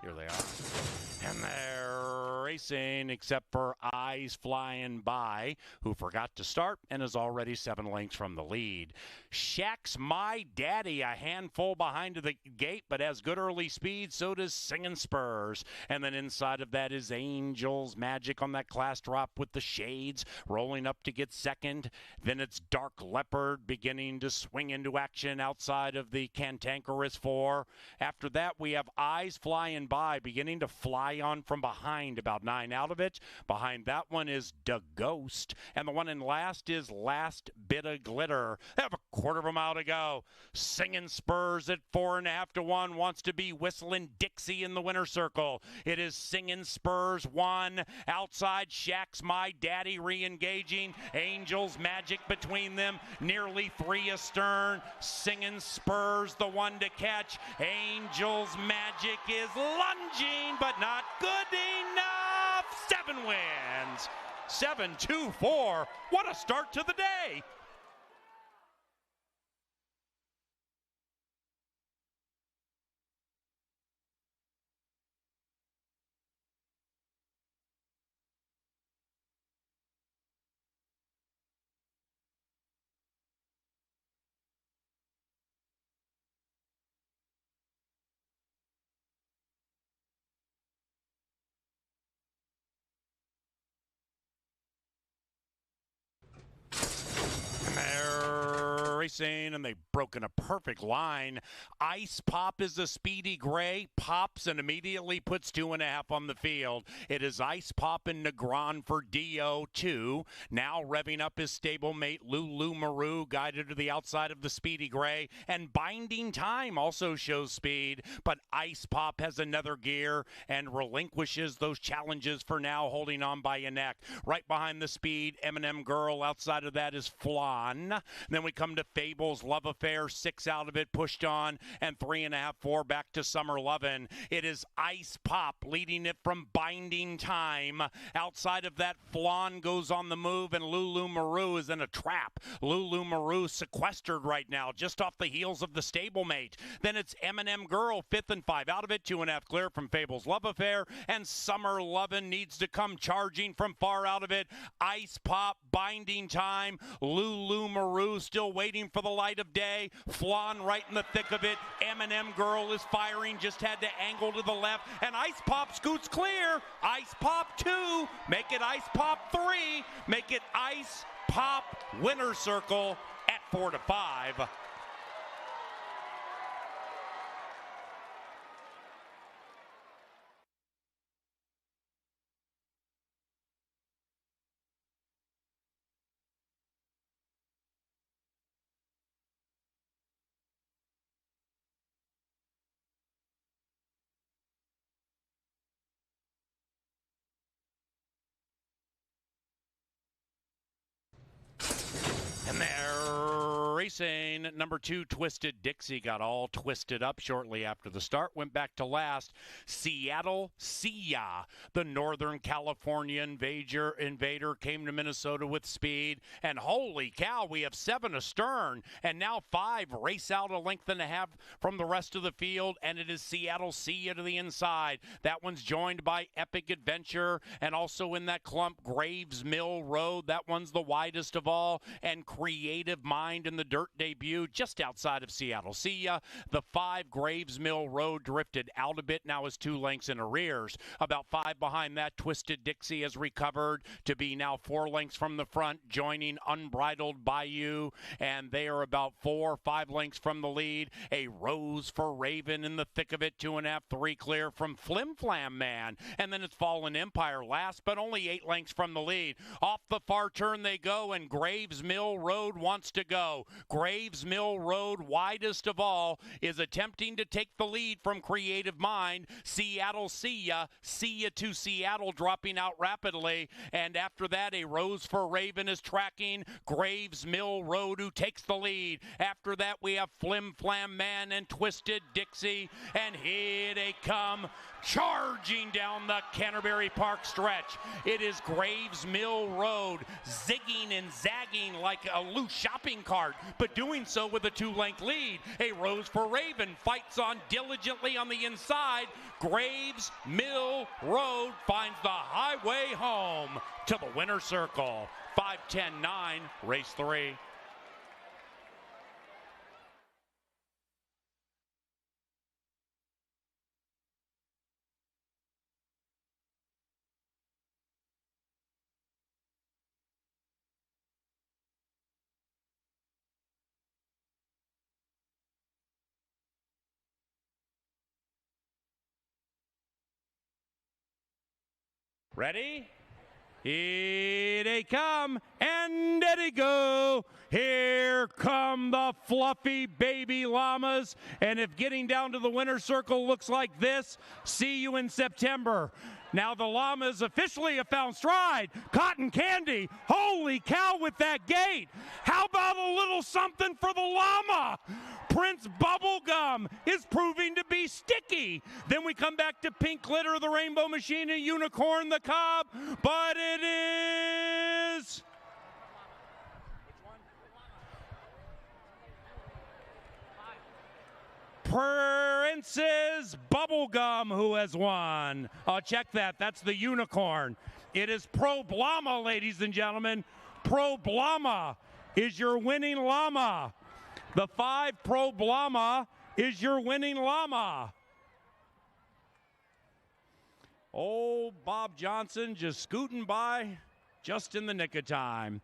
Here they are. And they're racing, except for Eyes Flying By, who forgot to start and is already 7 lengths from the lead. Shaq's My Daddy, a handful behind the gate, but has good early speed. So does Singin' Spurs. And then inside of that is Angel's Magic on that class drop with the shades, rolling up to get second. Then it's Dark Leopard beginning to swing into action outside of the Cantankerous 4. After that, we have Eyes Flying By, beginning to fly on from behind, about 9 out of it. Behind that one is Da Ghost, and the one in last is Last Bit of Glitter. They have a quarter of a mile to go. Singin' Spurs at 4.5 to 1 wants to be Whistling Dixie in the winner's circle. It is Singin' Spurs 1. Outside, Shaq's My Daddy re-engaging. Angel's Magic between them. Nearly 3 astern. Singin' Spurs the one to catch. Angel's Magic is lunging, but not good enough. 7 wins. 7-2-4. What a start to the day. Racing, and they've broken a perfect line. Ice Pop is the speedy gray, pops and immediately puts 2.5 on the field. It is Ice Pop and Negron for DO2. Now revving up his stablemate Lulu Maru, guided to the outside of the speedy gray, and Binding Time also shows speed, but Ice Pop has another gear and relinquishes those challenges for now, holding on by a neck. Right behind the speed, Eminem Girl. Outside of that is Flan. Then we come to Fable's Love Affair, 6 out of it, pushed on, and 3.5, 4 back to Summer Lovin'. It is Ice Pop leading it from Binding Time. Outside of that, Flan goes on the move, and Lulu Maru is in a trap. Lulu Maru sequestered right now, just off the heels of the stablemate. Then it's Eminem Girl, 5th and 5 out of it, 2.5 clear from Fable's Love Affair, and Summer Lovin' needs to come charging from far out of it. Ice Pop, Binding Time, Lulu Maru still waiting for the light of day. Flan right in the thick of it. Eminem Girl is firing, just had to angle to the left, and Ice Pop scoots clear. Ice Pop 2, make it Ice Pop 3, make it Ice Pop winner circle at 4 to 5. And they're racing. Number 2, Twisted Dixie, got all twisted up shortly after the start. Went back to last. Seattle Sia, the Northern California invader, came to Minnesota with speed. And holy cow, we have 7 astern. And now 5 race out a length and a half from the rest of the field. And it is Seattle Sia to the inside. That one's joined by Epic Adventure. And also in that clump, Graves Mill Road. That one's the widest of all. And Creative Mind in the dirt debut just outside of Seattle. Sia, the 5 Graves Mill Road drifted out a bit, now is 2 lengths in arrears. About 5 behind that, Twisted Dixie has recovered to be now 4 lengths from the front, joining Unbridled Bayou, and they are about 4 or 5 lengths from the lead. A Rose for Raven in the thick of it, 2.5, 3 clear from Flim Flam Man, and then it's Fallen Empire last, but only 8 lengths from the lead. Off the far turn they go, and Graves Mill Road wants to go. Graves Mill Road, widest of all, is attempting to take the lead from Creative Mind. Seattle Sia to Seattle, dropping out rapidly. And after that, a Rose for Raven is tracking Graves Mill Road, who takes the lead. After that, we have Flim Flam Man and Twisted Dixie. And here they come. charging down the Canterbury Park stretch. It is Graves Mill Road, zigging and zagging like a loose shopping cart, but doing so with a 2-length lead. A Rose for Raven fights on diligently on the inside. Graves Mill Road finds the highway home to the winner's circle. 5:10.9, race 3. Ready? Here they come, and there they go. Here come the fluffy baby llamas. And if getting down to the winner's circle looks like this, see you in September. Now the llamas officially have found stride. Cotton Candy, holy cow with that gait. How about a little something for the llama? Prince Bubblegum is proving to be sticky. Then we come back to Pink Glitter, the Rainbow Machine, and Unicorn the Cob. But it is... Princess Bubblegum who has won. Check that. That's the Unicorn. It is Problama, ladies and gentlemen. Problama is your winning llama. The 5 Problama is your winning llama. Oh, Bob Johnson just scooting by just in the nick of time.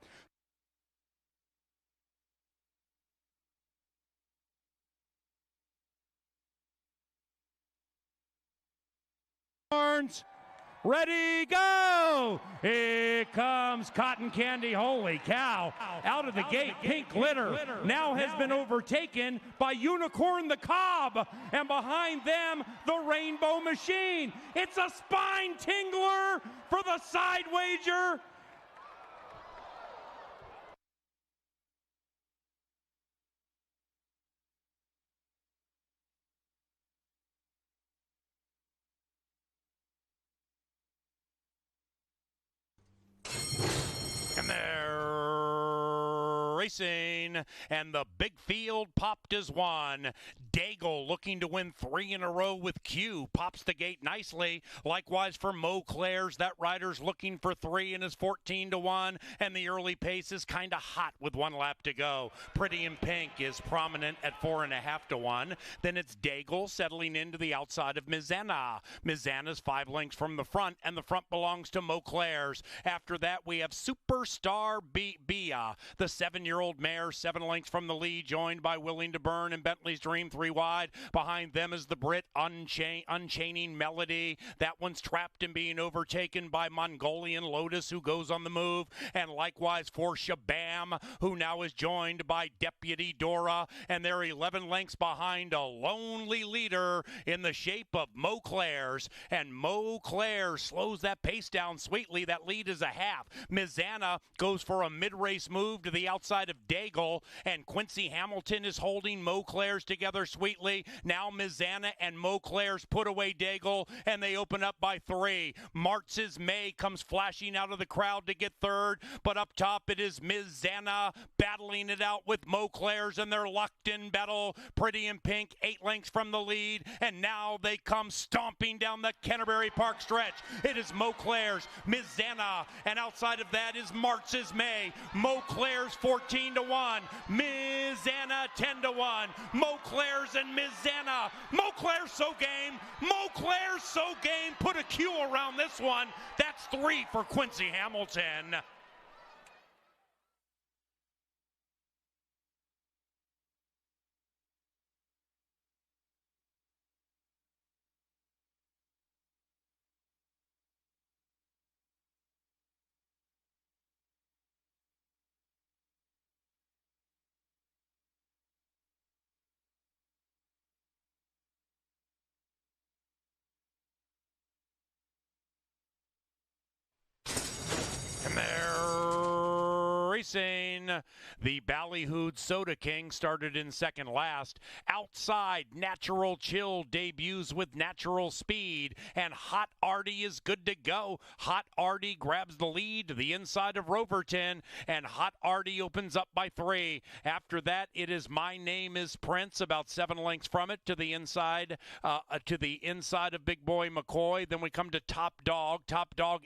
Ready, go! Here comes Cotton Candy, holy cow. Out of the gate, Pink Glitter now has been overtaken by Unicorn the Cob, and behind them, the Rainbow Machine. It's a spine tingler for the side wager. And they're racing, and the big field popped as one. Daigle looking to win 3 in a row with Q. Pops the gate nicely. Likewise for Mauclair's. That rider's looking for 3 and is 14-1. And the early pace is kind of hot with 1 lap to go. Pretty in Pink is prominent at 4.5-1. Then it's Daigle settling into the outside of Mizana. Mizana's 5 lengths from the front, and the front belongs to Mauclair's. After that, we have Superstar Bia, the 7-year-old mare, 7 lengths from the lead, joined by Willing to Burn and Bentley's Dream 3 wide. Behind them is the Brit Unchaining Melody. That one's trapped and being overtaken by Mongolian Lotus, who goes on the move. And likewise for Shabam, who now is joined by Deputy Dora. And they're 11 lengths behind a lonely leader in the shape of Mauclair's. And Mauclair slows that pace down sweetly. That lead is a half. Mizana goes for a mid-race move to the outside of Daigle, and Quincy Hamilton is holding Mauclair's together sweetly. Now Mizana and Mauclair's put away Daigle, and they open up by 3. Martz's May comes flashing out of the crowd to get third, but up top it is Mizana battling it out with Mauclair's, and they're locked in battle. Pretty in Pink, 8 lengths from the lead, and now they come stomping down the Canterbury Park stretch. It is Mauclair's, Mizana, and outside of that is Martz's May. Mauclair's 14-1, Mizana 10-1. Mauclair's and Mizana. Mauclair's so game. Mauclair's so game. Put a Q around this one. That's 3 for Quincy Hamilton. And they're racing. Racing. The Ballyhooed Soda King started in second last. Outside, Natural Chill debuts with Natural Speed, and Hot Artie is good to go. Hot Artie grabs the lead to the inside of Roverton, and Hot Artie opens up by 3. After that, it is My Name is Prince, about 7 lengths from it to the inside of Big Boy McCoy. Then we come to Top Dog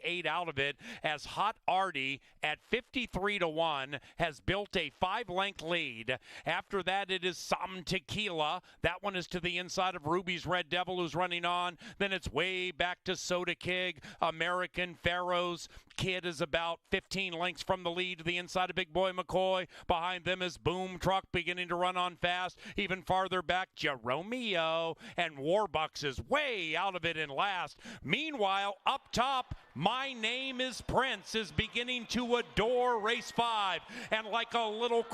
8 out of it, as Hot Artie at 53-1 has built a 5-length lead. After that, it is Some Tequila. That one is to the inside of Ruby's Red Devil, who's running on. Then it's way back to Soda King. American Pharaoh's Kid is about 15 lengths from the lead to the inside of Big Boy McCoy. Behind them is Boom Truck beginning to run on fast. Even farther back, Jeromeo, and Warbucks is way out of it in last. Meanwhile, up top, My Name is Prince is beginning to adore race 5, and like a little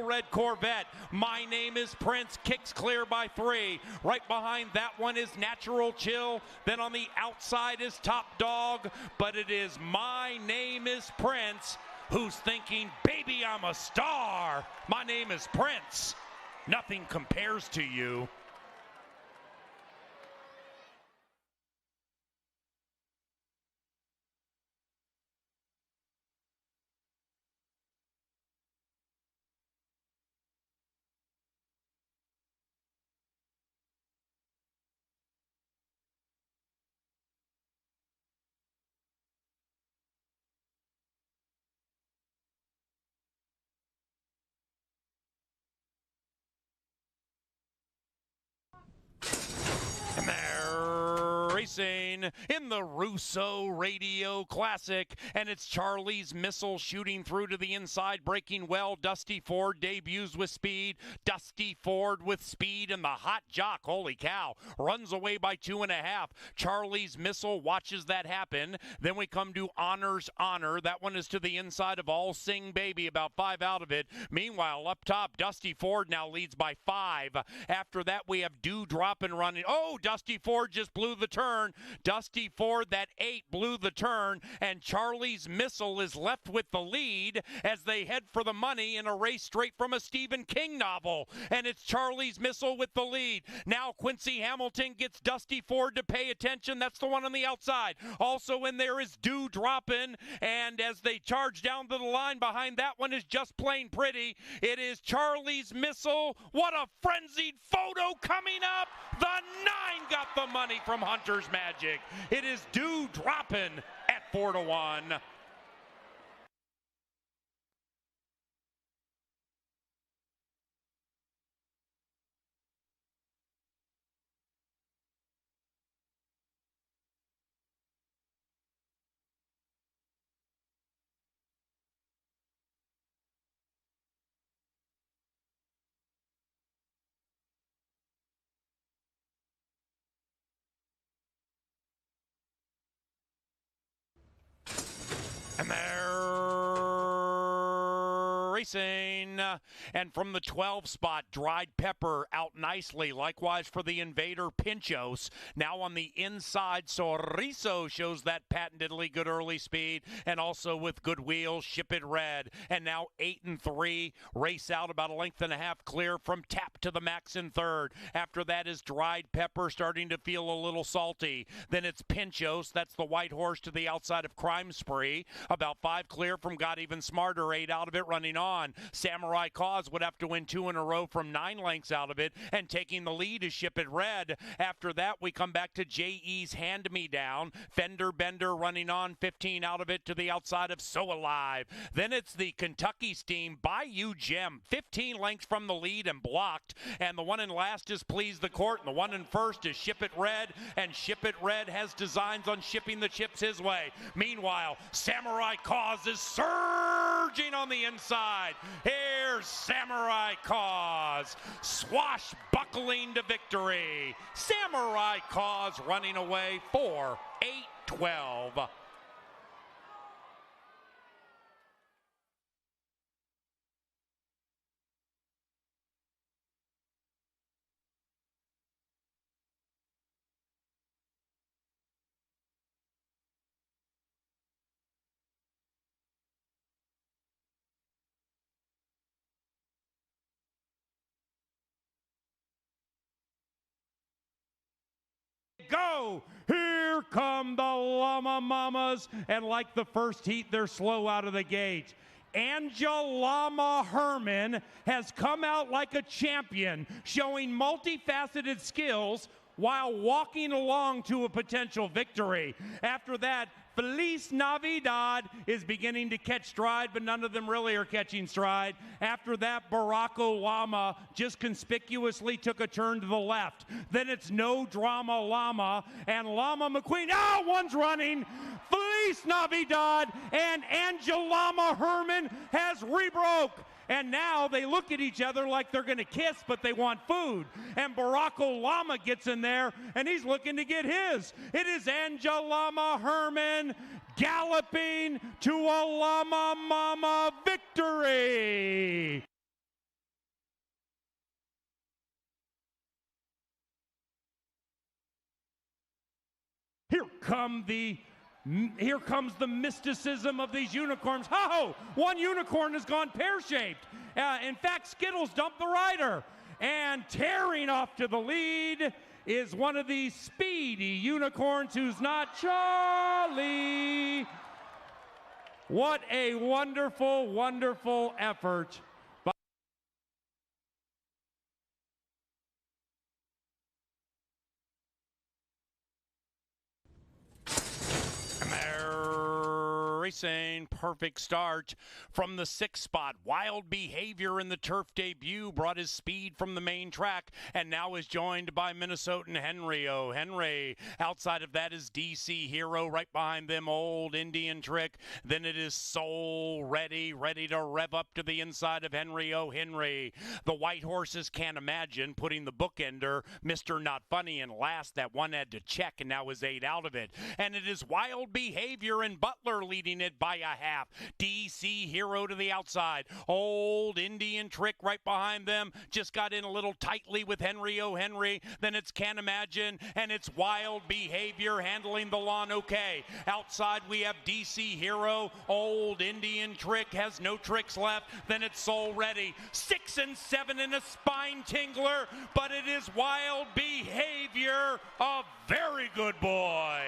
red Corvette, My Name is Prince kicks clear by 3. Right behind that one is Natural Chill. Then on the outside is Top Dog, but it is My Name is Prince who's thinking, baby, I'm a star. My name is Prince. Nothing compares to you. And they're racing in the Russo Radio Classic, and it's Charlie's Missile shooting through to the inside, breaking well. Dusty Ford debuts with speed. Dusty Ford with speed, and the Hot Jock, holy cow, runs away by 2.5. Charlie's Missile watches that happen. Then we come to Honor's Honor. That one is to the inside of All Sing Baby, about 5 out of it. Meanwhile, up top, Dusty Ford now leads by 5. After that, we have Dewdrop and running. Oh, Dusty Ford just blew the turn. Dusty Ford, that 8, blew the turn, and Charlie's Missile is left with the lead as they head for the money in a race straight from a Stephen King novel. And it's Charlie's Missile with the lead. Now Quincy Hamilton gets Dusty Ford to pay attention. That's the one on the outside. Also in there is Dewdroppin', and as they charge down to the line, behind that one is Just Plain Pretty. It is Charlie's Missile. What a frenzied photo coming up. The 9 got the money from Hunter's Magic. It is Dewdroppin' at 4-1. And they're racing. And from the 12 spot, Dried Pepper out nicely. Likewise for the Invader, Pinchos. Now on the inside, Sorizo shows that patentedly good early speed. And also with good wheels, Ship It Red. And now 8 and 3 race out about 1.5 lengths clear from Tap to the Max in third. After that is Dried Pepper starting to feel a little salty. Then it's Pinchos. That's the white horse to the outside of Crime Spree. About 5 clear from Got Even Smarter, 8 out of it running on. Samurai Cause would have to win 2 in a row from 9 lengths out of it, and taking the lead is Ship It Red. After that, we come back to J.E.'s Hand Me Down. Fender Bender running on, 15 out of it to the outside of So Alive. Then it's the Kentucky Steam, Bayou Gem, 15 lengths from the lead and blocked. And the one in last is Please the Court, and the one in first is Ship It Red, and Ship It Red has designs on shipping the chips his way. Meanwhile, Samurai Cause is surging on the inside. Here's Samurai Cause, swashbuckling to victory. Samurai Cause running away 4-8-12. Ho! Here come the Llama Mamas, and like the first heat, they're slow out of the gate. Angelama Herman has come out like a champion, showing multifaceted skills while walking along to a potential victory. After that, Feliz Navidad is beginning to catch stride, but none of them really are catching stride. After that, Barako Llama just conspicuously took a turn to the left. Then it's No Drama Llama and Llama McQueen. One's running. Feliz Navidad and Angelama Herman has rebroke. And now they look at each other like they're going to kiss, but they want food. And Barako Llama gets in there, and he's looking to get his. It is Angelama Herman galloping to a Llama Mama victory. Here comes the mysticism of these unicorns. Ho! One unicorn has gone pear-shaped. In fact, Skittles dumped the rider. And tearing off to the lead is one of these speedy unicorns who's not Charlie. What a wonderful, wonderful effort. Racing, perfect start from the 6th spot. Wild Behavior in the turf debut brought his speed from the main track and now is joined by Minnesotan Henry O. Henry. Outside of that is DC Hero. Right behind them, Old Indian Trick. Then it is Soul ready to rev up to the inside of Henry O. Henry. The white horses Can't Imagine putting the bookender, Mr. Not Funny, in last. That one had to check and now is 8 out of it. And it is Wild Behavior and Butler leading it by a half. DC Hero to the outside. Old Indian Trick right behind them. Just got in a little tightly with Henry O. Henry. Then it's Can't Imagine and it's Wild Behavior handling the lawn okay. Outside we have DC Hero. Old Indian Trick has no tricks left. Then it's Soul Ready. 6 and 7 in a spine tingler, but it is Wild Behavior, a very good boy.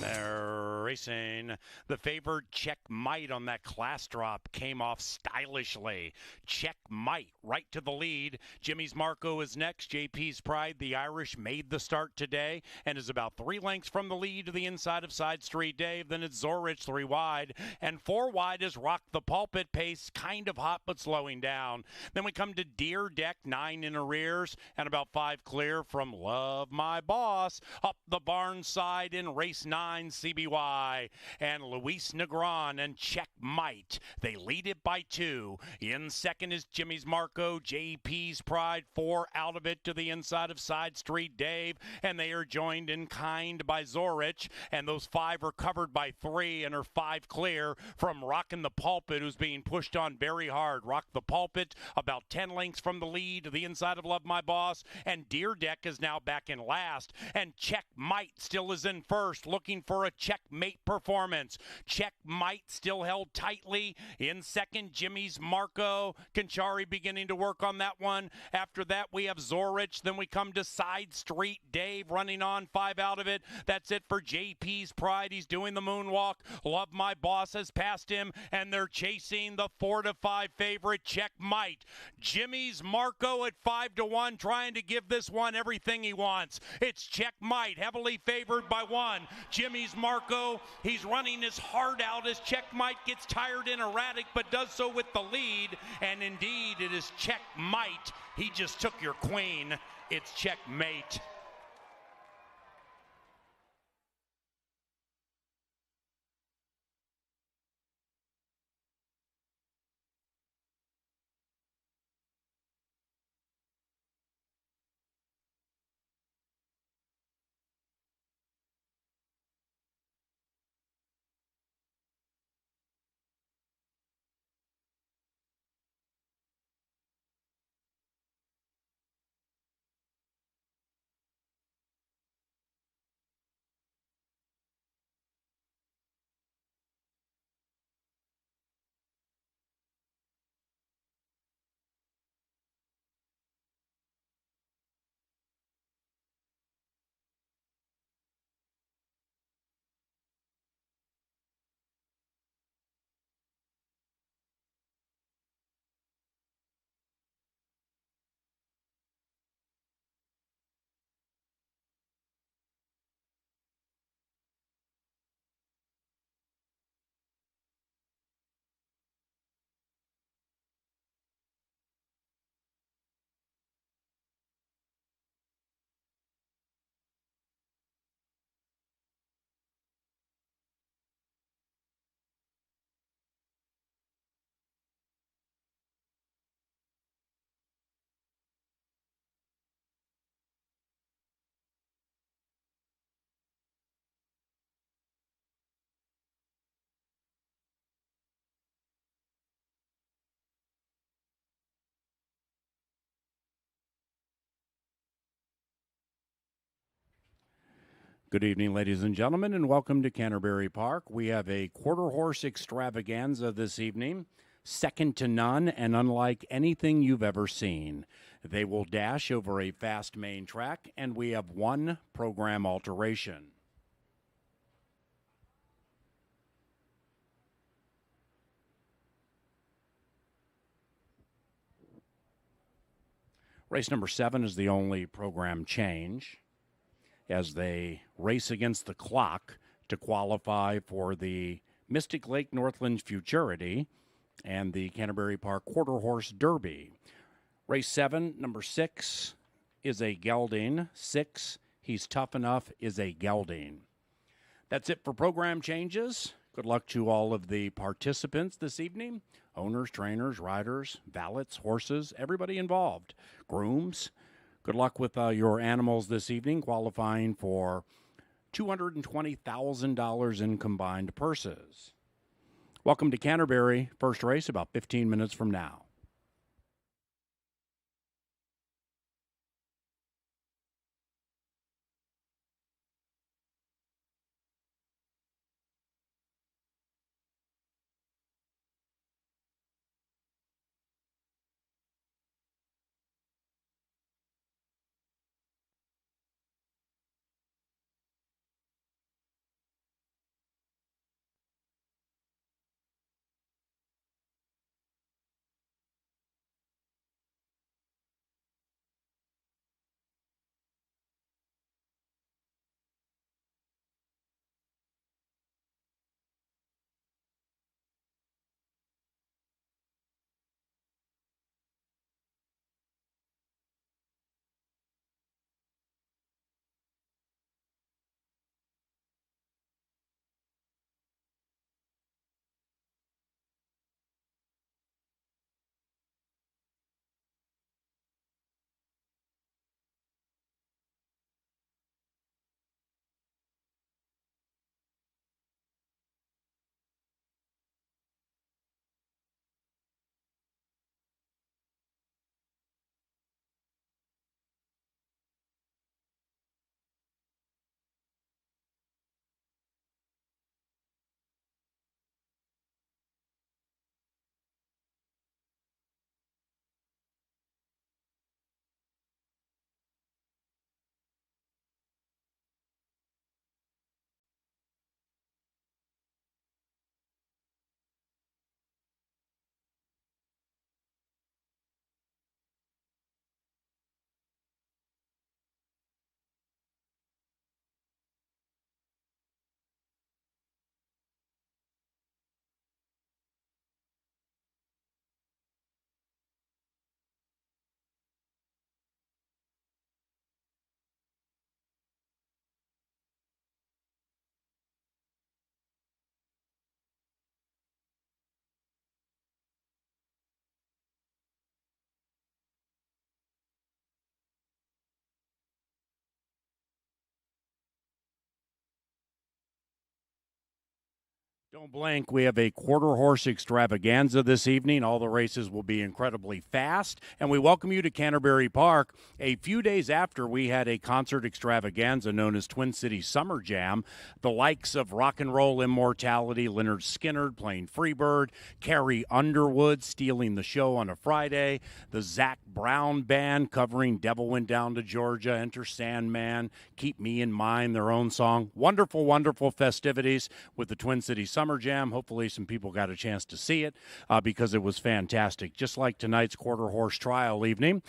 They're racing. The favored Checkmate on that class drop came off stylishly. Checkmate right to the lead. Jimmy's Marco is next. JP's Pride, the Irish, made the start today and is about 3 lengths from the lead to the inside of Side Street Dave. Then it's Zorich 3 wide. And 4 wide is Rock the Pulpit. Pace kind of hot but slowing down. Then we come to Deer Deck, 9 in arrears and about 5 clear from Love My Boss. Up the barn side in race 9, CBY. And Luis Negron and Checkmate. They lead it by 2. In second is Jimmy's Marco. JP's Pride, 4 out of it to the inside of Side Street Dave. And they are joined in kind by Zorich. And those 5 are covered by 3 and are 5 clear from Rockin' the Pulpit, who's being pushed on very hard. Rock the Pulpit about 10 lengths from the lead to the inside of Love My Boss. And Deer Deck is now back in last. And Checkmate still is in first, looking for a checkmate performance. Checkmate still held tightly. In second, Jimmy's Marco. Conchari beginning to work on that one. After that, we have Zorich. Then we come to Side Street Dave running on, 5 out of it. That's it for JP's Pride. He's doing the moonwalk. Love My Boss has passed him, and they're chasing the 4 to 5 favorite Checkmate. Jimmy's Marco at 5 to 1, trying to give this one everything he wants. It's Checkmate, heavily favored by 1. Jimmy's Marco, he's running his heart out as Checkmate gets tired and erratic, but does so with the lead. And indeed, it is Checkmate. He just took your queen. It's Checkmate. Good evening, ladies and gentlemen, and welcome to Canterbury Park. We have a quarter horse extravaganza this evening, second to none and unlike anything you've ever seen. They will dash over a fast main track, and we have one program alteration. Race number 7 is the only program change, as they race against the clock to qualify for the Mystic Lake Northlands Futurity and the Canterbury Park Quarter Horse Derby. Race 7, number 6, is a gelding. 6, He's Tough Enough, is a gelding. That's it for program changes. Good luck to all of the participants this evening. Owners, trainers, riders, valets, horses, everybody involved. Grooms. Good luck with your animals this evening, qualifying for $220,000 in combined purses. Welcome to Canterbury. First race about 15 minutes from now. Don't blink. We have a quarter horse extravaganza this evening. All the races will be incredibly fast. And we welcome you to Canterbury Park a few days after we had a concert extravaganza known as Twin City Summer Jam. The likes of Rock and Roll Immortality, Leonard Skinner playing Freebird, Carrie Underwood stealing the show on a Friday, the Zach Brown Band covering Devil Went Down to Georgia, Enter Sandman, Keep Me in Mind, their own song. Wonderful, wonderful festivities with the Twin City Summer Jam. Hopefully some people got a chance to see it because it was fantastic. Just like tonight's quarter horse trial evening,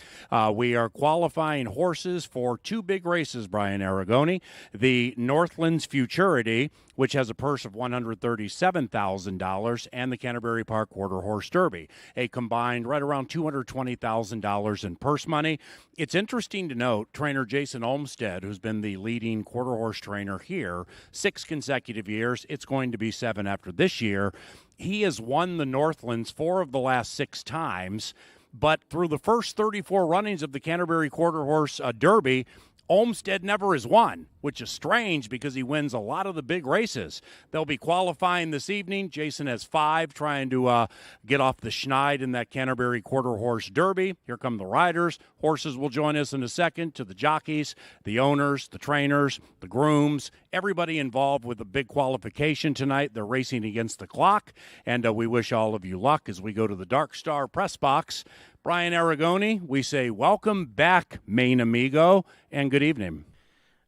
we are qualifying horses for two big races, Brian Aragoni. The Northlands Futurity, which has a purse of $137,000, and the Canterbury Park Quarter Horse Derby, a combined right around $220,000 in purse money. It's interesting to note, trainer Jason Olmstead, who's been the leading quarter horse trainer here 6 consecutive years, it's going to be 7 after this year. He has won the Northlands 4 of the last 6 times, but through the first 34 runnings of the Canterbury Quarter Horse Derby, Olmsted never has won, which is strange because he wins a lot of the big races. They'll be qualifying this evening. Jason has 5 trying to get off the schneid in that Canterbury Quarter Horse Derby. Here come the riders. Horses will join us in a second, to the jockeys, the owners, the trainers, the grooms, everybody involved with the big qualification tonight. They're racing against the clock, and we wish all of you luck as we go to the Dark Star press box. Brian Aragoni, we say welcome back, Maine Amigo, and good evening.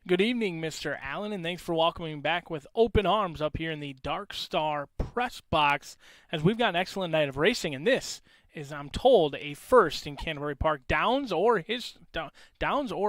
Good evening, Mr. Allen, and thanks for welcoming back with open arms up here in the Dark Star press box, as we've got an excellent night of racing, and this is, I'm told, a first in Canterbury Park Downs or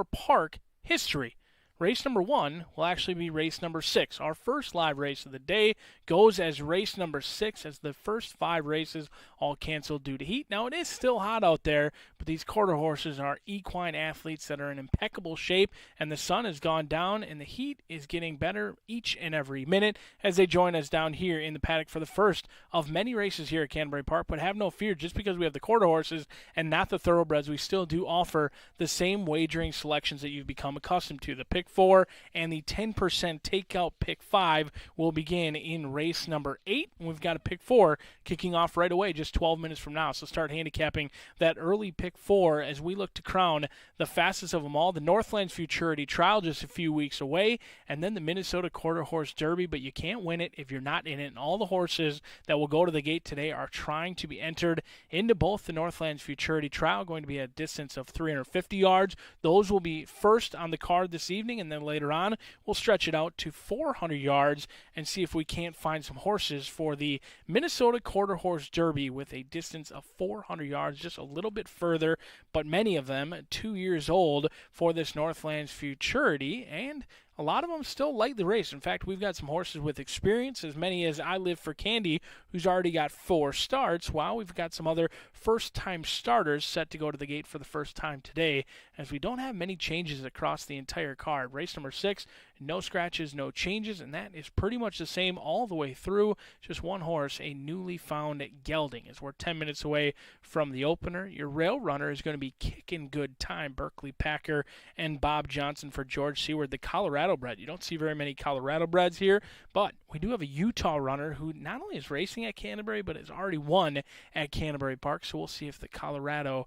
Park history. Race number 1 will actually be race number 6. Our first live race of the day goes as race number 6, as the first 5 races all canceled due to heat. Now, it is still hot out there, but these quarter horses are equine athletes that are in impeccable shape, and the sun has gone down, and the heat is getting better each and every minute as they join us down here in the paddock for the first of many races here at Canterbury Park. But have no fear, just because we have the quarter horses and not the thoroughbreds, we still do offer the same wagering selections that you've become accustomed to. The pick 4 and the 10% takeout pick 5 will begin in race number 8. We've got a pick 4 kicking off right away just 12 minutes from now. So start handicapping that early pick 4 as we look to crown the fastest of them all. The Northlands Futurity Trial just a few weeks away, and then the Minnesota Quarter Horse Derby, but you can't win it if you're not in it. And all the horses that will go to the gate today are trying to be entered into both the Northlands Futurity Trial, going to be a distance of 350 yards. Those will be first on the card this evening, and then later on we'll stretch it out to 400 yards and see if we can't find some horses for the Minnesota Quarter Horse Derby with a distance of 400 yards, just a little bit further, but many of them 2 years old for this Northlands Futurity, and a lot of them still like the race. In fact, we've got some horses with experience, as many as I Live for Candy, who's already got 4 starts, while we've got some other first-time starters set to go to the gate for the first time today, as we don't have many changes across the entire card. Race number 6, no scratches, no changes, and that is pretty much the same all the way through. Just one horse, a newly found gelding, as we're 10 minutes away from the opener. Your rail runner is going to be Kicking Good Time, Berkeley Packer and Bob Johnson for George Seward, the Colorado bred. You don't see very many Colorado breds here, but we do have a Utah runner who not only is racing at Canterbury, but has already won at Canterbury Park. So we'll see if the Colorado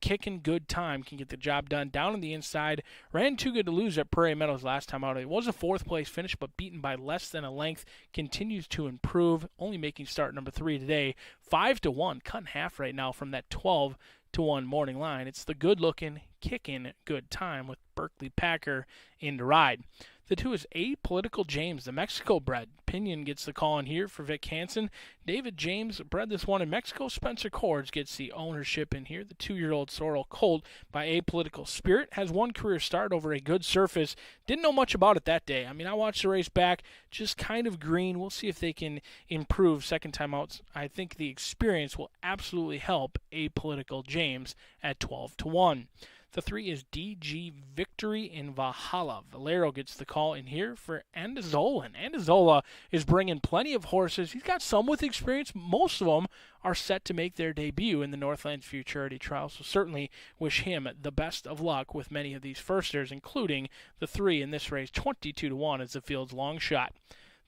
Kicking Good Time can get the job done. Down on the inside, ran too good to lose at Prairie Meadows last time out. It was a 4th place finish, but beaten by less than a length. Continues to improve, only making start number 3 today. 5-1, cut in half right now from that 12-1 morning line. It's the good-looking Kicking Good Time with Berkeley Packer in to ride. The 2 is Apolitical James, the Mexico bred. Pinion gets the call in here for Vic Hansen. David James bred this one in Mexico. Spencer Cords gets the ownership in here. The 2-year-old Sorrel Colt by Apolitical Spirit has one career start over a good surface. Didn't know much about it that day. I mean, I watched the race back, just kind of green. We'll see if they can improve second time out. I think the experience will absolutely help Apolitical James at 12-1. The 3 is DG Victory in Valhalla. Valero gets the call in here for Andazola. And Andazola is bringing plenty of horses. He's got some with experience. Most of them are set to make their debut in the Northlands Futurity Trial. So certainly wish him the best of luck with many of these firsters, including the 3 in this race. 22-1 is the field's long shot.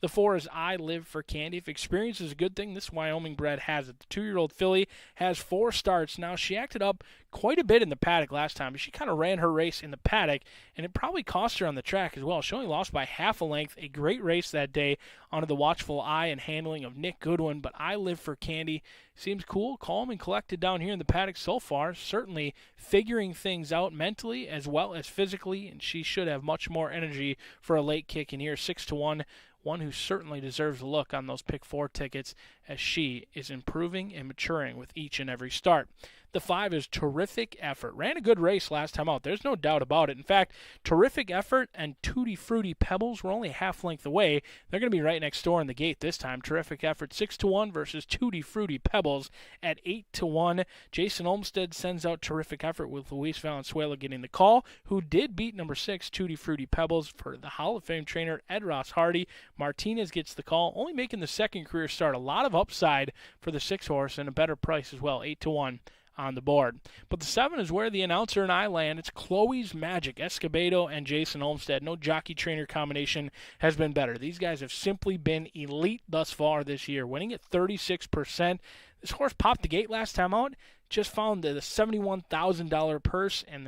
The 4 is I Live for Candy. If experience is a good thing, this Wyoming bred has it. The 2-year-old filly has 4 starts. Now, she acted up quite a bit in the paddock last time. She kind of ran her race in the paddock, and it probably cost her on the track as well. She only lost by half a length. A great race that day under the watchful eye and handling of Nick Goodwin, but I Live for Candy seems cool, calm, and collected down here in the paddock so far. Certainly figuring things out mentally as well as physically, and she should have much more energy for a late kick in here. 6-1. One who certainly deserves a look on those pick 4 tickets, as she is improving and maturing with each and every start. The 5 is Terrific Effort. Ran a good race last time out. There's no doubt about it. In fact, Terrific Effort and Tutti Frutti Pebbles were only a half length away. They're going to be right next door in the gate this time. Terrific Effort 6-1 versus Tutti Frutti Pebbles at 8-1. Jason Olmsted sends out Terrific Effort with Luis Valenzuela getting the call, who did beat number 6, Tutti Frutti Pebbles, for the Hall of Fame trainer Ed Ross Hardy. Martinez gets the call, only making the second career start. A lot of upside for the 6 horse and a better price as well, 8-1. on the board. But the 7 is where the announcer and I land. It's Chloe's Magic. Escobedo and Jason Olmstead. No jockey-trainer combination has been better. These guys have simply been elite thus far this year, winning at 36%. This horse popped the gate last time out, just found the $71,000 purse, and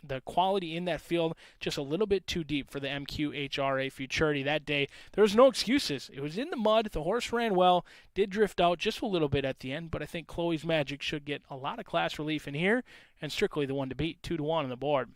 the quality in that field just a little bit too deep for the MQHRA Futurity that day. There was no excuses. It was in the mud. The horse ran well, did drift out just a little bit at the end, but I think Chloe's Magic should get a lot of class relief in here, and strictly the one to beat, 2-1 on the board.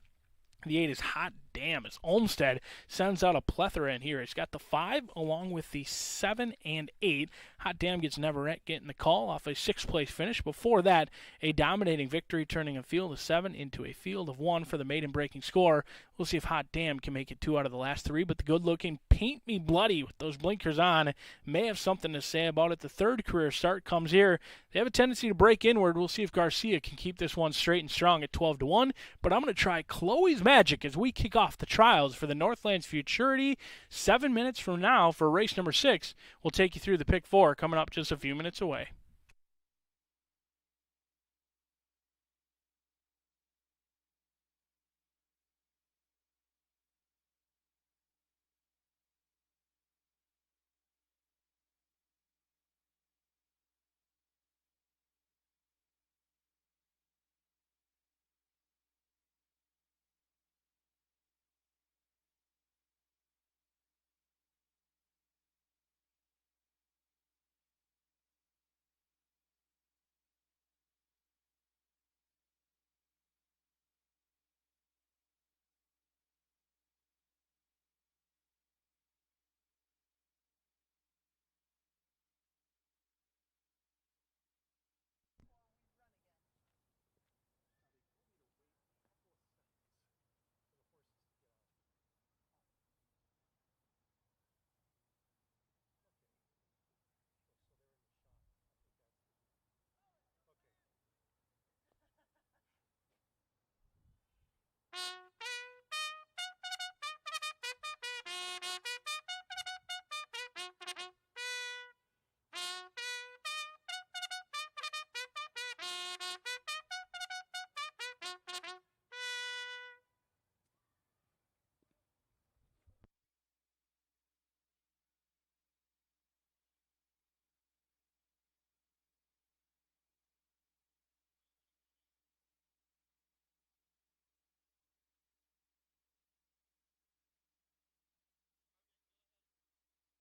The 8 is Hot Damn as Olmstead sends out a plethora in here. He's got the 5 along with the 7 and 8. Hot Damn gets Neverett getting the call off a 6th place finish. Before that, a dominating victory, turning a field of 7 into a field of 1 for the maiden breaking score. We'll see if Hot Damn can make it 2 out of the last 3, but the good-looking Paint Me Bloody with those blinkers on may have something to say about it. The 3rd career start comes here. They have a tendency to break inward. We'll see if Garcia can keep this one straight and strong at 12-1, but I'm going to try Chloe's Magic as we kick off the trials for the Northlands Futurity. 7 minutes from now for race number 6. We'll take you through the pick 4 coming up just a few minutes away.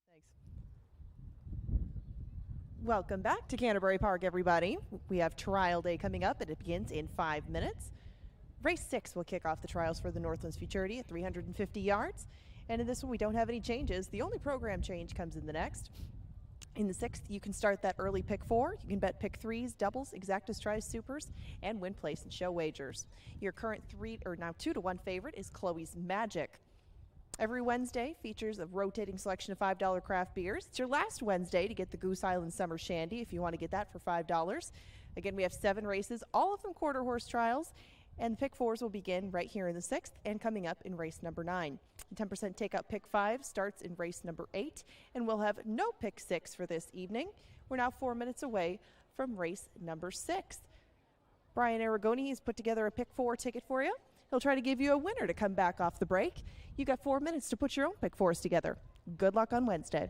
Thanks. Welcome back to Canterbury Park, everybody. We have trial day coming up, and it begins in 5 minutes. Race 6 will kick off the trials for the Northlands Futurity at 350 yards. And in this one, we don't have any changes. The only program change comes in the next. In the 6th, you can start that early pick 4. You can bet pick 3s, doubles, exactas, tries, supers, and win place and show wagers. Your current 2-1 favorite is Chloe's Magic. Every Wednesday features a rotating selection of $5 craft beers. It's your last Wednesday to get the Goose Island Summer Shandy if you want to get that for $5. Again, we have 7 races, all of them quarter horse trials, and the pick 4s will begin right here in the 6th and coming up in race number 9. 10% takeout pick 5 starts in race number 8, and we'll have no pick 6 for this evening. We're now 4 minutes away from race number 6. Brian Aragoni has put together a pick 4 ticket for you. He'll try to give you a winner to come back off the break. You got 4 minutes to put your own pick 4s together. Good luck on Wednesday.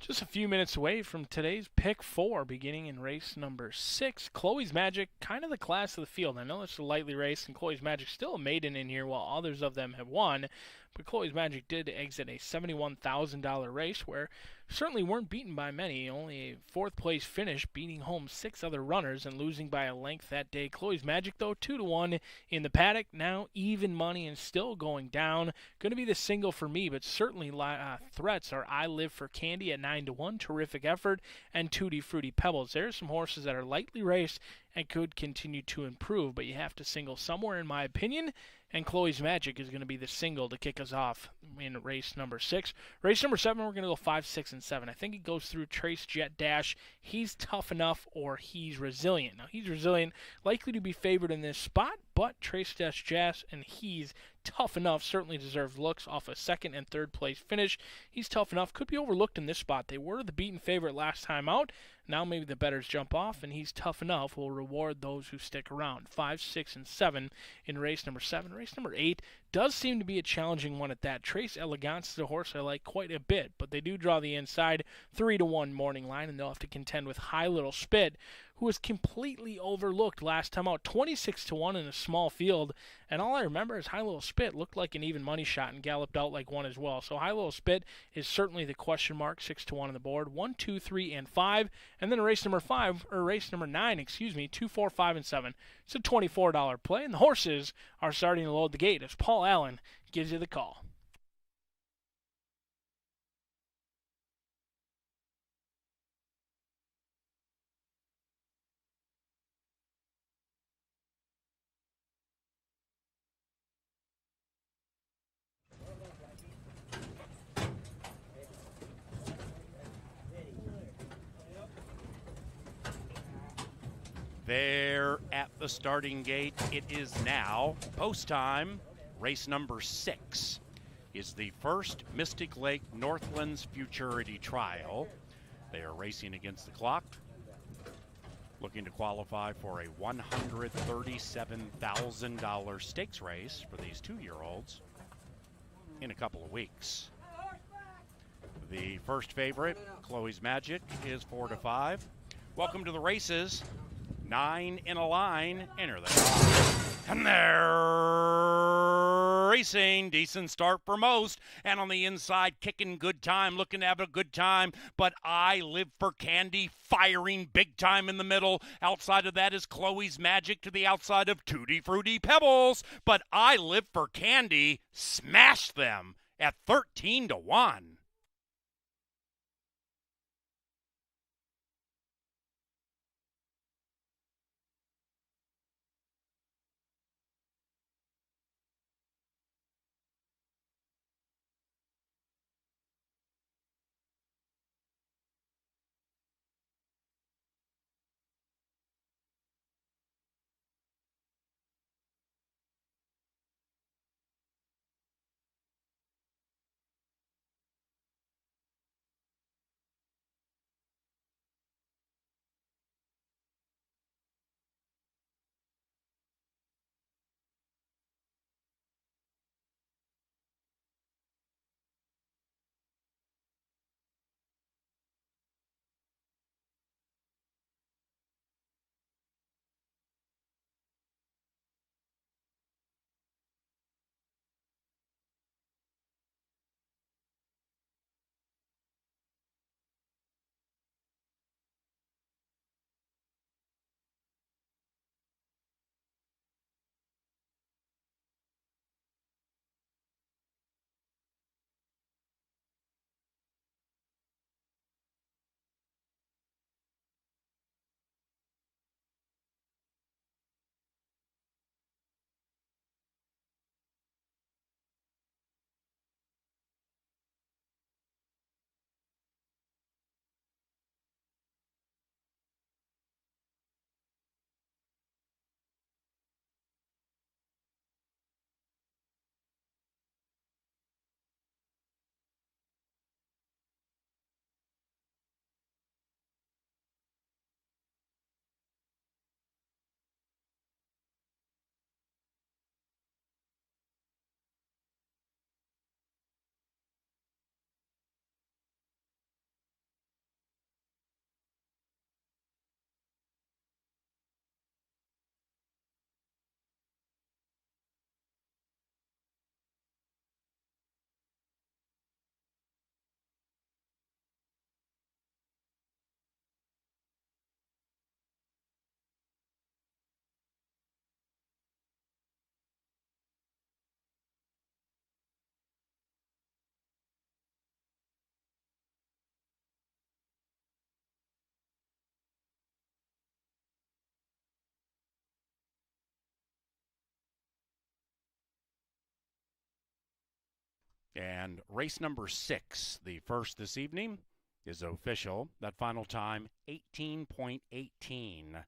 Just a few minutes away from today's pick 4, beginning in race number 6. Chloe's Magic, kind of the class of the field. I know it's a lightly race, and Chloe's Magic still a maiden in here, while others of them have won. But Chloe's Magic did exit a $71,000 race where certainly weren't beaten by many. Only a 4th place finish, beating home 6 other runners and losing by a length that day. Chloe's Magic, though, 2-1 in the paddock. Now even money and still going down. Going to be the single for me, but certainly threats are I Live for Candy at 9-1. Terrific effort. And Tutti Frutti Pebbles. There's some horses that are lightly raced and could continue to improve, but you have to single somewhere, in my opinion. And Chloe's Magic is going to be the single to kick us off in race number 6. Race number 7, we're going to go 5, 6, and 7. I think it goes through Trace Jet Dash. He's tough enough, or he's resilient. Now, he's resilient, likely to be favored in this spot, but Trace Dash Jazz and he's tough enough, certainly deserves looks off a 2nd and 3rd place finish. He's tough enough, could be overlooked in this spot. They were the beaten favorite last time out. Now maybe the bettors jump off, and he's tough enough. Will reward those who stick around. 5, 6, and 7 in race number 7. Race number 8 does seem to be a challenging one at that. Trace Elegance is a horse I like quite a bit, but they do draw the inside 3-1 morning line, and they'll have to contend with High Little Spit, who was completely overlooked last time out. 26-1 in a small field, and all I remember is High Little Spit looked like an even money shot and galloped out like one as well. So High Little Spit is certainly the question mark. 6-1 on the board. 1, 2, 3, and 5, and then race number 9, 2, 4, 5, and 7. It's a $24 play, and the horses are starting to load the gate as Paul Allen gives you the call. There at the starting gate, it is now post time. Race number 6 is the first Mystic Lake Northlands Futurity Trial. They are racing against the clock, looking to qualify for a $137,000 stakes race for these 2-year-olds in a couple of weeks. The first favorite, Chloe's Magic, is 4-5. Welcome to the races. 9 in a line, enter they are. And they're racing. Decent start for most. And on the inside, kicking good time, looking to have a good time. But I Live for Candy, firing big time in the middle. Outside of that is Chloe's Magic to the outside of Tutti Frutti Pebbles. But I Live for Candy smashed them at 13-1. And race number 6, the first this evening, is official. That final time, 18.18.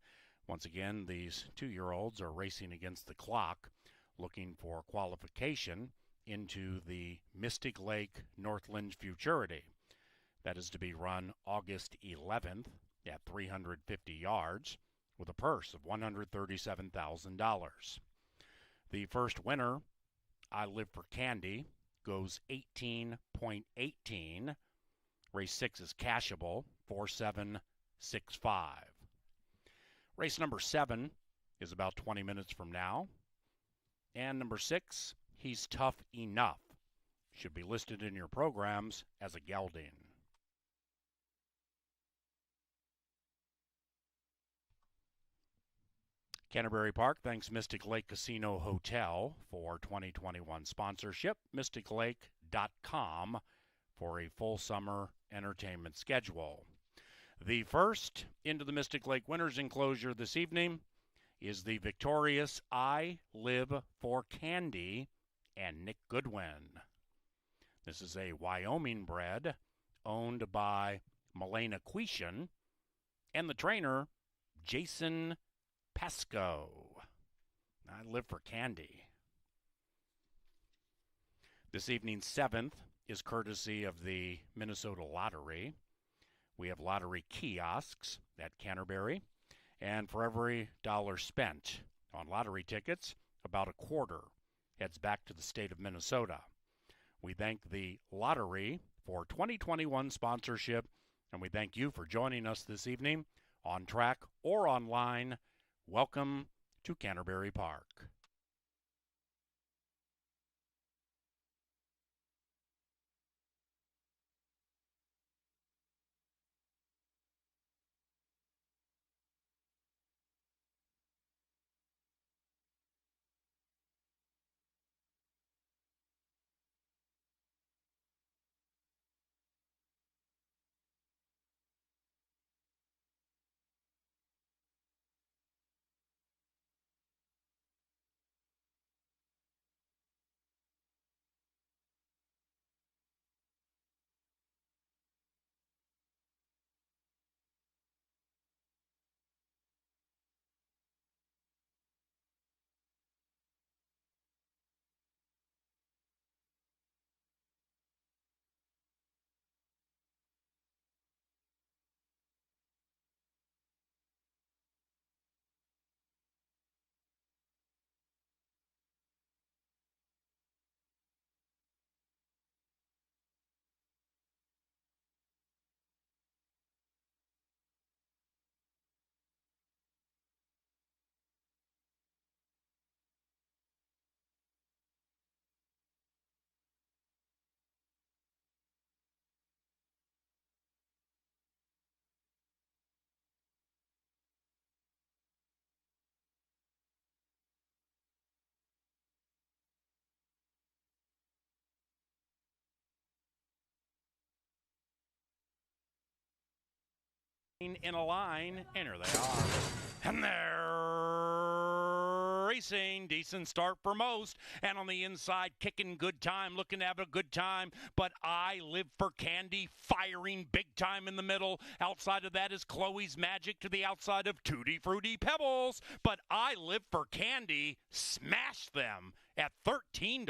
Once again, these 2-year-olds are racing against the clock, looking for qualification into the Mystic Lake Northland Futurity. That is to be run August 11th at 350 yards with a purse of $137,000. The first winner, I Live for Candy, goes 18.18. Race 6 is cashable, 4765. Race number 7 is about 20 minutes from now. And number 6, He's Tough Enough, should be listed in your programs as a gelding. Canterbury Park thanks Mystic Lake Casino Hotel for 2021 sponsorship. MysticLake.com for a full summer entertainment schedule. The first into the Mystic Lake Winners Enclosure this evening is the victorious I Live for Candy and Nick Goodwin. This is a Wyoming bred owned by Milena Quishan and the trainer Jason Pesco. I Live for Candy. This evening's 7th is courtesy of the Minnesota Lottery. We have lottery kiosks at Canterbury, and for every dollar spent on lottery tickets, about a quarter heads back to the state of Minnesota. We thank the lottery for 2021 sponsorship, and we thank you for joining us this evening on track or online. Welcome to Canterbury Park. In a line, and here they are. And they're racing. Decent start for most. And on the inside, kicking good time, looking to have a good time. But I Live for Candy, firing big time in the middle. Outside of that is Chloe's Magic to the outside of Tutti Frutti Pebbles. But I Live for Candy smashed them at 13-1.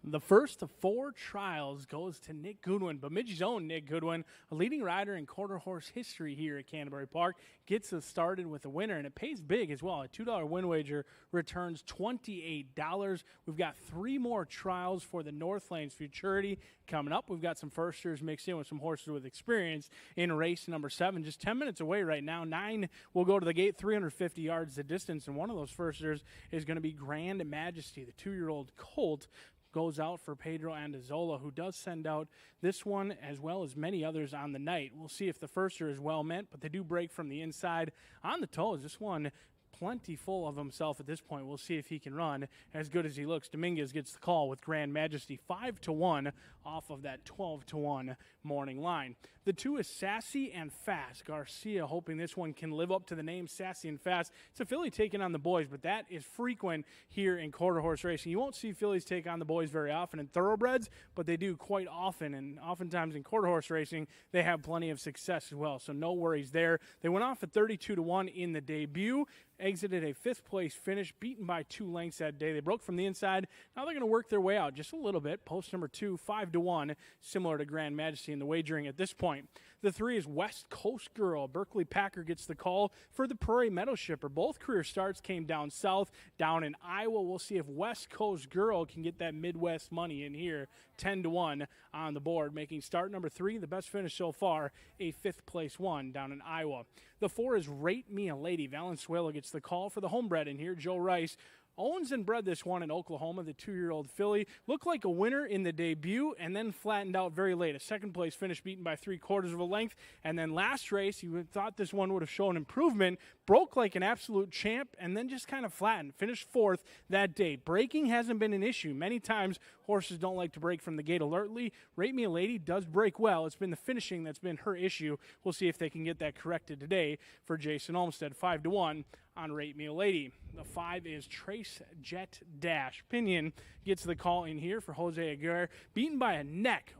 The first of 4 trials goes to Nick Goodwin, Bemidji's own Nick Goodwin, a leading rider in quarter horse history here at Canterbury Park, gets us started with a winner, and it pays big as well. A $2 win wager returns $28. We've got 3 more trials for the North Lanes Futurity coming up. We've got some firsters mixed in with some horses with experience in race number 7. Just 10 minutes away right now. 9 will go to the gate, 350 yards the distance, and one of those firsters is going to be Grand Majesty, the 2-year-old colt. Goes out for Pedro Andazola, who does send out this one as well as many others on the night. We'll see if the firster is well meant, but they do break from the inside on the toes. This one plenty full of himself at this point. We'll see if he can run as good as he looks. Dominguez gets the call with Grand Majesty 5-1 off of that 12-1 morning line. The 2 is Sassy and Fast. Garcia hoping this one can live up to the name Sassy and Fast. It's a filly taking on the boys, but that is frequent here in quarter horse racing. You won't see fillies take on the boys very often in thoroughbreds, but they do quite often, and oftentimes in quarter horse racing, they have plenty of success as well, so no worries there. They went off at 32-1 in the debut, exited a 5th place finish, beaten by 2 lengths that day. They broke from the inside. Now they're going to work their way out just a little bit. Post number 2, 5-1, similar to Grand Majesty in the wagering at this point. The 3 is West Coast Girl. Berkeley Packer gets the call for the Prairie Meadow Shipper. Both career starts came down south, down in Iowa. We'll see if West Coast Girl can get that Midwest money in here. 10-1 on the board, making start number 3 the best finish so far, a 5th place one down in Iowa. The 4 is Rate Me a Lady. Valenzuela gets the call for the homebred in here, Joe Rice. Owens and bred this one in Oklahoma, the 2-year-old filly. Looked like a winner in the debut and then flattened out very late. A 2nd place finish beaten by 3/4 of a length. And then last race, you would thought this one would have shown improvement. Broke like an absolute champ and then just kind of flattened. Finished 4th that day. Breaking hasn't been an issue. Many times horses don't like to break from the gate alertly. Rate Me a Lady does break well. It's been the finishing that's been her issue. We'll see if they can get that corrected today for Jason Olmstead. 5-1 on Rate Me a Lady. The 5 is Trace Jet Dash. Pinion gets the call in here for Jose Aguirre. Beaten by a neck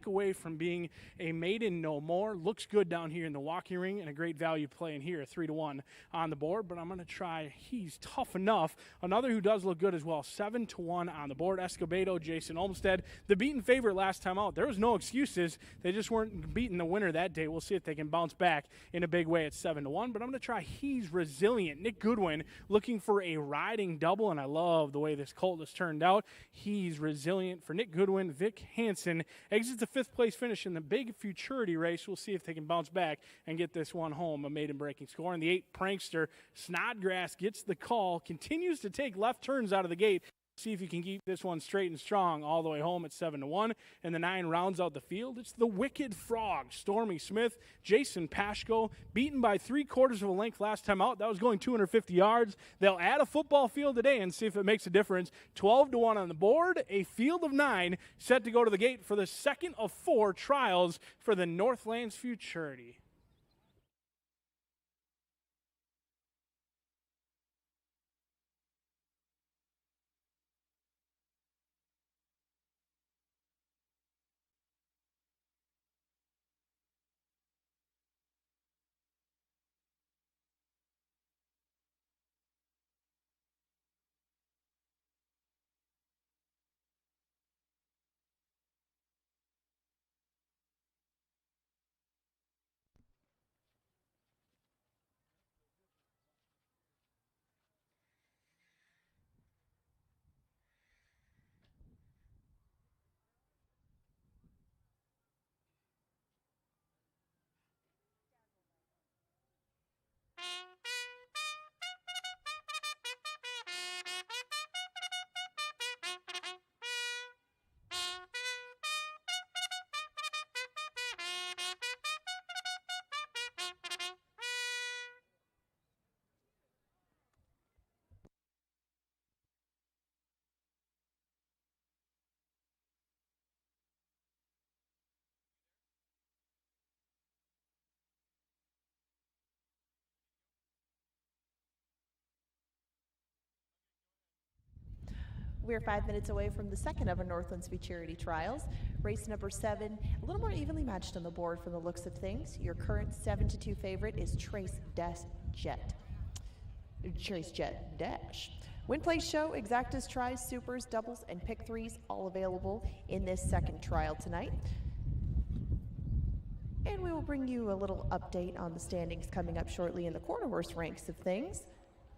away from being a maiden no more. Looks good down here in the walking ring and a great value play in here, 3-1 on the board. But I'm going to try He's Tough Enough. Another who does look good as well, 7-1 on the board. Escobedo, Jason Olmstead. The beaten favorite last time out. There was no excuses. They just weren't beating the winner that day. We'll see if they can bounce back in a big way at 7-1. But I'm going to try He's Resilient. Nick Goodwin looking for a riding double, and I love the way this colt has turned out. He's Resilient for Nick Goodwin. Vic Hansen exits the 5th place finish in the big Futurity race. We'll see if they can bounce back and get this one home, a maiden breaking score. And the 8 Prankster, Snodgrass gets the call, continues to take left turns out of the gate. See if you can keep this one straight and strong all the way home at 7-1. And the 9 rounds out the field. It's the Wicked Frog, Stormy Smith, Jason Pashko, beaten by 3/4 of a length last time out. That was going 250 yards. They'll add a football field today and see if it makes a difference. 12-1 on the board. A field of 9 set to go to the gate for the 2nd of 4 trials for the North Lanes Futurity. We're 5 minutes away from the 2nd of our Northlands Futurity trials. Race number 7, a little more evenly matched on the board from the looks of things. Your current 7-2 favorite is Trace Jet Dash. Win, place, show, exactas, tries, supers, doubles, and pick threes, all available in this second trial tonight. And we will bring you a little update on the standings coming up shortly in the quarter horse ranks of things.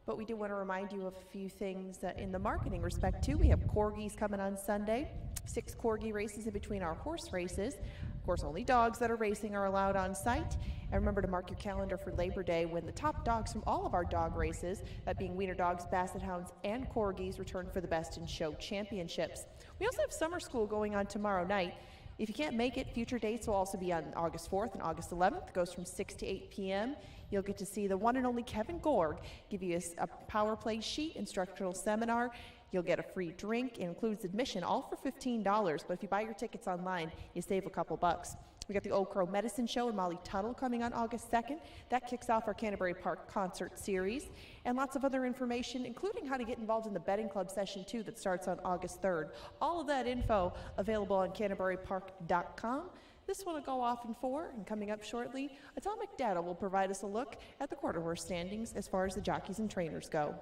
But we do want to remind you of a few things in the marketing respect too. We have corgis coming on Sunday, 6 corgi races in between our horse races. Of course, only dogs that are racing are allowed on site. And remember to mark your calendar for Labor Day when the top dogs from all of our dog races, that being wiener dogs, basset hounds, and corgis, return for the Best in Show championships. We also have summer school going on tomorrow night. If you can't make it, future dates will also be on August 4th and August 11th. It goes from 6 to 8 p.m. You'll get to see the one and only Kevin Gorg give you a power play sheet, instructional seminar. You'll get a free drink. It includes admission, all for $15. But if you buy your tickets online, you save a couple bucks. We got the Old Crow Medicine Show and Molly Tuttle coming on August 2nd. That kicks off our Canterbury Park concert series. And lots of other information, including how to get involved in the betting club session too, that starts on August 3rd. All of that info available on CanterburyPark.com. This one will go off in 4, and coming up shortly, Atomic Data will provide us a look at the quarter horse standings as far as the jockeys and trainers go.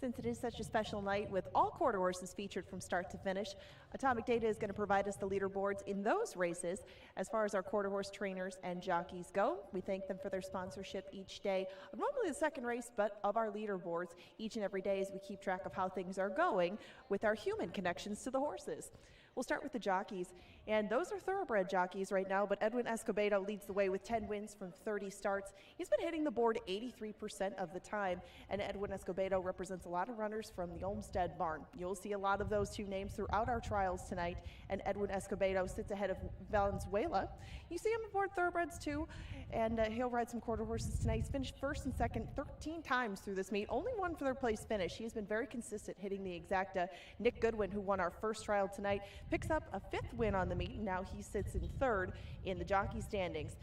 Since it is such a special night with all quarter horses featured from start to finish, Atomic Data is going to provide us the leaderboards in those races as far as our quarter horse trainers and jockeys go. We thank them for their sponsorship each day of not only the second race, but of our leaderboards each and every day as we keep track of how things are going with our human connections to the horses. We'll start with the jockeys, and those are thoroughbred jockeys right now, but Edwin Escobedo leads the way with 10 wins from 30 starts. He's been hitting the board 83% of the time, and Edwin Escobedo represents a lot of runners from the Olmsted barn. You'll see a lot of those two names throughout our trials tonight, and Edwin Escobedo sits ahead of Valenzuela. You see him aboard thoroughbreds too, and he'll ride some quarter horses tonight. He's finished first and second 13 times through this meet, only one for their place finish. He has been very consistent hitting the exacta. Nick Goodwin, who won our first trial tonight, picks up a 5th win on the meet, and now he sits in 3rd in the jockey standings.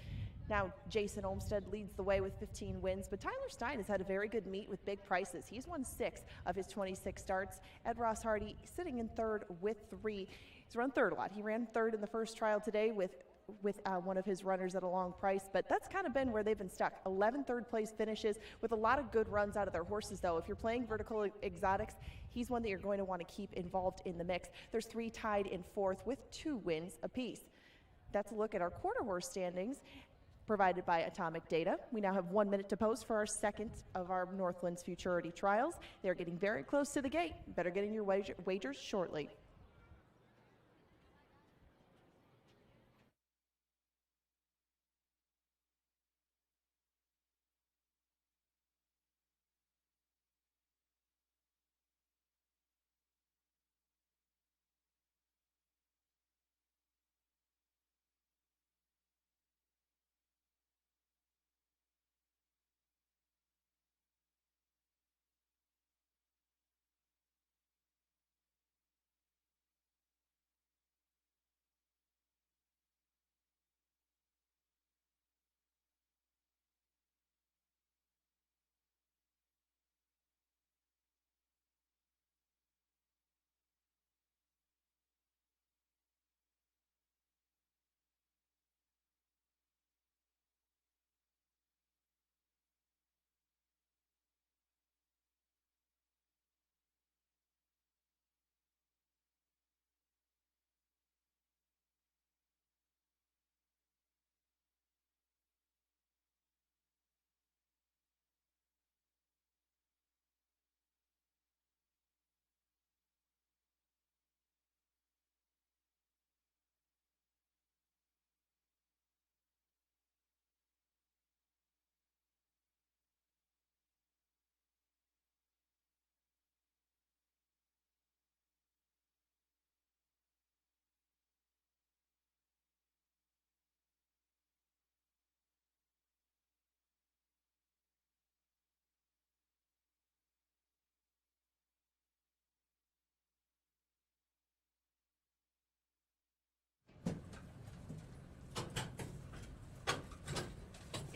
Now, Jason Olmsted leads the way with 15 wins, but Tyler Stein has had a very good meet with big prices. He's won 6 of his 26 starts. Ed Ross Hardy sitting in 3rd with 3. He's run 3rd a lot. He ran 3rd in the first trial today with one of his runners at a long price, but that's kind of been where they've been stuck. 11 third place finishes with a lot of good runs out of their horses, though. If you're playing vertical exotics, he's one that you're going to want to keep involved in the mix. There's 3 tied in 4th with 2 wins apiece. That's a look at our quarter horse standings provided by Atomic Data. We now have 1 minute to post for our second of our Northlands Futurity trials. They're getting very close to the gate. Better get in your wagers shortly.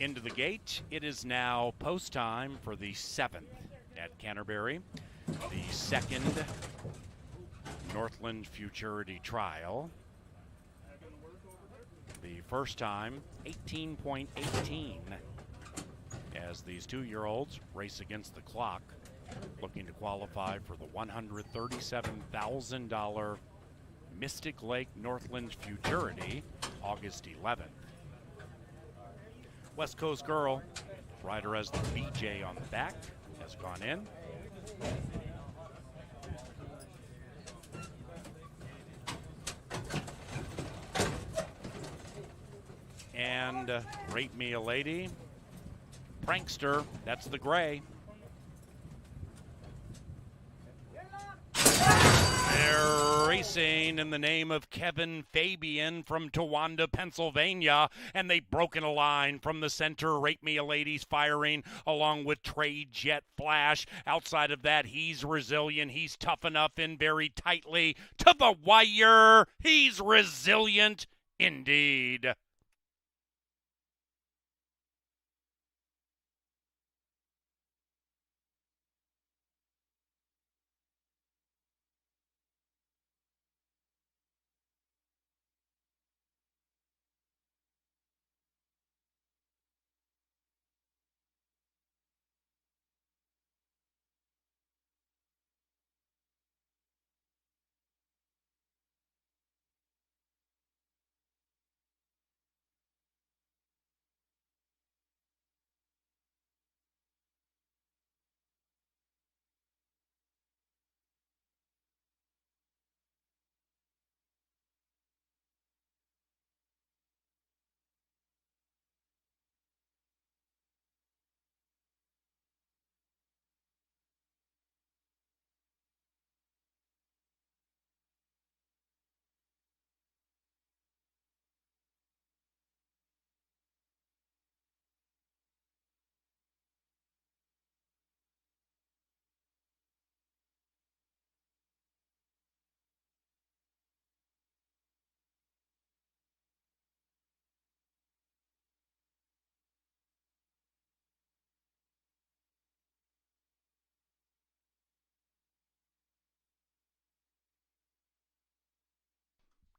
Into the gate. It is now post time for the 7th at Canterbury, the second Northland Futurity trial. The first time, 18.18, as these 2-year-olds race against the clock, looking to qualify for the $137,000 Mystic Lake Northland Futurity, August 11th. West Coast Girl, rider has the BJ on the back, has gone in. And Rate Me a Lady, Prankster, that's the gray. They're racing in the name of Kevin Fabian from Towanda, Pennsylvania, and they've broken a line from the center. Rate Me a Lady's firing along with Trade Jet Flash. Outside of that, he's resilient. He's tough enough in very tightly to the wire. He's resilient indeed.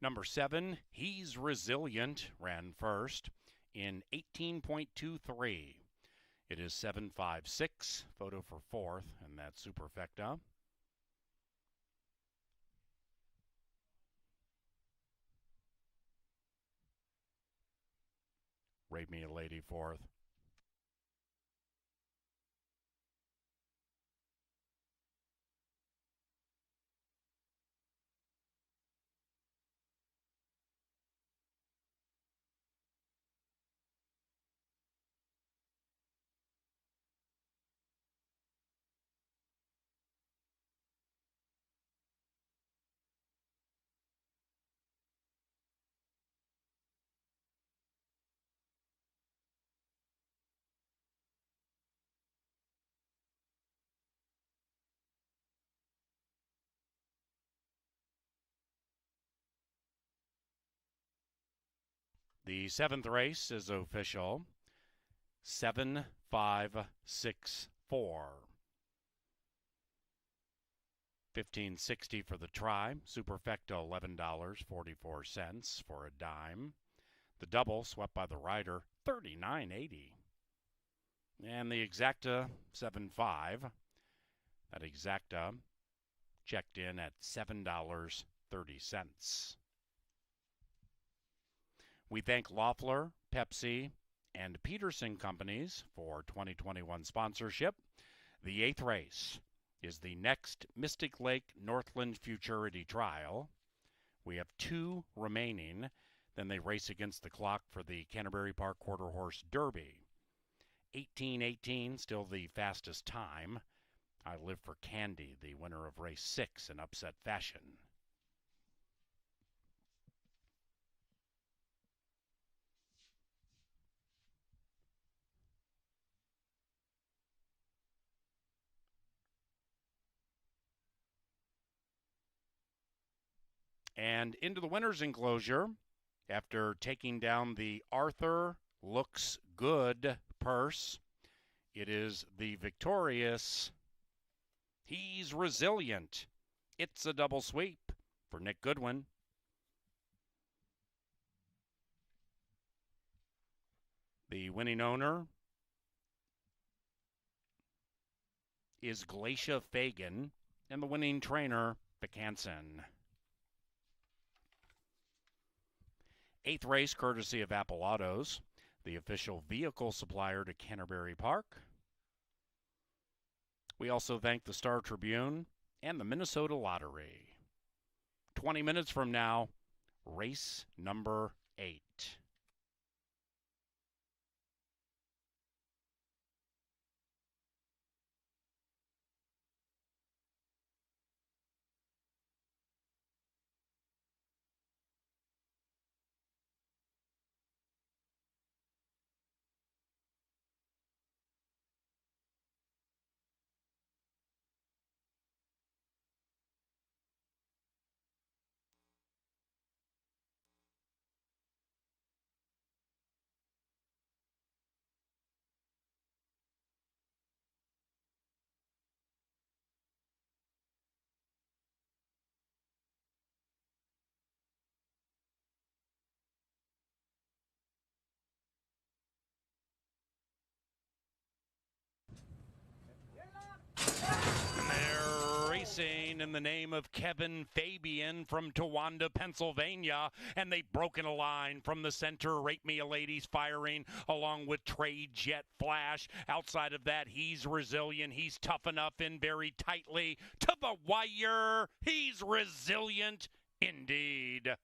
Number 7, He's Resilient, ran first in 18.23. It is 7.56, photo for 4th, and that's Superfecta. Rate Me a Lady 4th. The 7th race is official. 7.564. 15.60 for the try. Superfecta $11.44 for a dime. The double swept by the rider $39.80. And the exacta 7.5. That exacta checked in at $7.30. We thank Loeffler, Pepsi, and Peterson Companies for 2021 sponsorship. The 8th race is the next Mystic Lake Northland Futurity trial. We have 2 remaining. Then they race against the clock for the Canterbury Park Quarter Horse Derby. 18:18, still the fastest time. I Live for Candy, the winner of race 6 in upset fashion. And into the winner's enclosure, after taking down the Arthur looks good purse. It is the victorious He's Resilient. It's a double sweep for Nick Goodwin. The winning owner is Glacia Fagan, and the winning trainer, Becanson. 8th race, courtesy of Apple Autos, the official vehicle supplier to Canterbury Park. We also thank the Star Tribune and the Minnesota Lottery. 20 minutes from now, race number 8. In the name of Kevin Fabian from Towanda, Pennsylvania, and they've broken a line from the center. Rate Me a Lady's firing along with Trade Jet Flash. Outside of that, He's Resilient. He's tough enough in very tightly to the wire. He's resilient indeed.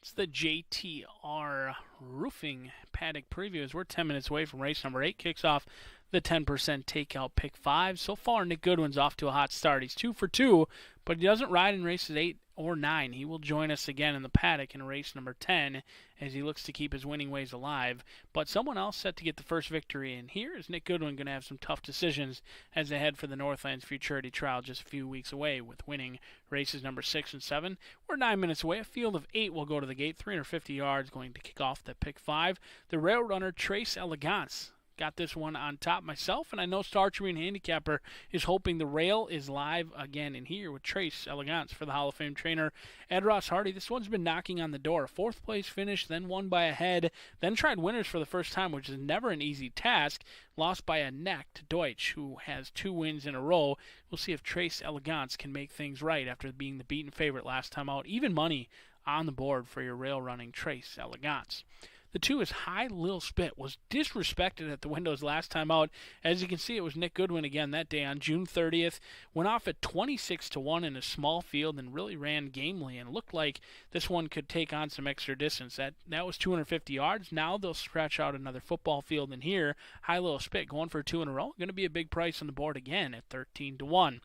It's the JTR Roofing Paddock Previews. We're 10 minutes away from race number 8. Kicks off the 10% takeout pick 5. So far, Nick Goodwin's off to a hot start. He's 2 for 2, but he doesn't ride in races 8 or 9. He will join us again in the paddock in race number 10 as he looks to keep his winning ways alive. But someone else set to get the first victory, and here is Nick Goodwin going to have some tough decisions as they head for the Northlands Futurity Trial just a few weeks away with winning races number 6 and 7. We're 9 minutes away. A field of 8 will go to the gate, 350 yards, going to kick off the pick 5. The rail runner Trace Elegance. Got this one on top myself, and I know Star Tribune Handicapper is hoping the rail is live again in here with Trace Elegance for the Hall of Fame trainer Ed Ross Hardy. This one's been knocking on the door. 4th place finish, then won by a head, then tried winners for the first time, which is never an easy task. Lost by a neck to Deutsch, who has 2 wins in a row. We'll see if Trace Elegance can make things right after being the beaten favorite last time out. Even money on the board for your rail running Trace Elegance. The 2 is High Lil Spit. Was disrespected at the windows last time out. As you can see, it was Nick Goodwin again that day on June 30th. Went off at 26-1 in a small field and really ran gamely and looked like this one could take on some extra distance. That was 250 yards. Now they'll scratch out another football field in here. High Lil Spit going for 2 in a row. Going to be a big price on the board again at 13-1.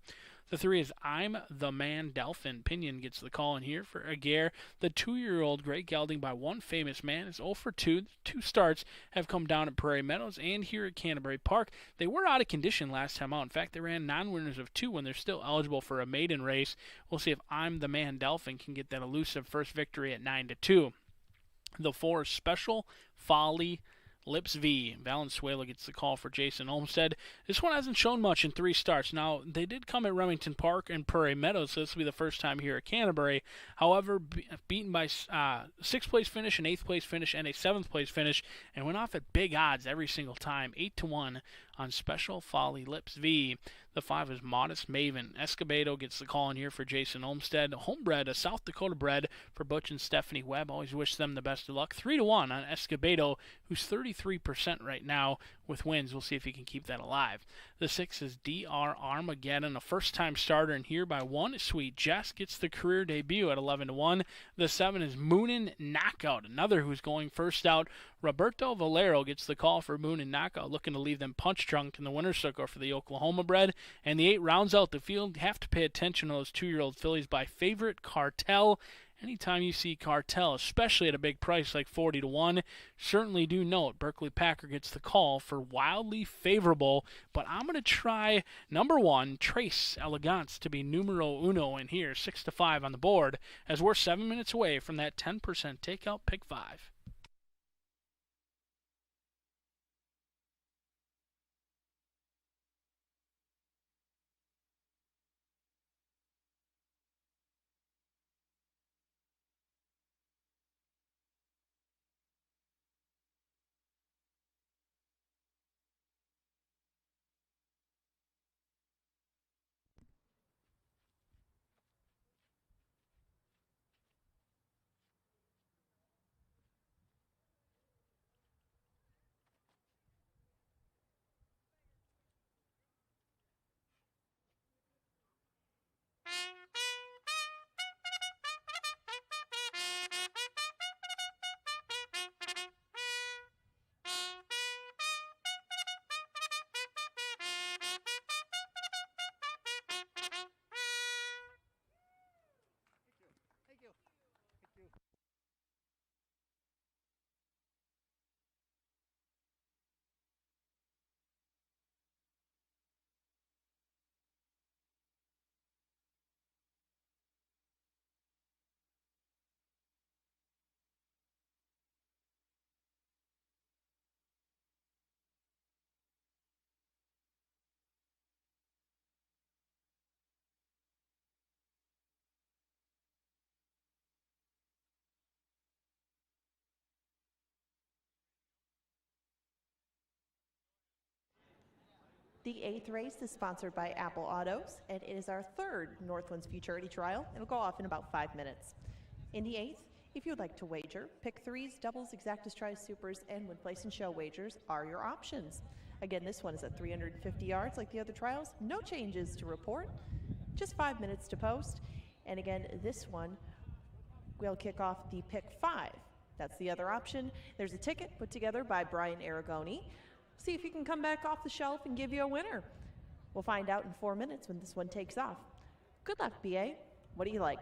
The 3 is I'm the Man Delphin. Pinion gets the call in here for Aguirre. The 2-year-old great gelding by one famous man is 0 for 2. 2 starts have come down at Prairie Meadows and here at Canterbury Park. They were out of condition last time out. In fact, they ran non-winners of 2 when they're still eligible for a maiden race. We'll see if I'm the Man Delphin can get that elusive first victory at 9-2. The 4 is Special Folly Lips V. Valenzuela gets the call for Jason Olmstead. This one hasn't shown much in 3 starts. Now, they did come at Remington Park and Prairie Meadows, so this will be the first time here at Canterbury. However, beaten by 6th place finish, an 8th place finish, and a 7th place finish, and went off at big odds every single time, 8-1 on Special Folly Lips V. The 5 is Modest Maven. Escobedo gets the call in here for Jason Olmstead. Homebred, a South Dakota bred for Butch and Stephanie Webb. Always wish them the best of luck. 3-1 on Escobedo, who's 33% right now with wins. We'll see if he can keep that alive. The 6 is DR Armageddon, a first-time starter in here by one. Sweet Jess gets the career debut at 11-1. The 7 is Moonin Knockout, another who's going first out. Roberto Valero gets the call for Moonin Knockout, looking to leave them punch drunk in the winner's circle for the Oklahoma bred. And the 8 rounds out the field. Have to pay attention to those 2-year-old fillies by Favorite Cartel. Anytime you see Cartel, especially at a big price like 40-1, certainly do note Berkeley Packer gets the call for Wildly Favorable, but I'm going to try number 1, Trace Elegance, to be numero uno in here, 6-5 on the board, as we're 7 minutes away from that 10% takeout pick 5. The 8th race is sponsored by Apple Autos, and it is our 3rd Northlands Futurity Trial. It'll go off in about 5 minutes. In the 8th, if you would like to wager, pick 3s, doubles, exactas, tries, supers, and win place and show wagers are your options. Again, this one is at 350 yards like the other trials. No changes to report, just 5 minutes to post. And again, this one we'll kick off the pick 5. That's the other option. There's a ticket put together by Brian Aragoni. See if he can come back off the shelf and give you a winner. We'll find out in 4 minutes when this one takes off. Good luck, BA. What do you like?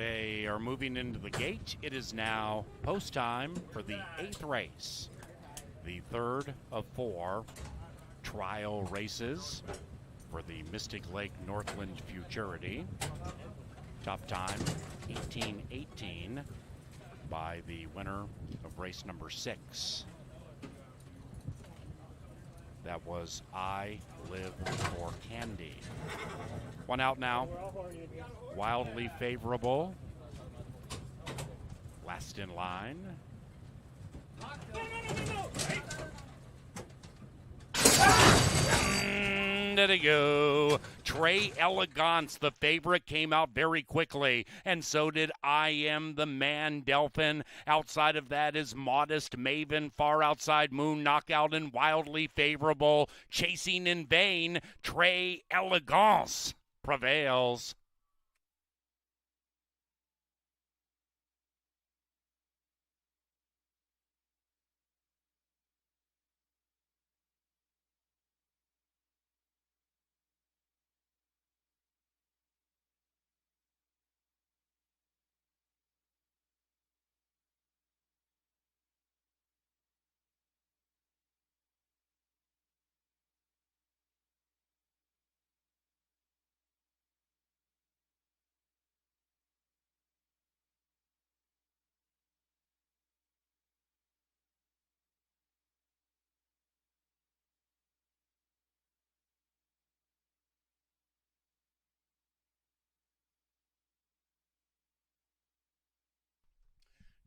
They are moving into the gate. It is now post time for the 8th race, the third of 4 trial races for the Mystic Lake Northland Futurity. Top time 18:18 by the winner of race number 6. That was I Live for Candy. One out now. Wildly Favorable. Last in line. There they go. Trey Elegance, the favorite, came out very quickly, and so did I Am the Man Delphin. Outside of that is Modest Maven, far outside Moon Knockout, and Wildly Favorable. Chasing in Vain, Trey Elegance prevails.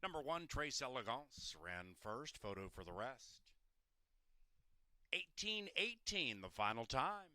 Number 1, Trace Elegance, ran first. Photo for the rest. 18:18, the final time.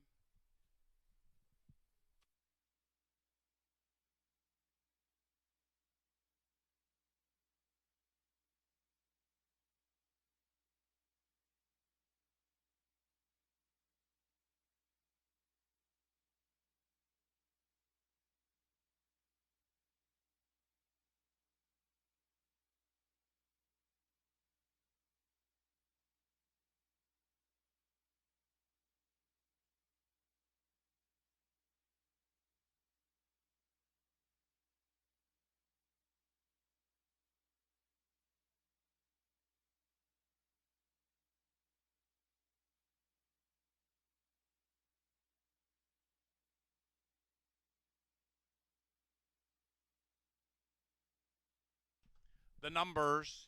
The numbers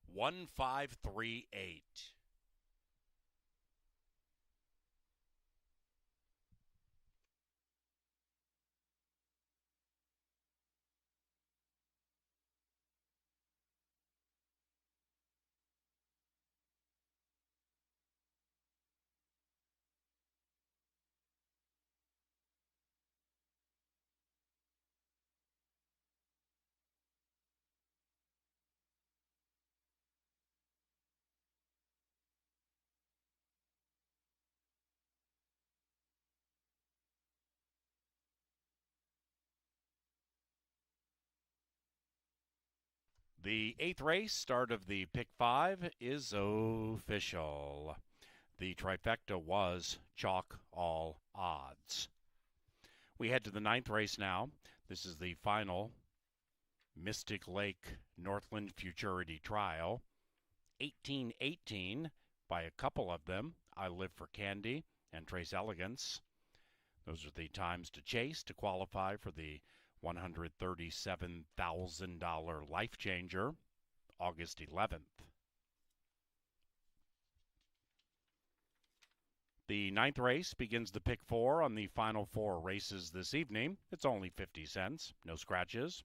1538. The 8th race, start of the Pick 5, is official. The trifecta was chalk all odds. We head to the 9th race now. This is the final Mystic Lake Northland Futurity trial. 18:18 by a couple of them. I Live for Candy and Trace Elegance. Those are the times to chase to qualify for the $137,000 Life Changer, August 11th. The 9th race begins the Pick 4 on the final 4 races this evening. It's only 50 cents, no scratches,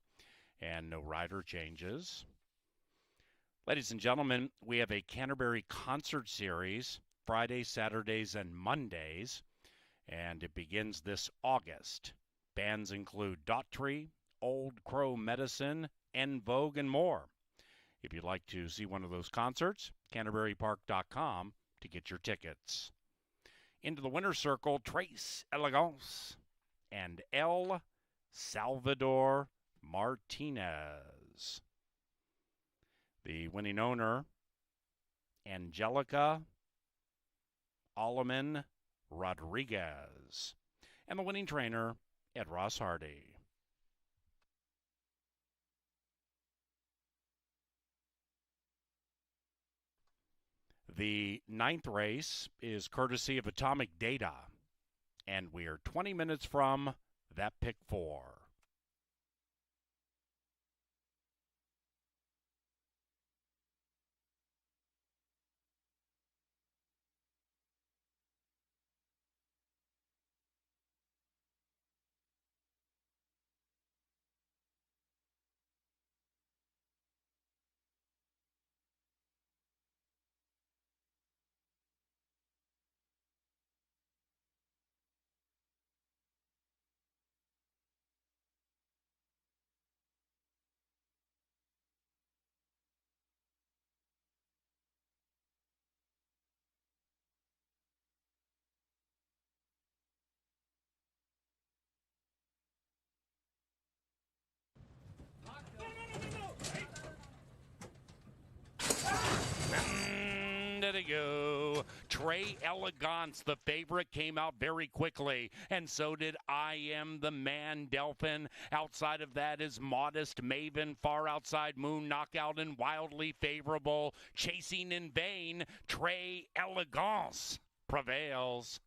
and no rider changes. Ladies and gentlemen, we have a Canterbury concert series, Fridays, Saturdays, and Mondays, and it begins this August. Bands include Daughtry, Old Crow Medicine, En Vogue, and more. If you'd like to see one of those concerts, CanterburyPark.com to get your tickets. Into the winner's circle, Trace Elegance and El Salvador Martinez. The winning owner, Angelica Alaman Rodriguez. And the winning trainer, at Ross Hardy. The 9th race is courtesy of Atomic Data, and we're 20 minutes from that pick 4. There they go. Trey Elegance, the favorite, came out very quickly, and so did I Am the Man Delphin. Outside of that is Modest Maven, far outside Moon Knockout, and Wildly Favorable. Chasing in Vain, Trey Elegance prevails.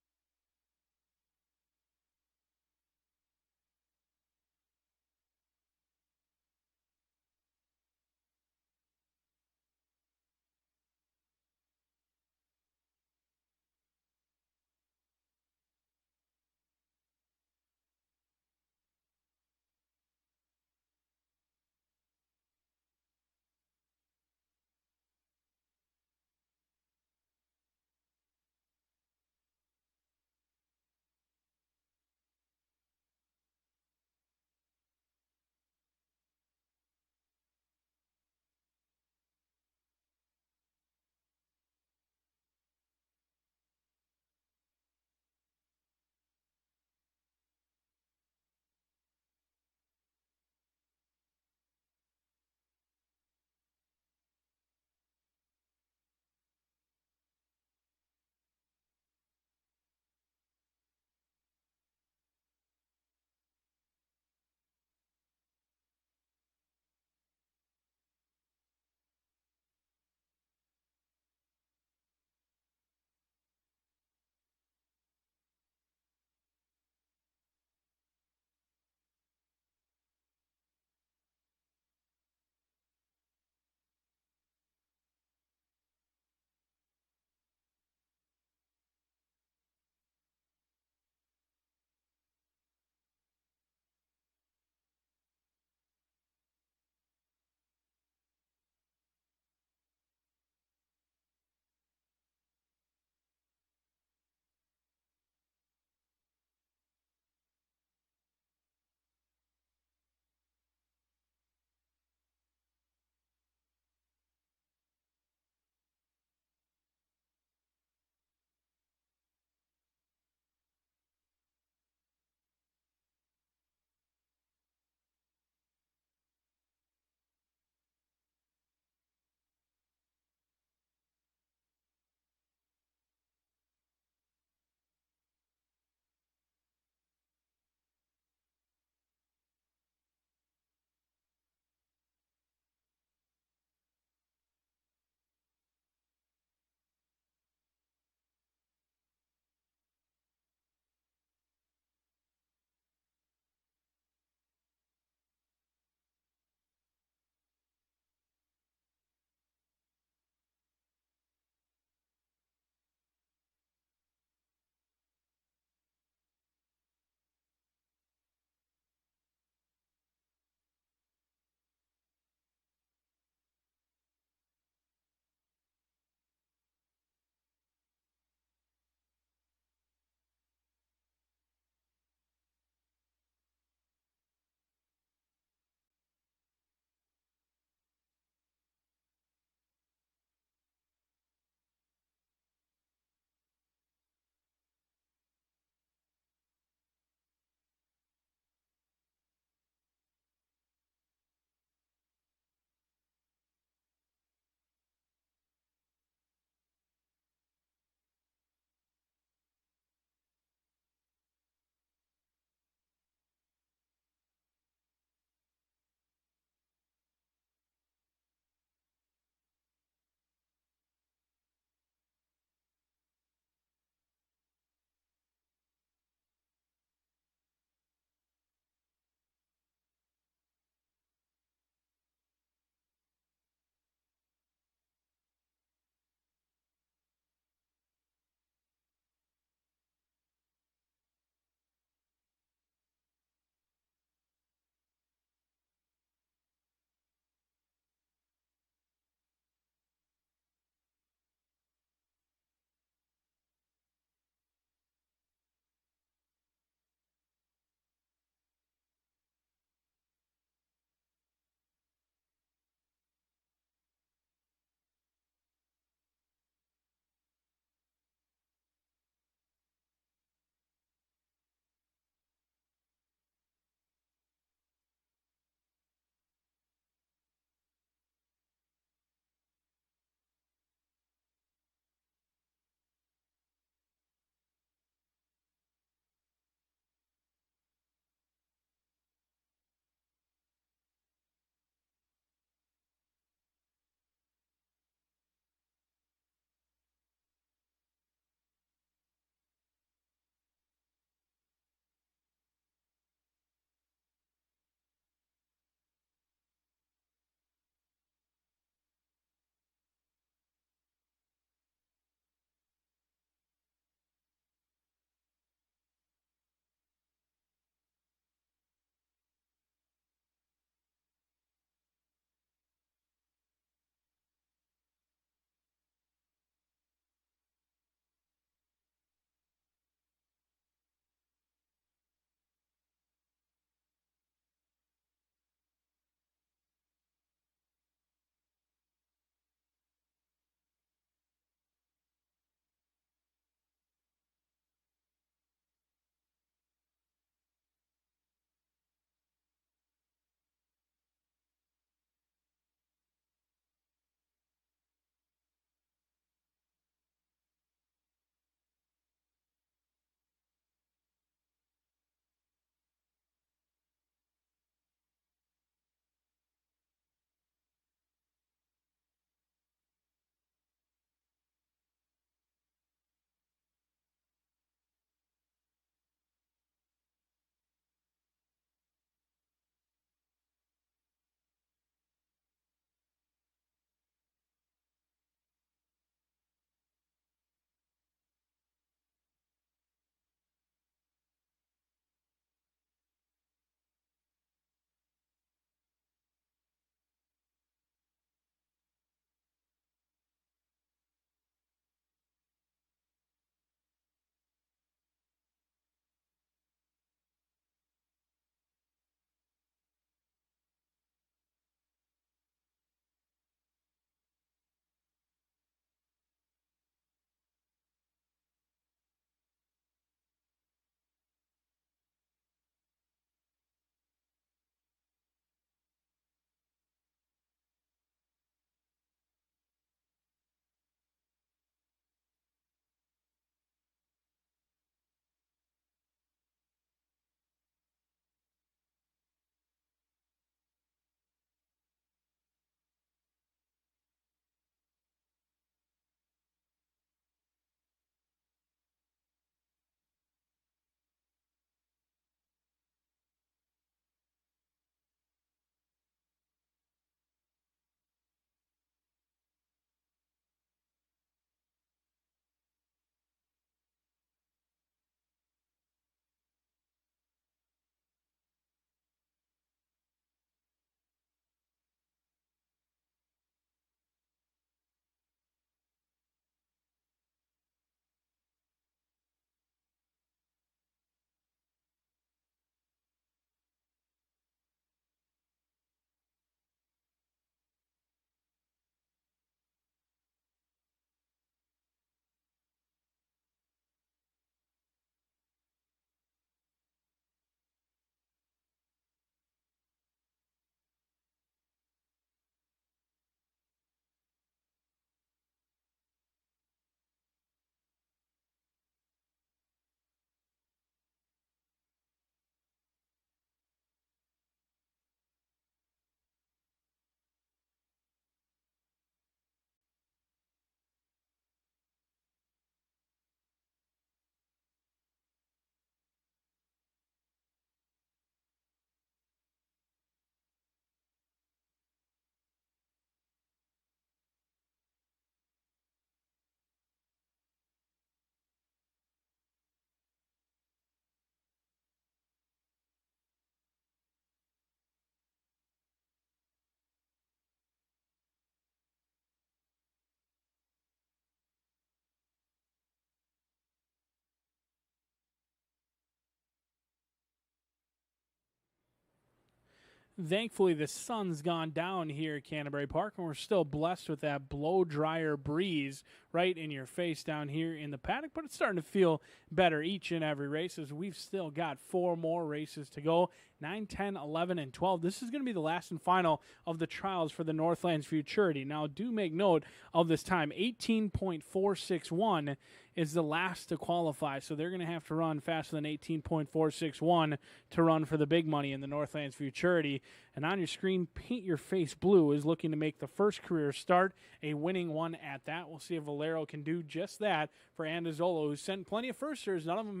Thankfully, the sun's gone down here at Canterbury Park, and we're still blessed with that blow-dryer breeze right in your face down here in the paddock, but it's starting to feel better each and every race as we've still got 4 more races to go, 9, 10, 11, and 12. This is going to be the last and final of the trials for the Northlands Futurity. Now, do make note of this time. 18.461 is the last to qualify, so they're going to have to run faster than 18.461 to run for the big money in the Northlands Futurity. And on your screen, Paint Your Face Blue is looking to make the first career start, a winning one at that. We'll see if Valero can do just that for Andazola, who's sent plenty of firsters. None of them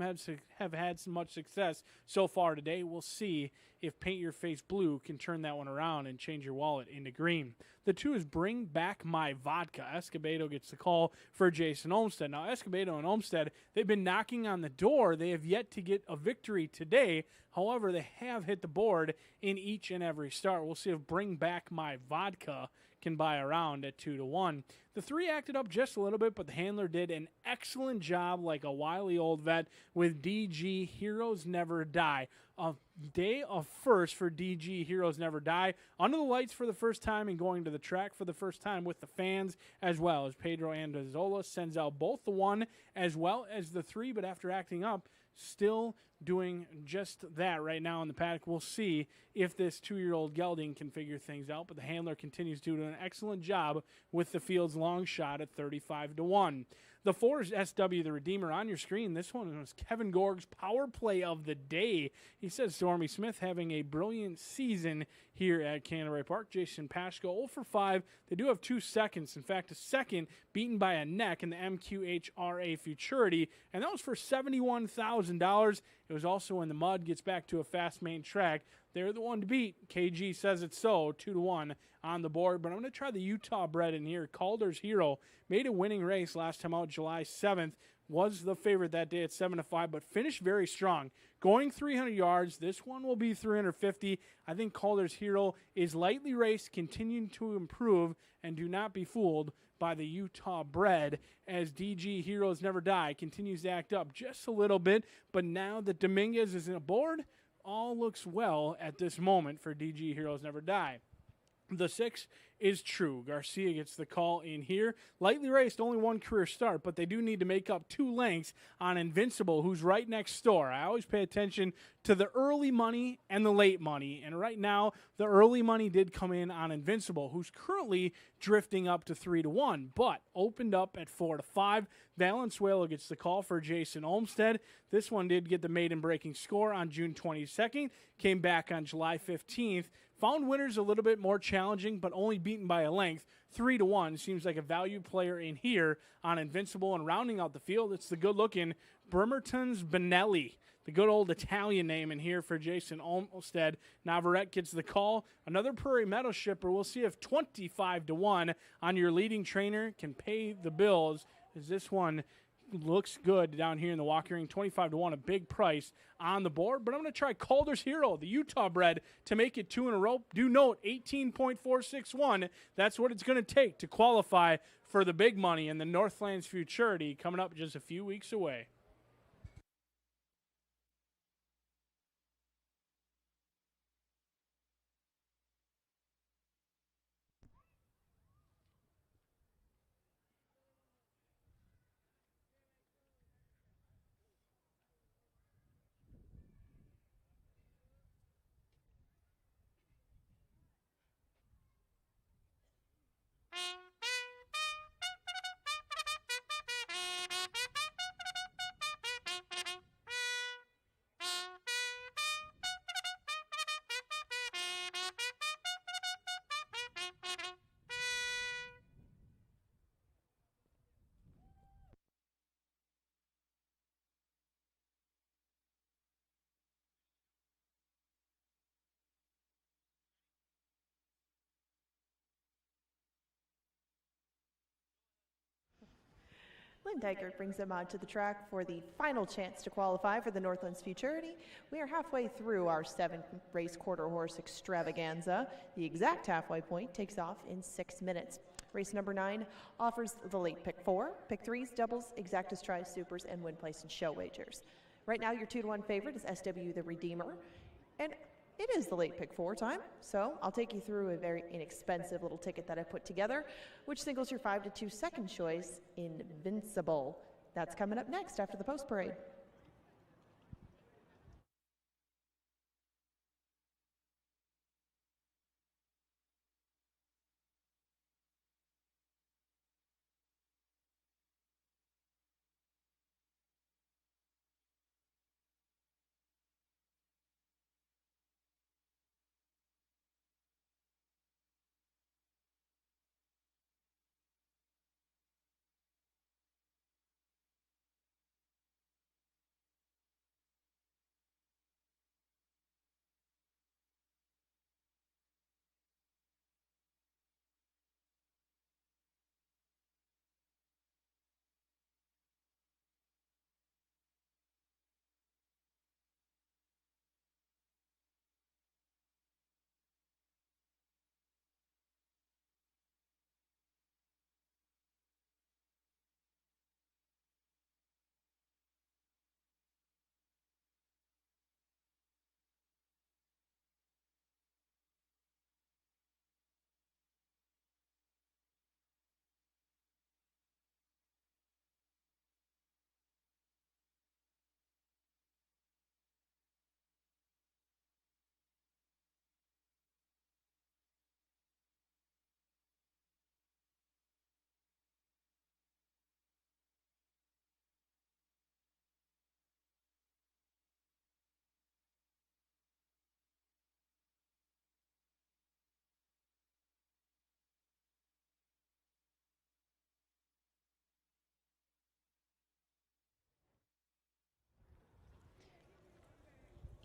have had so much success so far today. We'll see if Paint Your Face Blue can turn that one around and change your wallet into green. The 2 is Bring Back My Vodka. Escobedo gets the call for Jason Olmstead. Now, Escobedo and Olmstead, they've been knocking on the door. They have yet to get a victory today. However, they have hit the board in each and every start. We'll see if Bring Back My Vodka can buy around at 2-1. The 3 acted up just a little bit, but the handler did an excellent job like a wily old vet with DG Heroes Never Die. A day of first for DG Heroes Never Die. Under the lights for the first time and going to the track for the first time with the fans as well as Pedro Andazola sends out both the 1 as well as the 3, but after acting up, still doing just that right now in the paddock. We'll see if this 2-year-old gelding can figure things out, but the handler continues to do an excellent job with the field's long shot at 35-1. The 4 is SW the Redeemer on your screen. This one was Kevin Gorg's power play of the day. He says Stormy Smith having a brilliant season here at Canterbury Park. Jason Pashko 0 for 5. They do have 2 seconds. In fact, a second beaten by a neck in the MQHRA Futurity, and that was for $71,000. It was also in the mud, gets back to a fast main track. They're the one to beat. KG says it's so, 2-1 on the board. But I'm going to try the Utah bred in here. Calder's Hero made a winning race last time out July 7th. Was the favorite that day at 7-5, but finished very strong. Going 300 yards, this one will be 350. I think Calder's Hero is lightly raced, continuing to improve, and do not be fooled by the Utah bred as DG Heroes Never Die continues to act up just a little bit. But now that Dominguez is aboard, all looks well at this moment for DG Heroes Never Die. The 6 is True. Garcia gets the call in here. Lightly raced, only 1 career start, but they do need to make up 2 lengths on Invincible, who's right next door. I always pay attention to the early money and the late money, and right now the early money did come in on Invincible, who's currently drifting up to 3-1, but opened up at 4-5. Valenzuela gets the call for Jason Olmstead. This one did get the maiden breaking score on June 22nd, came back on July 15th. Found winners a little bit more challenging, but only beaten by a length. 3-1 seems like a value player in here on Invincible. And rounding out the field, it's the good-looking Bremerton's Benelli, the good old Italian name in here for Jason Olmstead. Navarrete gets the call. Another Prairie Meadow shipper. We'll see if 25-1 on your leading trainer can pay the bills, as this one looks good down here in the walking ring. 25-1, a big price on the board. But I'm going to try Calder's Hero, the Utah bred, to make it 2 in a row. Do note, 18.461. That's what it's going to take to qualify for the big money in the Northlands Futurity coming up just a few weeks away. Lynn Dykert brings them onto the track for the final chance to qualify for the Northlands Futurity. We are halfway through our 7-race quarter horse extravaganza. The exact halfway point takes off in 6 minutes. Race number 9 offers the late pick 4, pick 3s, doubles, exactas, tries, supers, and win place and show wagers. Right now, your 2-1 favorite is SW the Redeemer. And It is the late pick 4 time, so I'll take you through a very inexpensive little ticket that I put together, which singles your 5 to 2 second choice, Invincible. That's coming up next after the post parade.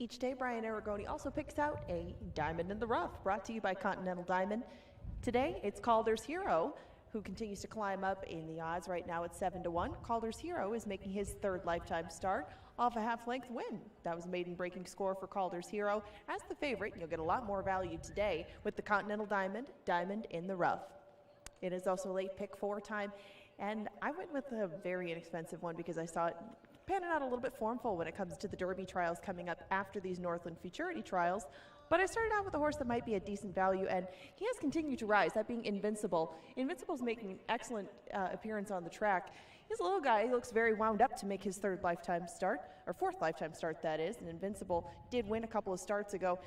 Each day, Brian Aragoni also picks out a diamond in the rough, brought to you by Continental Diamond. Today, it's Calder's Hero, who continues to climb up in the odds. Right now, it's 7 to 1. Calder's Hero is making his third lifetime start off a half-length win. That was a maiden-breaking score for Calder's Hero. As the favorite, you'll get a lot more value today with the Continental Diamond, Diamond in the Rough. It is also late pick 4 time, and I went with a very inexpensive one because I saw it panning out a little bit formful when it comes to the Derby trials coming up after these Northland Futurity trials. But I started out with a horse that might be a decent value, and he has continued to rise, that being Invincible. Invincible's making an excellent appearance on the track. He's a little guy. He looks very wound up to make his third lifetime start, or fourth lifetime start, that is. And Invincible did win a couple of starts ago.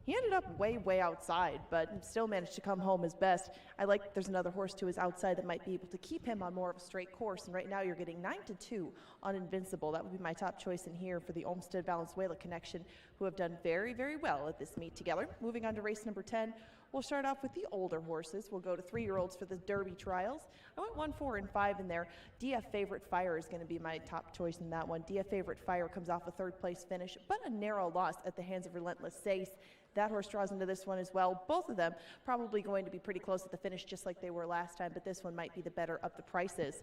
He ended up way outside, but still managed to come home as best. I like there's another horse to his outside that might be able to keep him on more of a straight course. And right now you're getting 9 to 2 on Invincible. That would be my top choice in here for the Olmsted Valenzuela connection, who have done very well at this meet together. Moving on to race number 10. We'll start off with the older horses. We'll go to 3-year-olds for the Derby trials. I went 1, 4, and 5 in there. DF Favorite Fire is going to be my top choice in that one. DF Favorite Fire comes off a third place finish, but a narrow loss at the hands of Relentless Sace. That horse draws into this one as well. Both of them probably going to be pretty close at the finish, just like they were last time, but this one might be the better of the prices.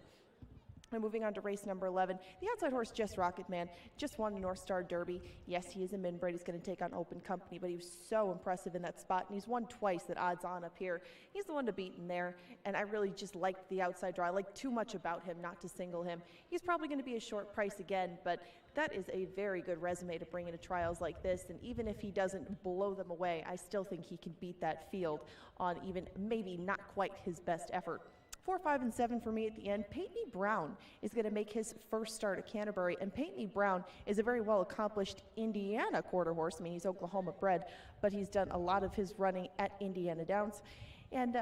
And moving on to race number 11, the outside horse, Just Rocket Man, just won the North Star Derby. Yes, he is a min-bred. He's going to take on Open Company, but he was so impressive in that spot, and he's won twice at odds on up here. He's the one to beat in there, and I really just liked the outside draw. I like too much about him not to single him. He's probably going to be a short price again, but that is a very good resume to bring into trials like this, and even if he doesn't blow them away, I still think he can beat that field on even maybe not quite his best effort. 4, 5, and 7 for me at the end. Peyton Brown is going to make his first start at Canterbury, and Peyton Brown is a very well-accomplished Indiana quarter horse. I mean, he's Oklahoma bred, but he's done a lot of his running at Indiana Downs, and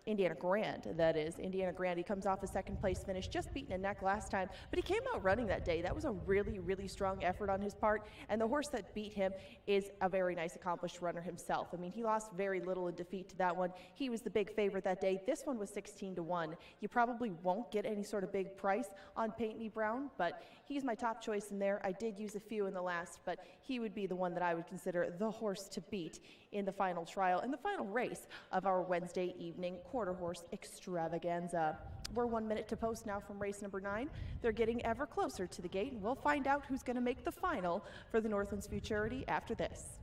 Indiana Grand, that is. Indiana Grand, he comes off a second place finish, just beating a neck last time, but he came out running that day. That was a really strong effort on his part, and the horse that beat him is a very nice accomplished runner himself. I mean, he lost very little in defeat to that one. He was the big favorite that day. This one was 16 to 1. You probably won't get any sort of big price on Peyton Brown, but he's my top choice in there. I did use a few in the last, but he would be the one that I would consider the horse to beat in the final trial, in the final race of our Wednesday evening quarter horse extravaganza. We're 1 minute to post now from race number 9. They're getting ever closer to the gate, and we'll find out who's going to make the final for the Northlands Futurity after this.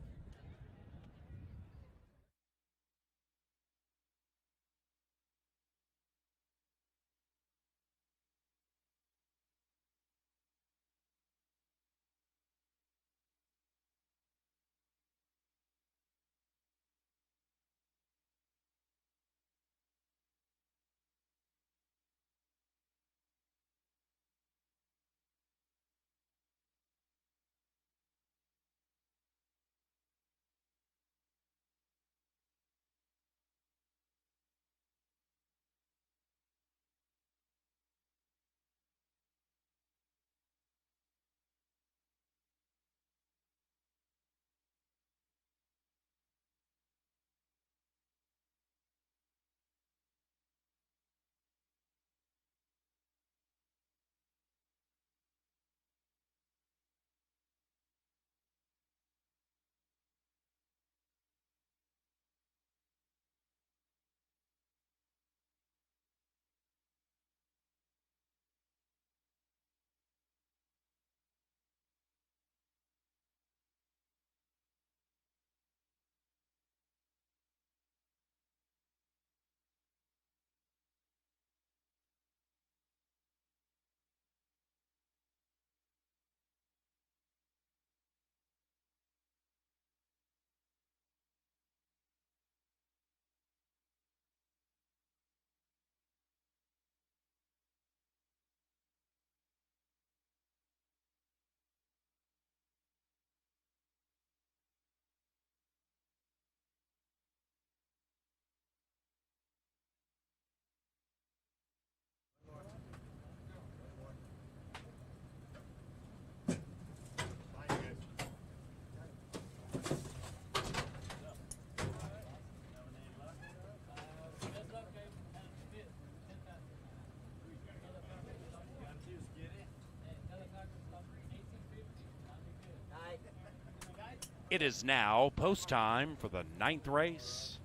It is now post time for the 9th race.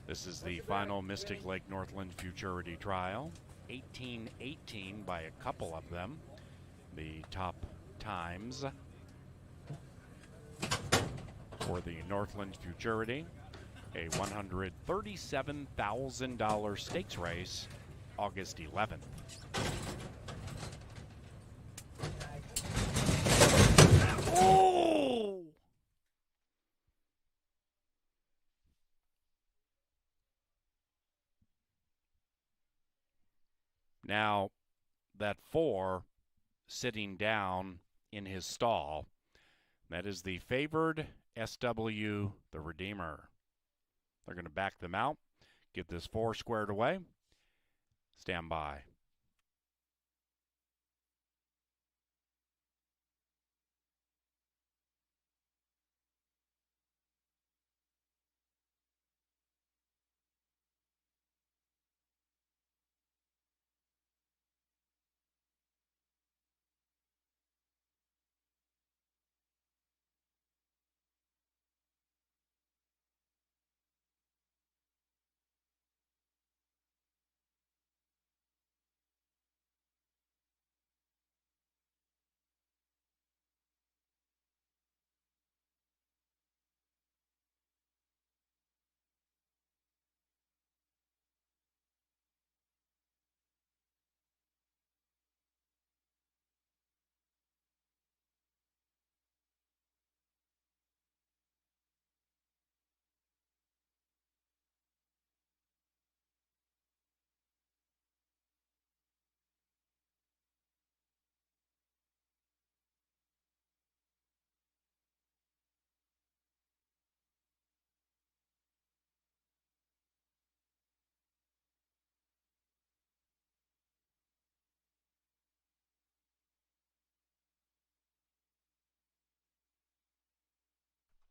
This is the final Mystic Lake Northland Futurity trial. 18:18 by a couple of them. The top times for the Northland Futurity. A $137,000 stakes race, August 11th. Oh! Now, that 4 sitting down in his stall, that is the favored SW, the Redeemer. They're going to back them out, get this 4 squared away. Stand by.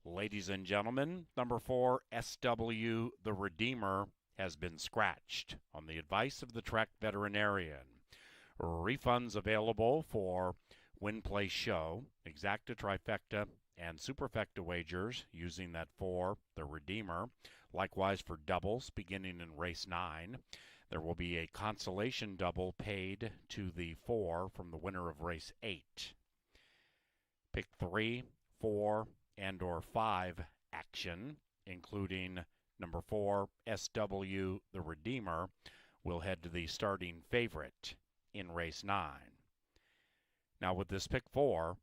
Ladies and gentlemen, number 4, SW, the Redeemer, has been scratched on the advice of the track veterinarian. Refunds available for win, play, show, exacta, trifecta, and superfecta wagers using that 4, the Redeemer. Likewise for doubles beginning in race 9. There will be a consolation double paid to the 4 from the winner of race 8. Pick 3, 4, and or 5 action, including number 4, SW, the Redeemer, will head to the starting favorite in race 9. Now with this pick 4,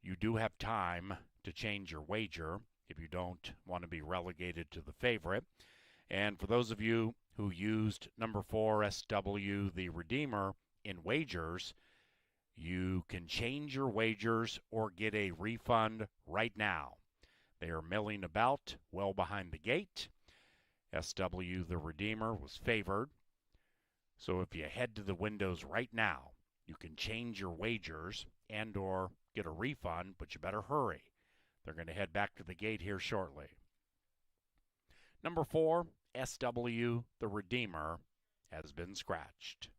you do have time to change your wager if you don't want to be relegated to the favorite. And for those of you who used number 4, SW, the Redeemer, in wagers, you can change your wagers or get a refund right now. They are milling about well behind the gate. SW, the Redeemer, was favored. So if you head to the windows right now, you can change your wagers and or get a refund, but you better hurry. They're going to head back to the gate here shortly. Number 4, SW, the Redeemer, has been scratched.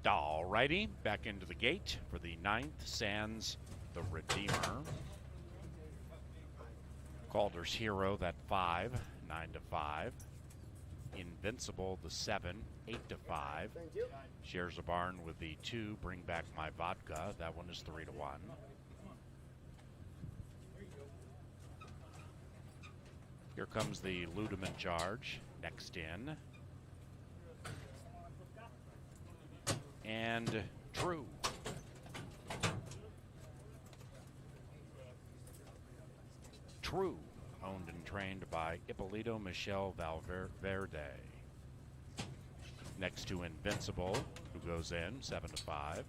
All righty, back into the gate for the 9th, Sands the Redeemer. Calder's Hero, that 5, 9 to 5. Invincible, the 7, 8 to 5. Shares a barn with the 2, Bring Back My Vodka. That one is 3 to 1. Here comes the Ludeman charge, next in. And True. True, owned and trained by Ippolito Michel Valverde. Next to Invincible, who goes in, 7 to 5.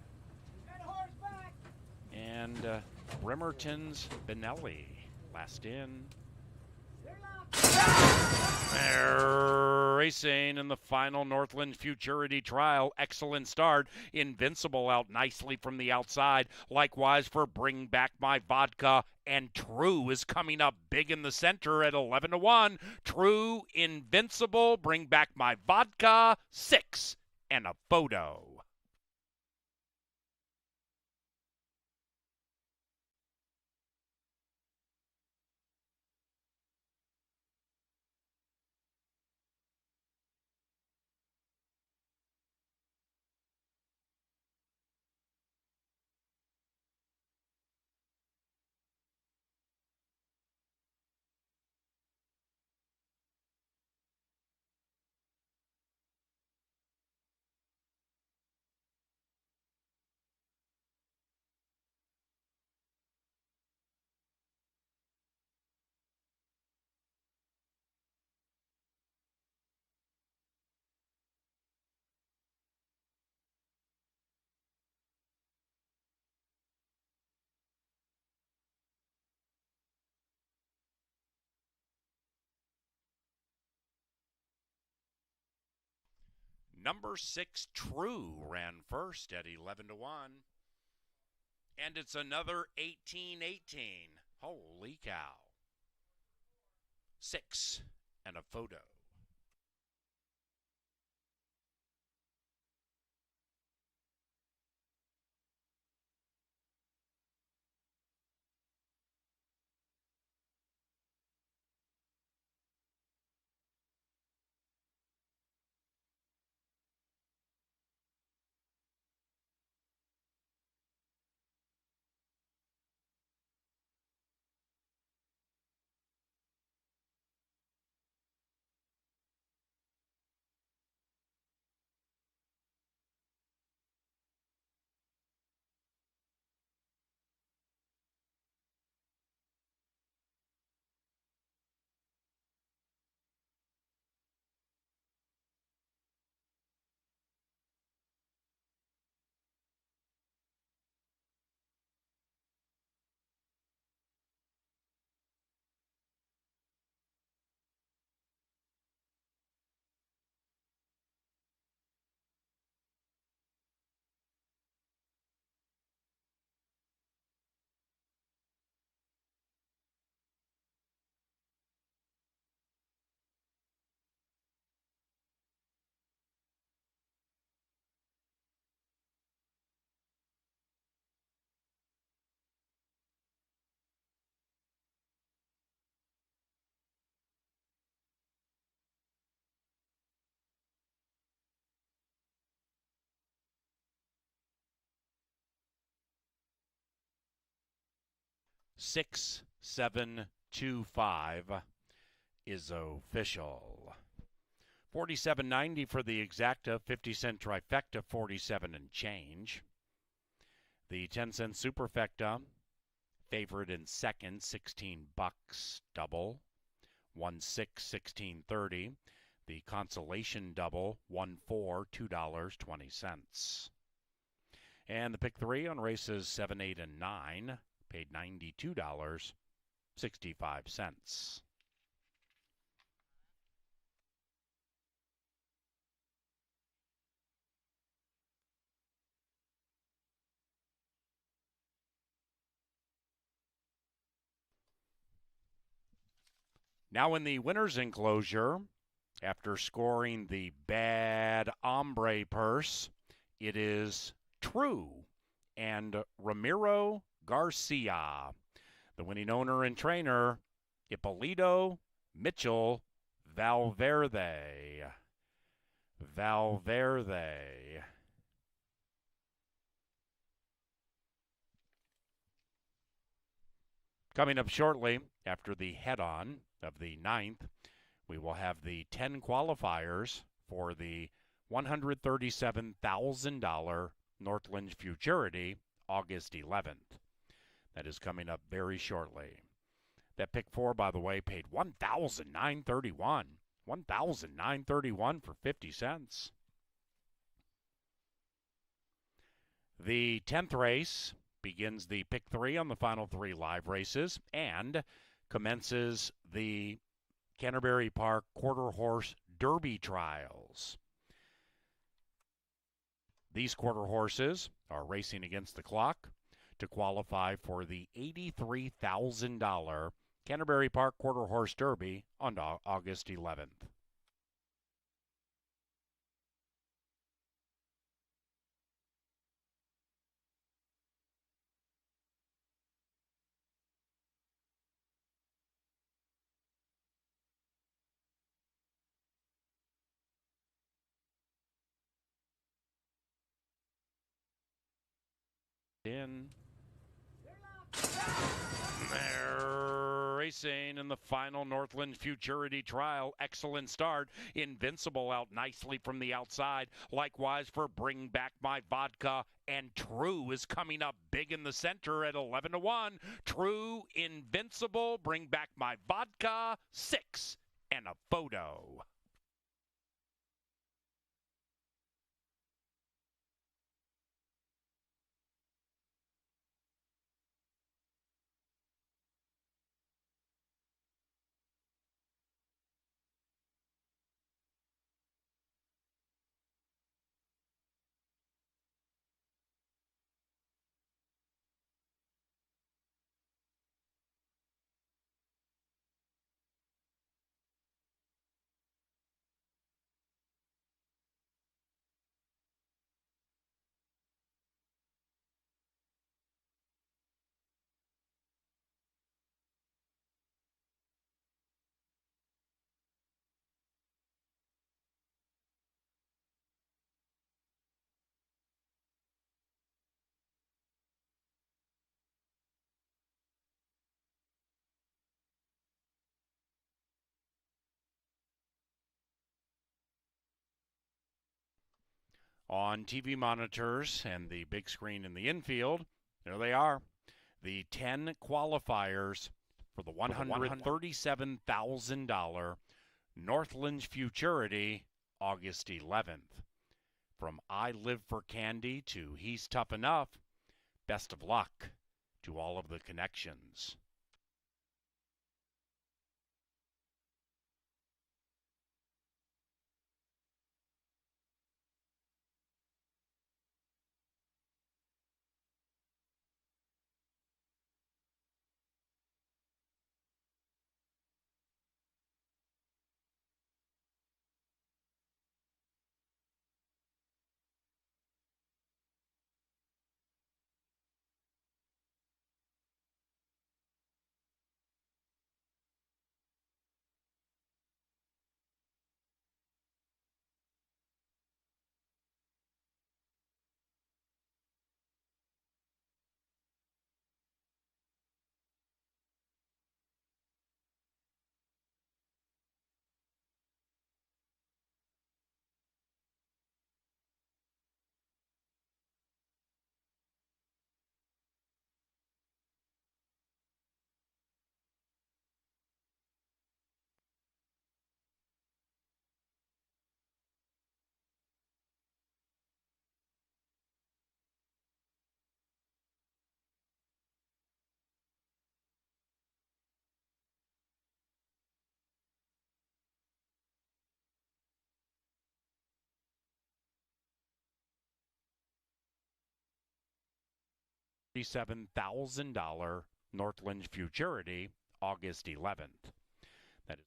And Bremerton's Benelli, last in. Racing in the final Northland Futurity trial. Excellent start. Invincible out nicely from the outside. Likewise for Bring Back My Vodka. And True is coming up big in the center at 11 to 1. True, Invincible, Bring Back My Vodka, 6 and a photo. Number 6, True, ran first at 11 to 1. And it's another 18-18. Holy cow. 6 and a photo. Six, 7, 2, 5 is official. 47.90 for the exacta, 50-cent trifecta, 47 and change. The 10-cent superfecta, favorite in second, 16 bucks, double. 1-6, 16.30. The consolation double, 1-4, $2.20. And the pick 3 on races 7, 8, and 9 paid $92.65. Now in the winner's enclosure, after scoring the bad hombre purse, it is True and Ramiro Garcia. The winning owner and trainer, Ippolito Mitchell Valverde. Coming up shortly, after the head-on of the 9th, we will have the 10 qualifiers for the $137,000 Northland Futurity August 11th. That is coming up very shortly. That pick 4, by the way, paid $1,931. $1,931 for 50 cents. The 10th race begins the pick 3 on the final 3 live races and commences the Canterbury Park Quarter Horse Derby Trials. These quarter horses are racing against the clock to qualify for the $83,000 Canterbury Park Quarter Horse Derby on August 11th. They're racing in the final Northland Futurity trial. Excellent start. Invincible out nicely from the outside. Likewise for Bring Back My Vodka. And True is coming up big in the center at 11-1. True, Invincible, Bring Back My Vodka, 6, and a photo. On TV monitors and the big screen in the infield, there they are. The 10 qualifiers for the $137,000 Northland Futurity August 11th. From I Live for Candy to He's Tough Enough, best of luck to all of the connections. $37,000 Northland Futurity August 11th. That is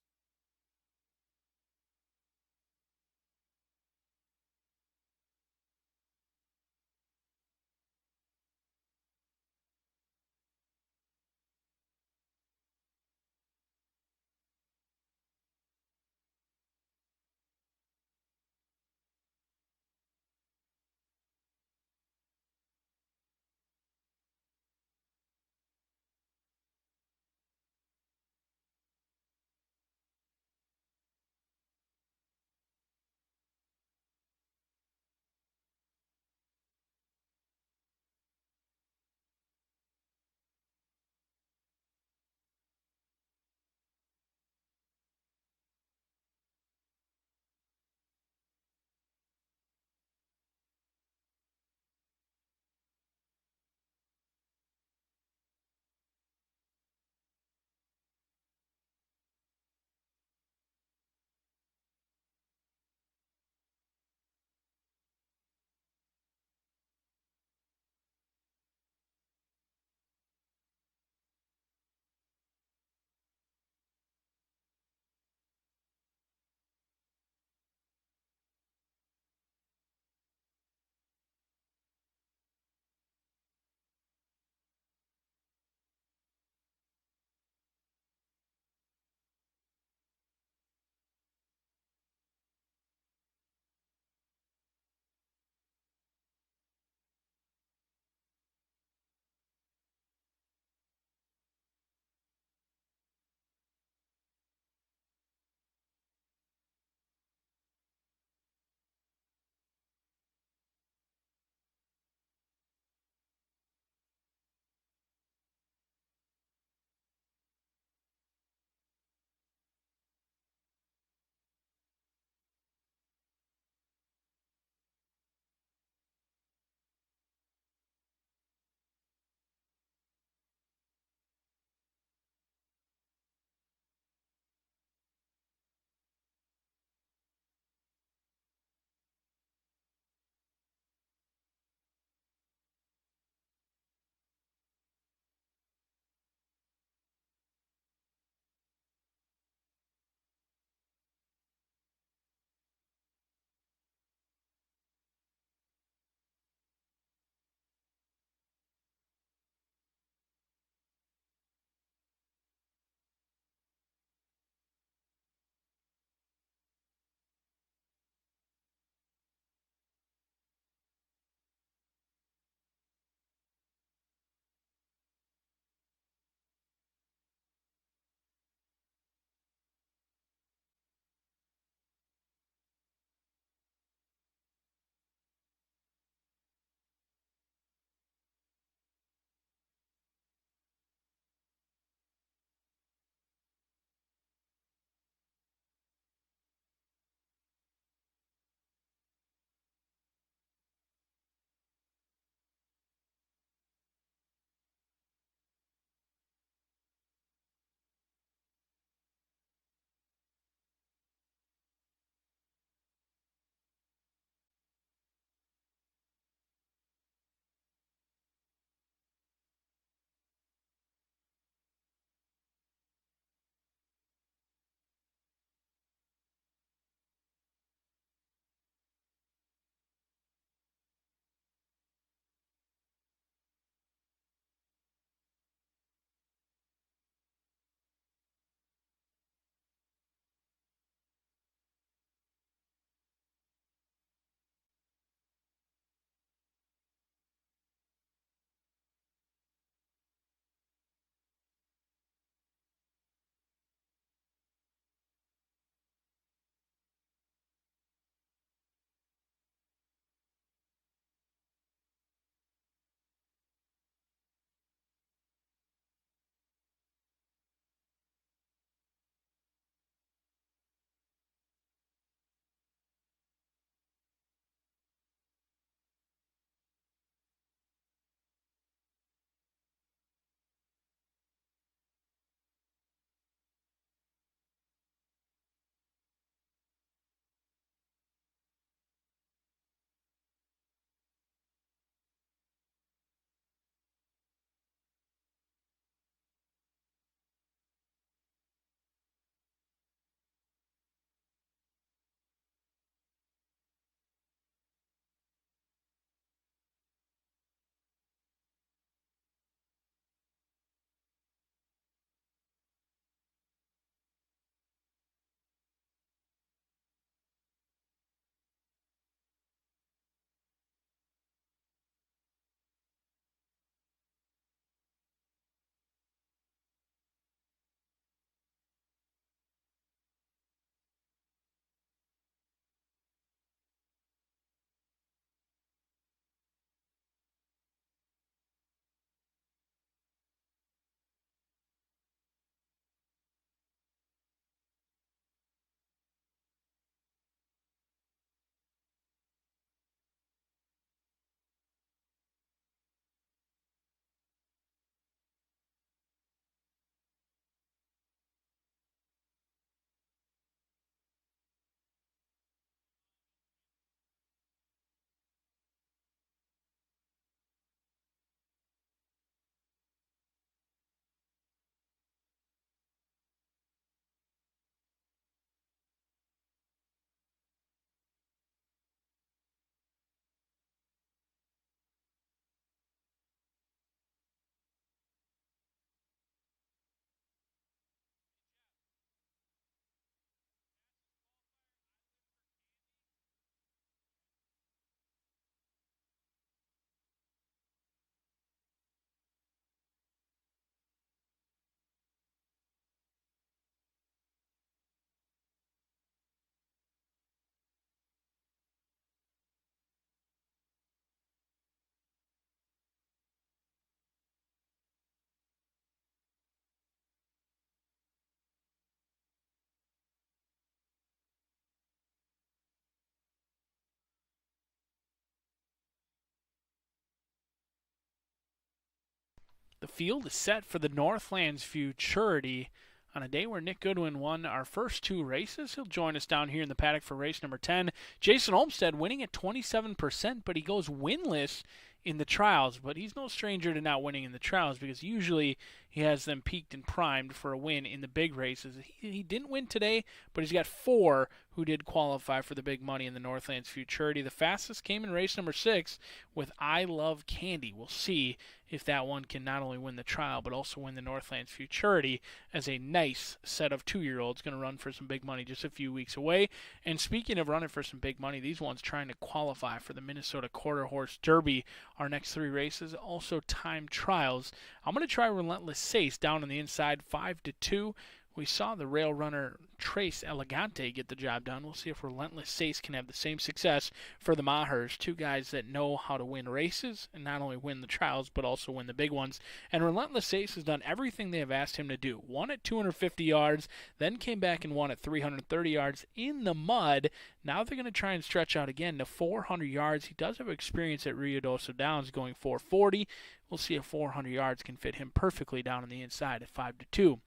field is set for the Northlands Futurity. On a day where Nick Goodwin won our first 2 races, he'll join us down here in the paddock for race number 10. Jason Olmstead winning at 27%, but he goes winless in the trials. But he's no stranger to not winning in the trials because usually he has them peaked and primed for a win in the big races. He didn't win today, but he's got 4 who did qualify for the big money in the Northlands Futurity. The fastest came in race number 6 with I Love Candy. We'll see if that one can not only win the trial but also win the Northlands Futurity as a nice set of 2-year-olds going to run for some big money just a few weeks away. And speaking of running for some big money, these ones trying to qualify for the Minnesota Quarter Horse Derby. Our next 3 races, also time trials. I'm going to try Relentless Sace down on the inside, 5-2. We saw the rail runner Trace Elegante get the job done. We'll see if Relentless Sace can have the same success for the Mahers. 2 guys that know how to win races and not only win the trials but also win the big ones. And Relentless Sace has done everything they have asked him to do. Won at 250 yards, then came back and won at 330 yards in the mud. Now they're going to try and stretch out again to 400 yards. He does have experience at Rio Doce Downs going 440. We'll see if 400 yards can fit him perfectly down on the inside at 5-2.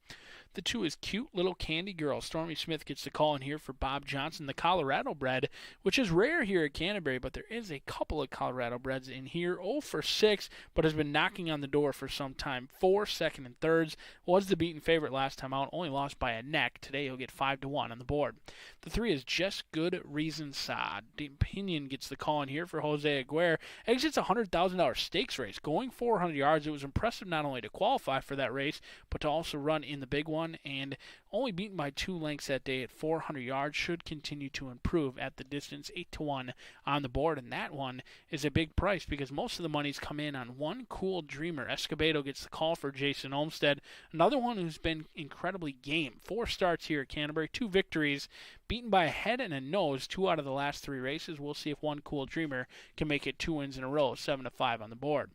The 2 is Cute Little Candy Girl. Stormy Smith gets the call in here for Bob Johnson, the Colorado bred, which is rare here at Canterbury, but there is a couple of Colorado breds in here. 0 for 6, but has been knocking on the door for some time. 4 second and thirds. Was the beaten favorite last time out, only lost by a neck. Today he'll get 5-1 on the board. The 3 is Just Good Reason Sod. The Opinion gets the call in here for Jose Aguirre. Exits a $100,000 stakes race, going 400 yards. It was impressive not only to qualify for that race, but to also run in the big one, and only beaten by 2 lengths that day at 400 yards. Should continue to improve at the distance, 8-1 on the board, and that one is a big price because most of the money's come in on One Cool Dreamer. Escobedo gets the call for Jason Olmstead, another one who's been incredibly game. 4 starts here at Canterbury, 2 victories, beaten by a head and a nose 2 out of the last 3 races. We'll see if One Cool Dreamer can make it 2 wins in a row, 7-5 on the board.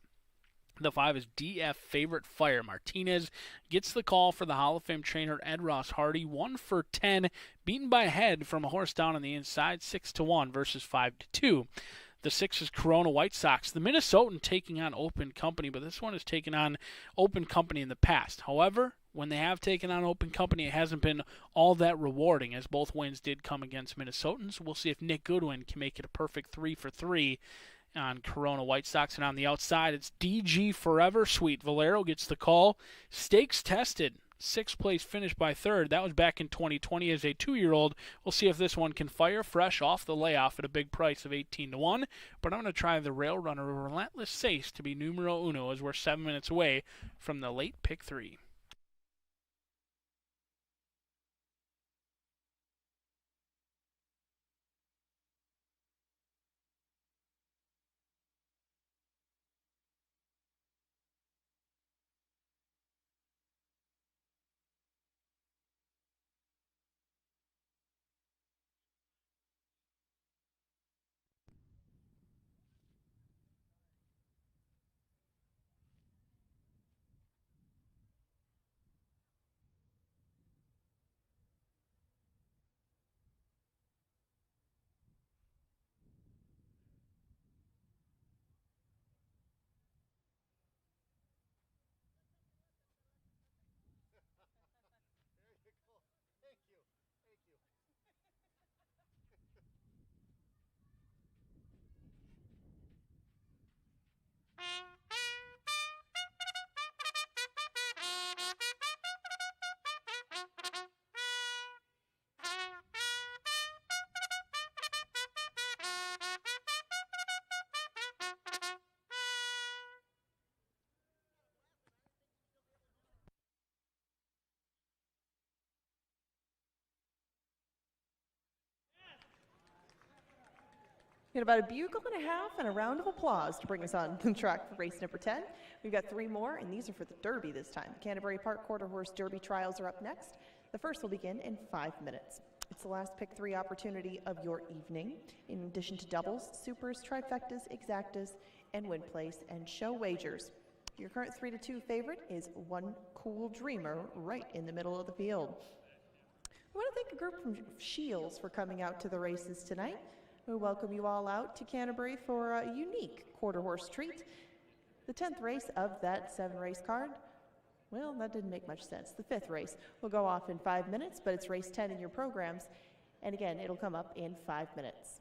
The 5 is DF Favorite Fire. Martinez gets the call for the Hall of Fame trainer Ed Ross Hardy. 1 for 10, beaten by a head from a horse down on the inside, 6-1 versus 5-2. The 6 is Corona White Sox. The Minnesotan taking on Open Company, but this one has taken on Open Company in the past. However, when they have taken on Open Company, it hasn't been all that rewarding, as both wins did come against Minnesotans. We'll see if Nick Goodwin can make it a perfect 3 for 3 on Corona White Sox. And on the outside, it's DG Forever. Sweet Valero gets the call. Stakes tested. 6th place finish by 3rd. That was back in 2020 as a 2-year-old. We'll see if this one can fire fresh off the layoff at a big price of 18-1. But I'm going to try the rail runner Relentless Sace to be numero uno as we're 7 minutes away from the late pick 3. Got about a bugle and a half and a round of applause to bring us on the track for race number 10. We've got 3 more, and these are for the Derby this time. The Canterbury Park Quarter Horse Derby trials are up next. The first will begin in 5 minutes. It's the last pick 3 opportunity of your evening. In addition to doubles, supers, trifectas, exactas, and win place and show wagers. Your current 3-2 favorite is One Cool Dreamer right in the middle of the field. I want to thank a group from Shields for coming out to the races tonight. We welcome you all out to Canterbury for a unique quarter horse treat. The 10th race of that 7-race card, well, that didn't make much sense. The 5th race will go off in 5 minutes, but it's race 10 in your programs. And again, it'll come up in 5 minutes.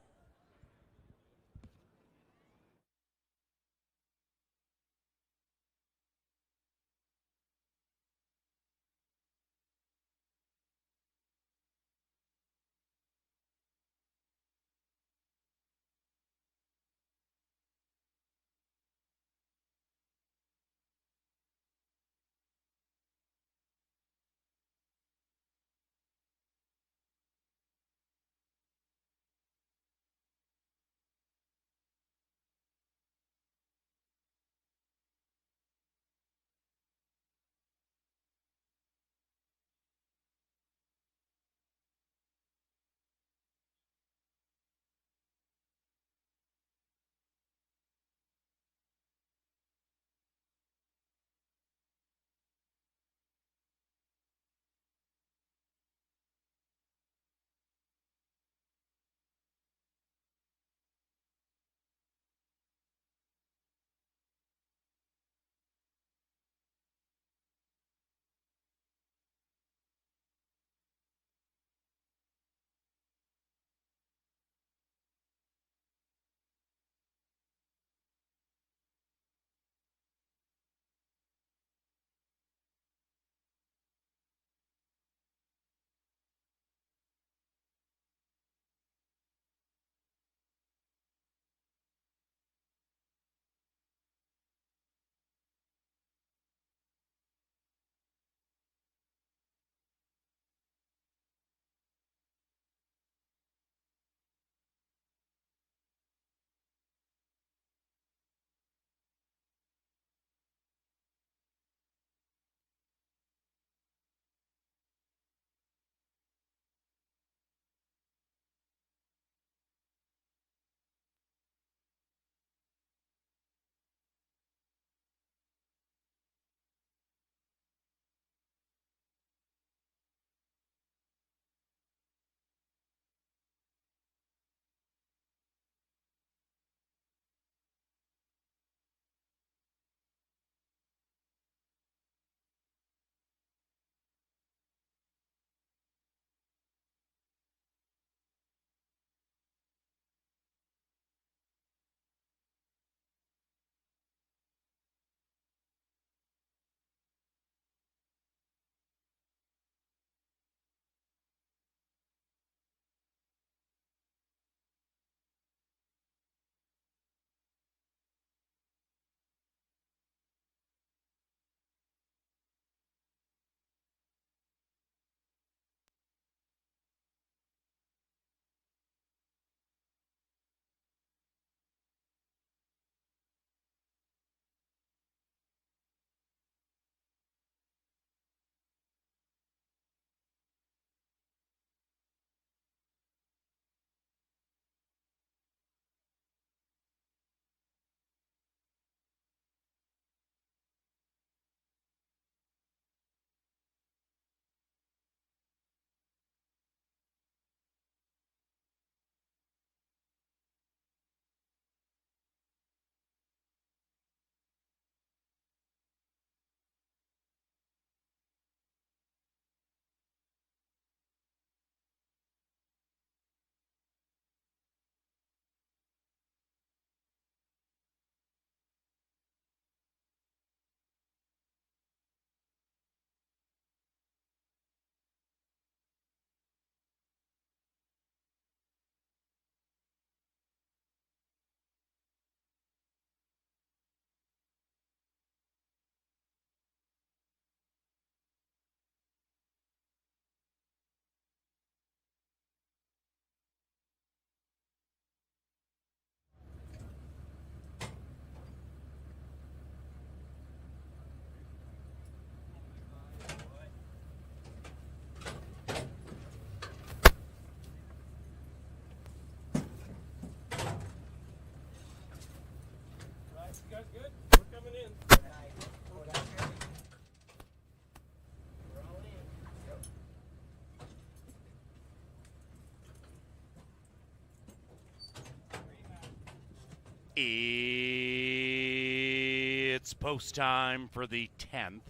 It's post time for the 10th,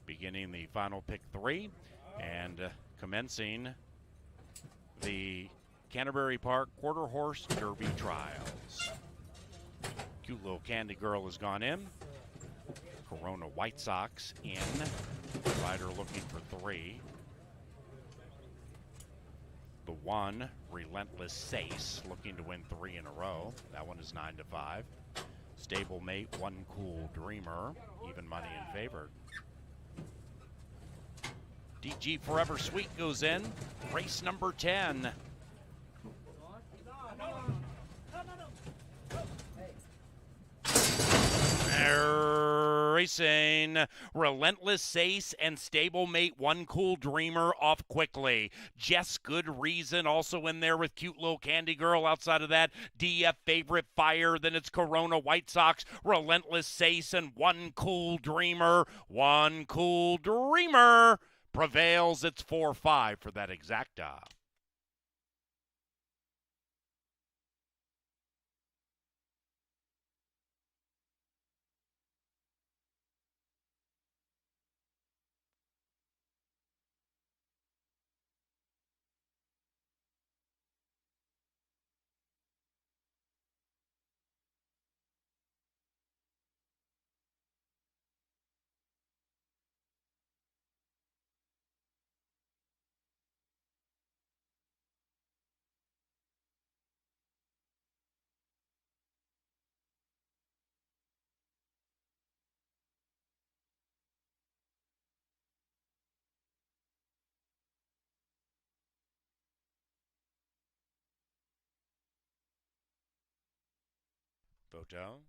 beginning the final pick 3 and commencing the Canterbury Park Quarter Horse Derby Trials. Cute little Candy Girl has gone in. Corona White Sox in. Rider looking for 3. The 1, Relentless Sace, looking to win 3 in a row. That one is 9-5. Stablemate, One Cool Dreamer, even money in favor. DG Forever Sweet goes in. Race number 10. Racing Relentless Sace and Stablemate One Cool Dreamer off quickly. Jess Good Reason also in there with Cute Little Candy Girl. Outside of that, DF Favorite Fire. Then it's Corona White Sox, Relentless Sace, and One Cool Dreamer. One Cool Dreamer prevails. It's 4-5 for that exacta. Photo.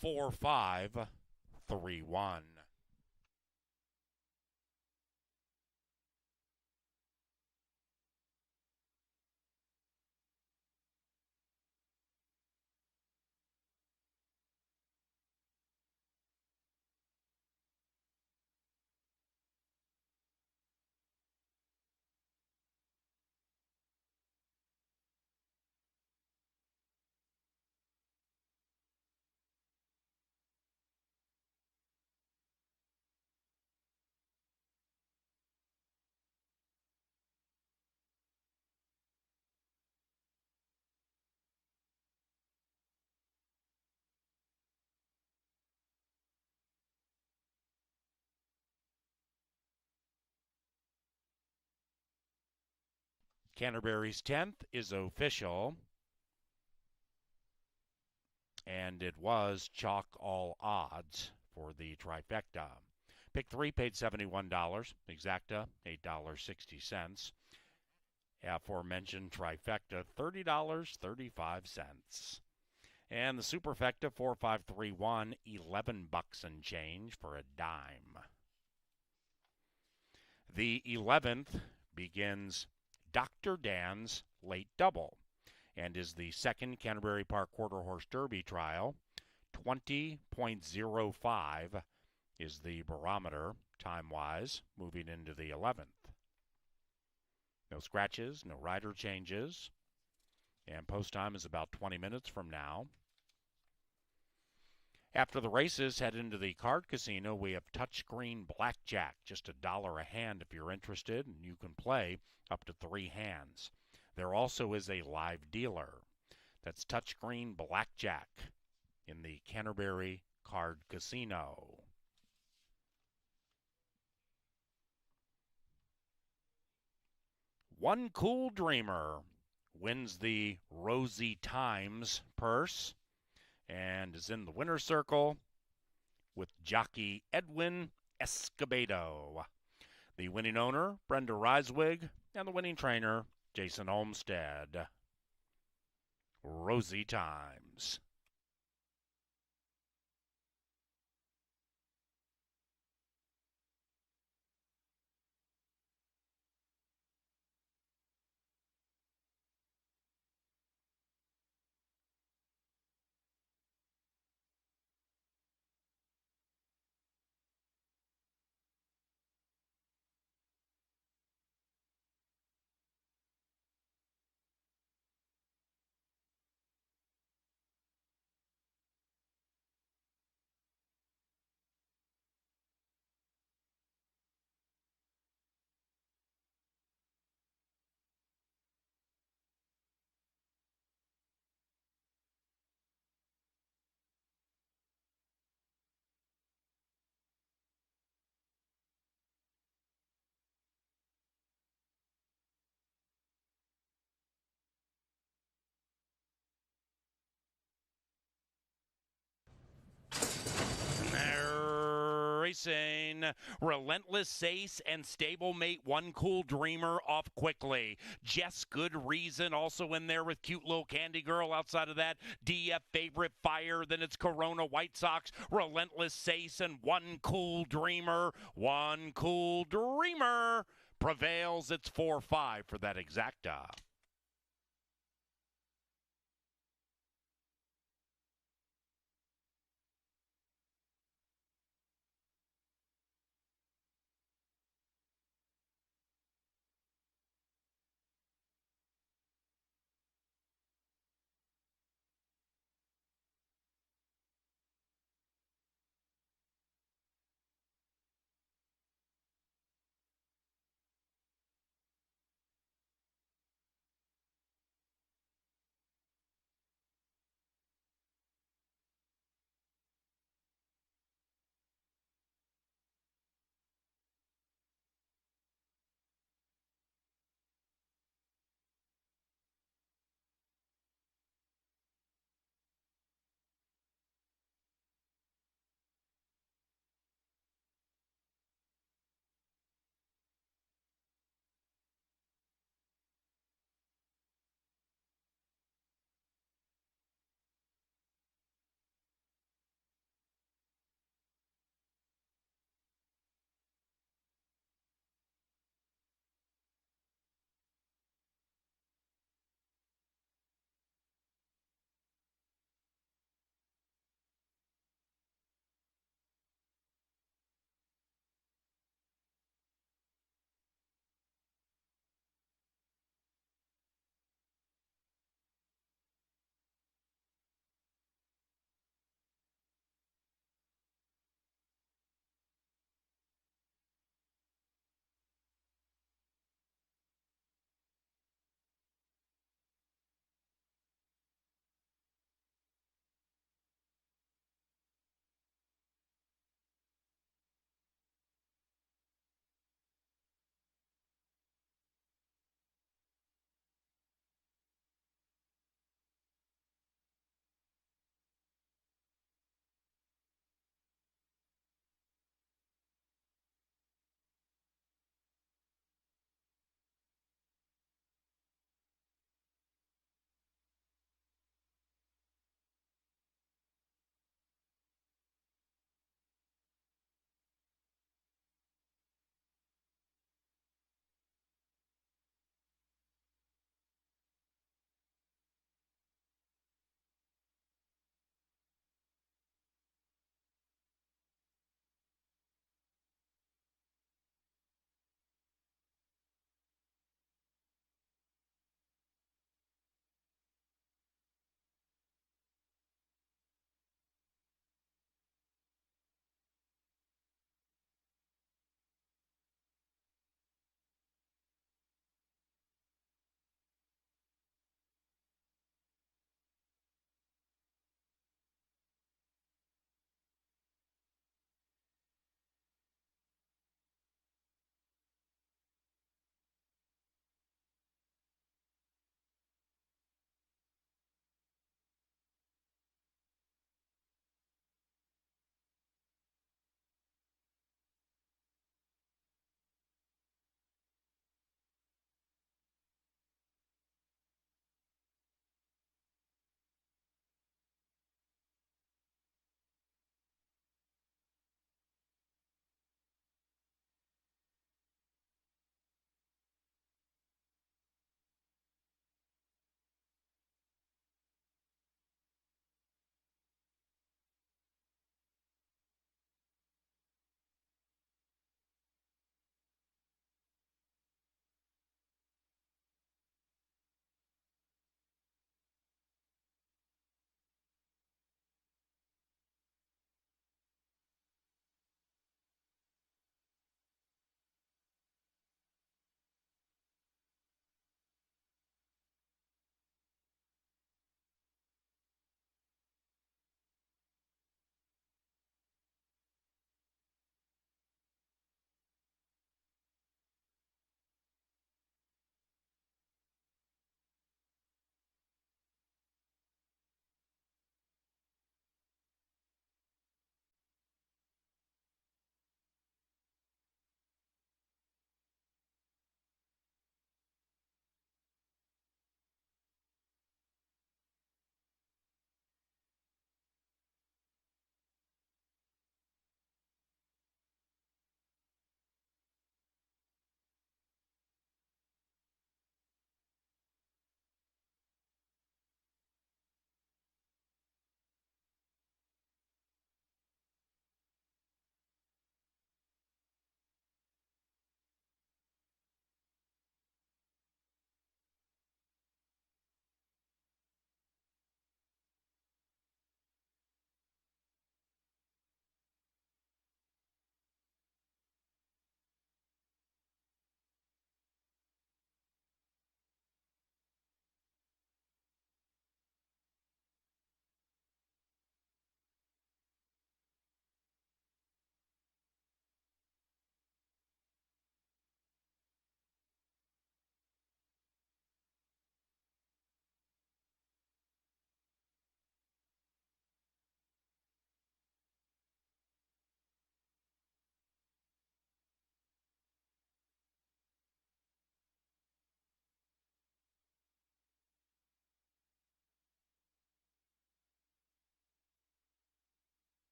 Four, 5, 3, 1. Canterbury's 10th is official, and it was chalk all odds for the trifecta. Pick 3 paid $71, exacta $8.60. Aforementioned trifecta $30.35. And the superfecta 4531 $11 and change for a dime. The 11th begins Dr. Dan's Late Double and is the second Canterbury Park Quarter Horse Derby trial. 20.05 is the barometer time-wise moving into the 11th. No scratches, no rider changes, and post time is about 20 minutes from now. After the races, head into the card casino. We have touchscreen blackjack, just $1 a hand if you're interested, and you can play up to 3 hands. There also is a live dealer. That's touchscreen blackjack in the Canterbury Card Casino. One Cool Dreamer wins the Rosie Times purse and is in the winner's circle with jockey Edwin Escobedo. The winning owner, Brenda Reiswig, and the winning trainer, Jason Olmstead. Rosie Times. Racing. Relentless Sace and Stablemate One Cool Dreamer off quickly. Jess Good Reason also in there with Cute Little Candy Girl. Outside of that, DF Favorite Fire. Then it's Corona White Sox, Relentless Sace, and One Cool Dreamer. One Cool Dreamer prevails. It's 4-5 for that exacta.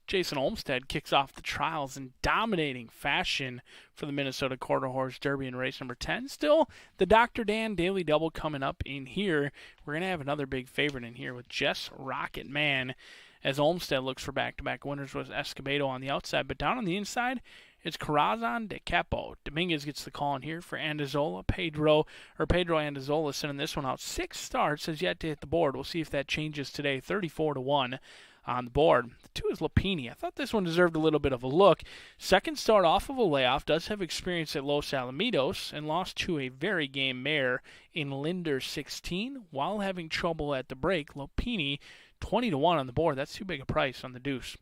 Jason Olmstead kicks off the trials in dominating fashion for the Minnesota Quarter Horse Derby in race number 10. Still, the Dr. Dan Daily Double coming up in here. We're going to have another big favorite in here with Jess Rocket Man, as Olmstead looks for back-to-back winners with Escobedo on the outside. But down on the inside, it's Corazon de Capo. Dominguez gets the call in here for Andazola. Pedro Andazola sending this one out. 6 starts, has yet to hit the board. We'll see if that changes today. 34-1 on the board. The 2 is Lapini. I thought this one deserved a little bit of a look. Second start off of a layoff. Does have experience at Los Alamitos and lost to a very game mare in Linder 16 while having trouble at the break. Lapini, 20-1 on the board. That's too big a price on the deuce.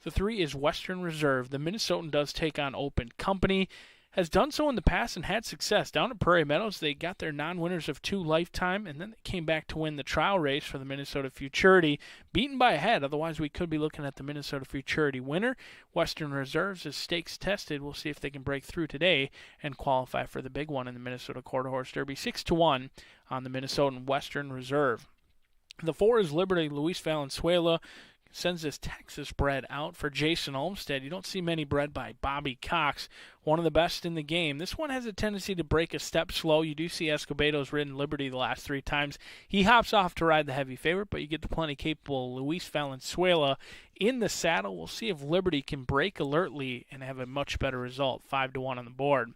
The 3 is Western Reserve. The Minnesotan does take on Open Company. Has done so in the past and had success. Down at Prairie Meadows, they got their non-winners of 2 lifetime, and then they came back to win the trial race for the Minnesota Futurity, beaten by a head. Otherwise, we could be looking at the Minnesota Futurity winner. Western Reserves is stakes tested. We'll see if they can break through today and qualify for the big one in the Minnesota Quarter Horse Derby. 6-1 on the Minnesotan Western Reserve. The 4 is Liberty. Luis Valenzuela sends this Texas bred out for Jason Olmstead. You don't see many bred by Bobby Cox, one of the best in the game. This one has a tendency to break a step slow. You do see Escobedo's ridden Liberty the last 3 times. He hops off to ride the heavy favorite, but you get the plenty capable Luis Valenzuela in the saddle. We'll see if Liberty can break alertly and have a much better result. 5-1 on the board.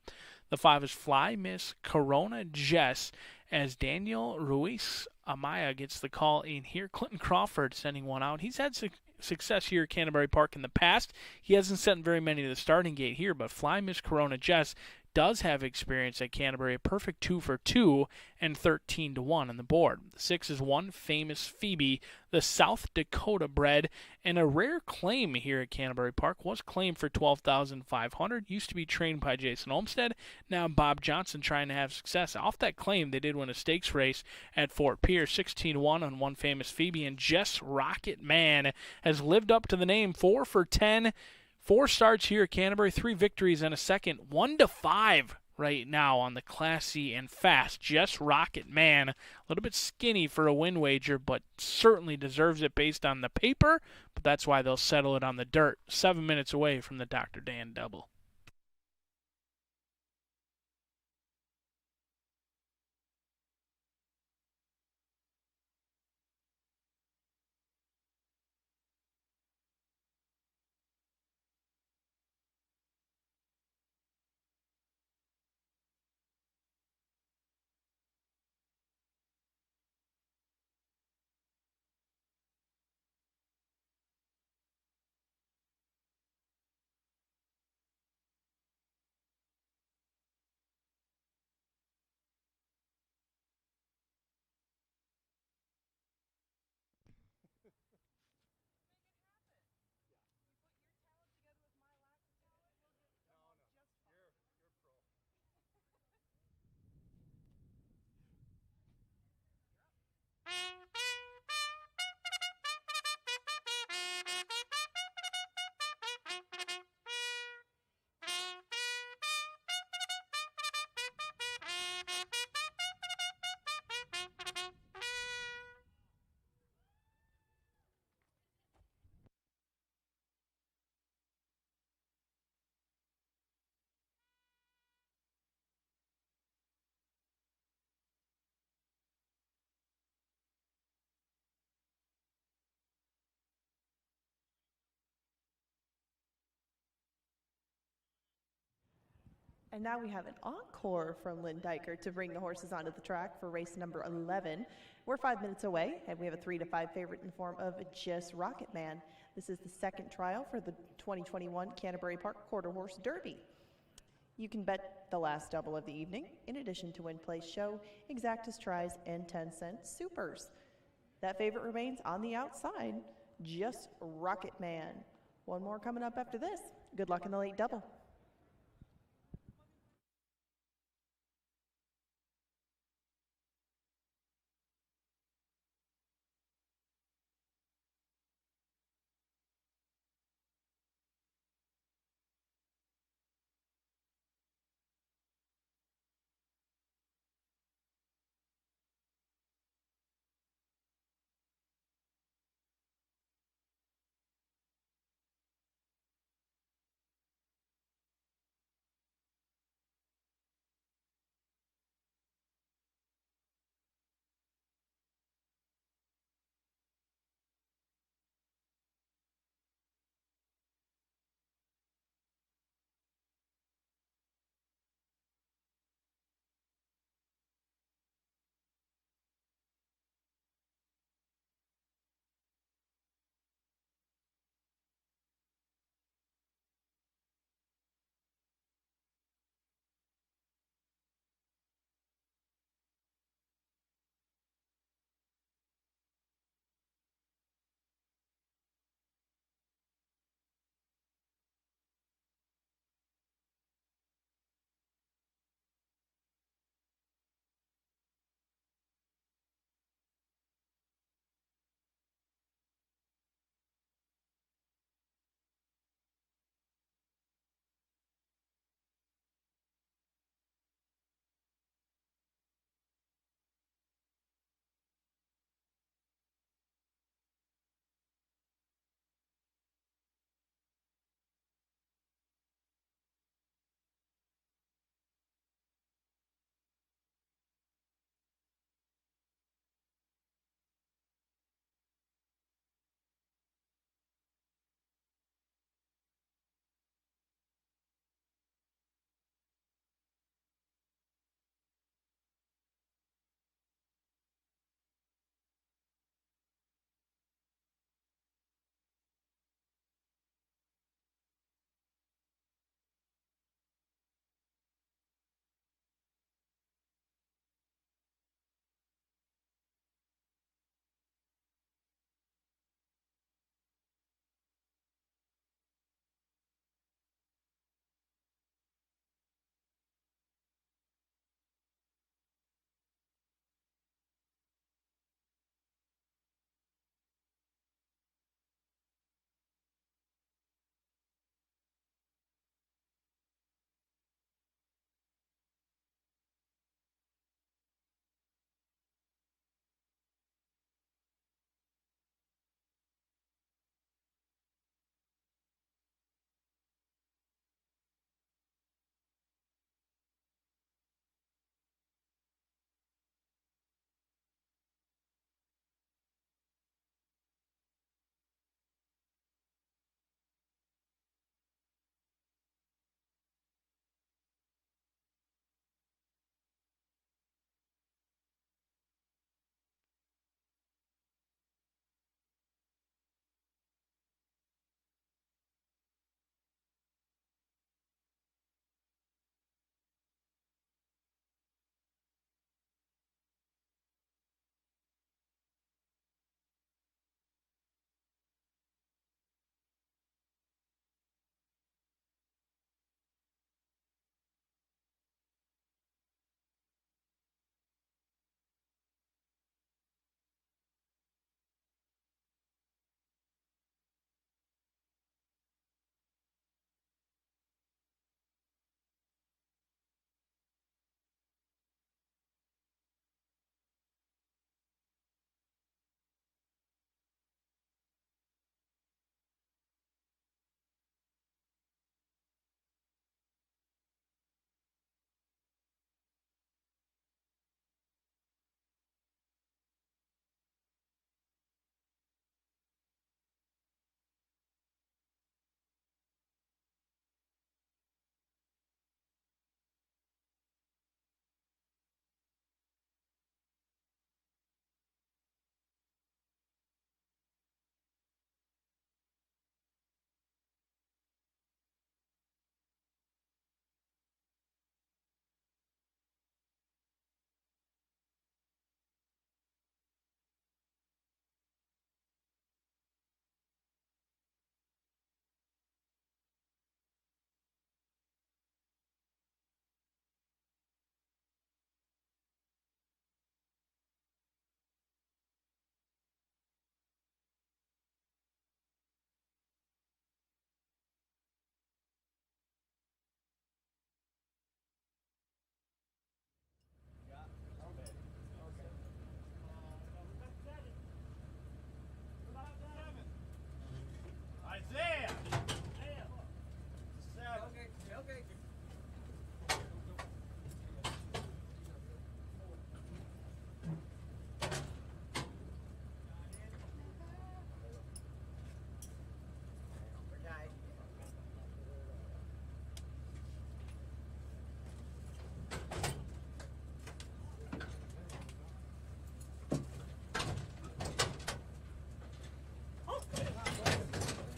The 5 is Fly Miss Corona Jess, as Daniel Ruiz Amaya gets the call in here. Clinton Crawford sending one out. He's had success here at Canterbury Park in the past. He hasn't sent very many to the starting gate here, but Fly Miss Corona Jess does have experience at Canterbury. A perfect 2 for 2 and 13-1 on the board. The 6 is One Famous Phoebe, the South Dakota bred, and a rare claim here at Canterbury Park. Was claimed for $12,500. Used to be trained by Jason Olmstead. Now Bob Johnson trying to have success. Off that claim, they did win a stakes race at Fort Pierce. 16-1 on One Famous Phoebe, and Jess Rocket Man has lived up to the name. 4 for 10. 4 starts here at Canterbury, 3 victories and a second. 1-5 right now on the classy and fast Jess Rocket Man. A little bit skinny for a win wager, but certainly deserves it based on the paper. But that's why they'll settle it on the dirt. 7 minutes away from the Dr. Dan double. And now we have an encore from Lynn Diker to bring the horses onto the track for race number 11. We're 5 minutes away, and we have a 3-5 favorite in the form of Jess Rocket Man. This is the second trial for the 2021 Canterbury Park Quarter Horse Derby. You can bet the last double of the evening, in addition to win place show, exactus tries, and 10-cent supers. That favorite remains on the outside, Jess Rocket Man. One more coming up after this. Good luck in the late double.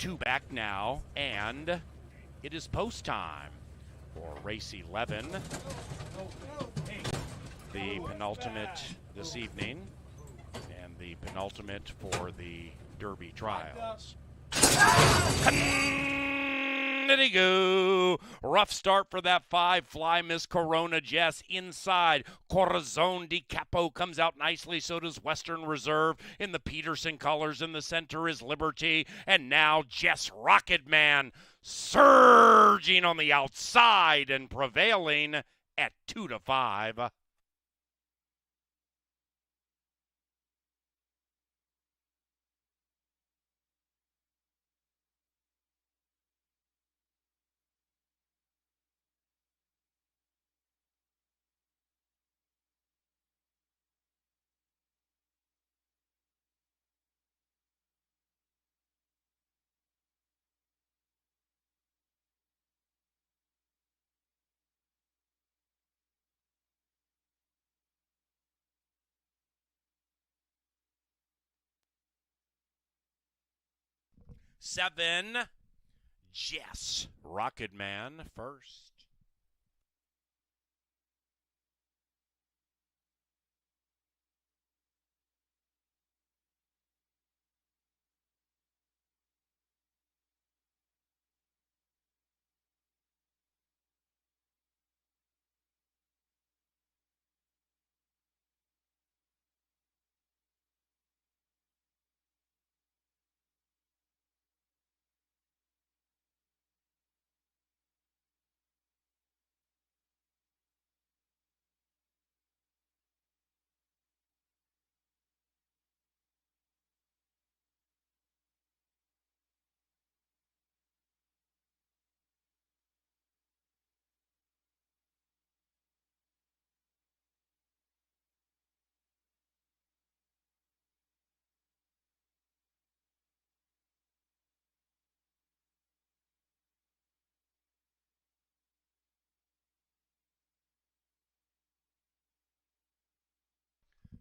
2 back now, and it is post time for race 11, the penultimate this evening, and the penultimate for the Derby trials. Did he go? Rough start for that 5 fly Miss Corona Jess inside. Corazon di Capo comes out nicely. So does Western Reserve in the Peterson colors. In the center is Liberty. And now Jess Rocketman surging on the outside and prevailing at 2-5. Seven, Jess Rocketman first.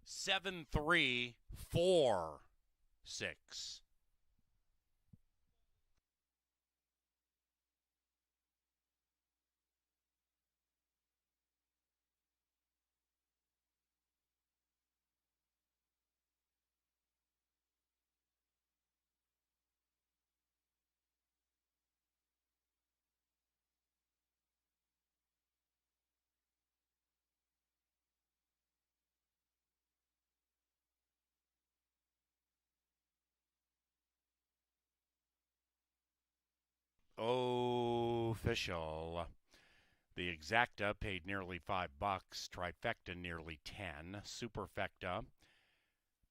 Seven, 3, 4, 6. Official. The exacta paid nearly $5. Trifecta nearly 10. Superfecta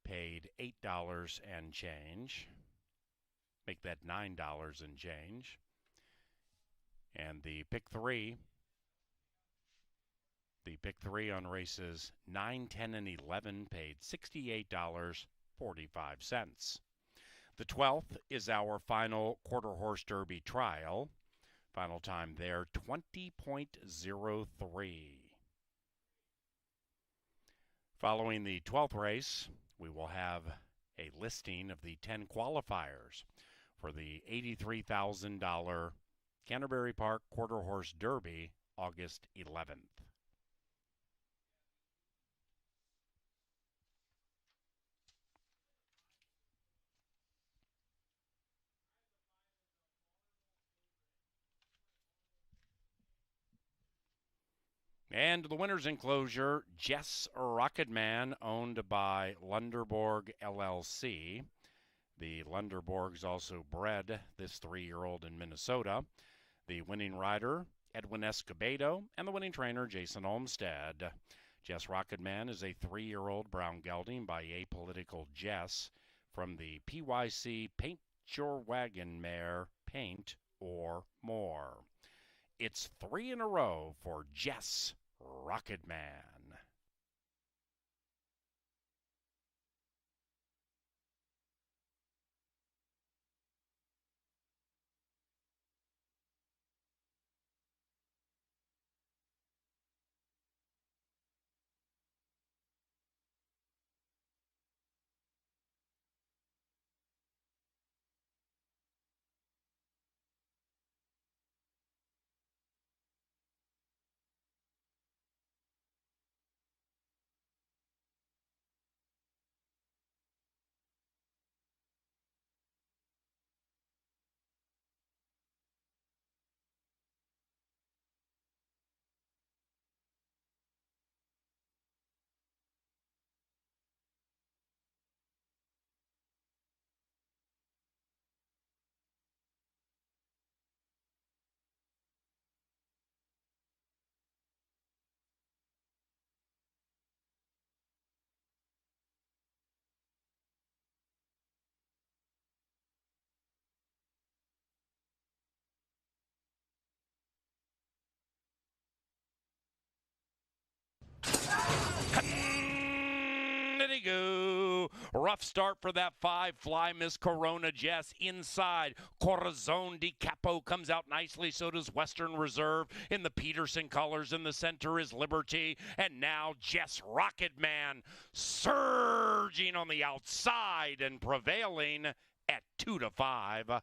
paid $8 and change. Make that $9 and change. And the pick three on races 9, 10, and 11 paid $68.45. The 12th is our final quarter horse derby trial. Final time there, 20.03. Following the 12th race, we will have a listing of the 10 qualifiers for the $83,000 Canterbury Park Quarter Horse Derby, August 11th. And the winner's enclosure, Jess Rocketman, owned by Lunderborg LLC. The Lunderborgs also bred this 3-year-old in Minnesota. The winning rider, Edwin Escobedo, and the winning trainer, Jason Olmstead. Jess Rocketman is a 3-year-old brown gelding by Apolitical Jess from the PYC Paint Your Wagon Mare, Paint or More. It's 3 in a row for Jess Rocketman. ready, go. Rough start for that 5. Fly Miss Corona Jess inside. Corazon di Capo comes out nicely. So does Western Reserve in the Peterson colors. In the center is Liberty. And now Jess Rocket Man surging on the outside and prevailing at 2-5.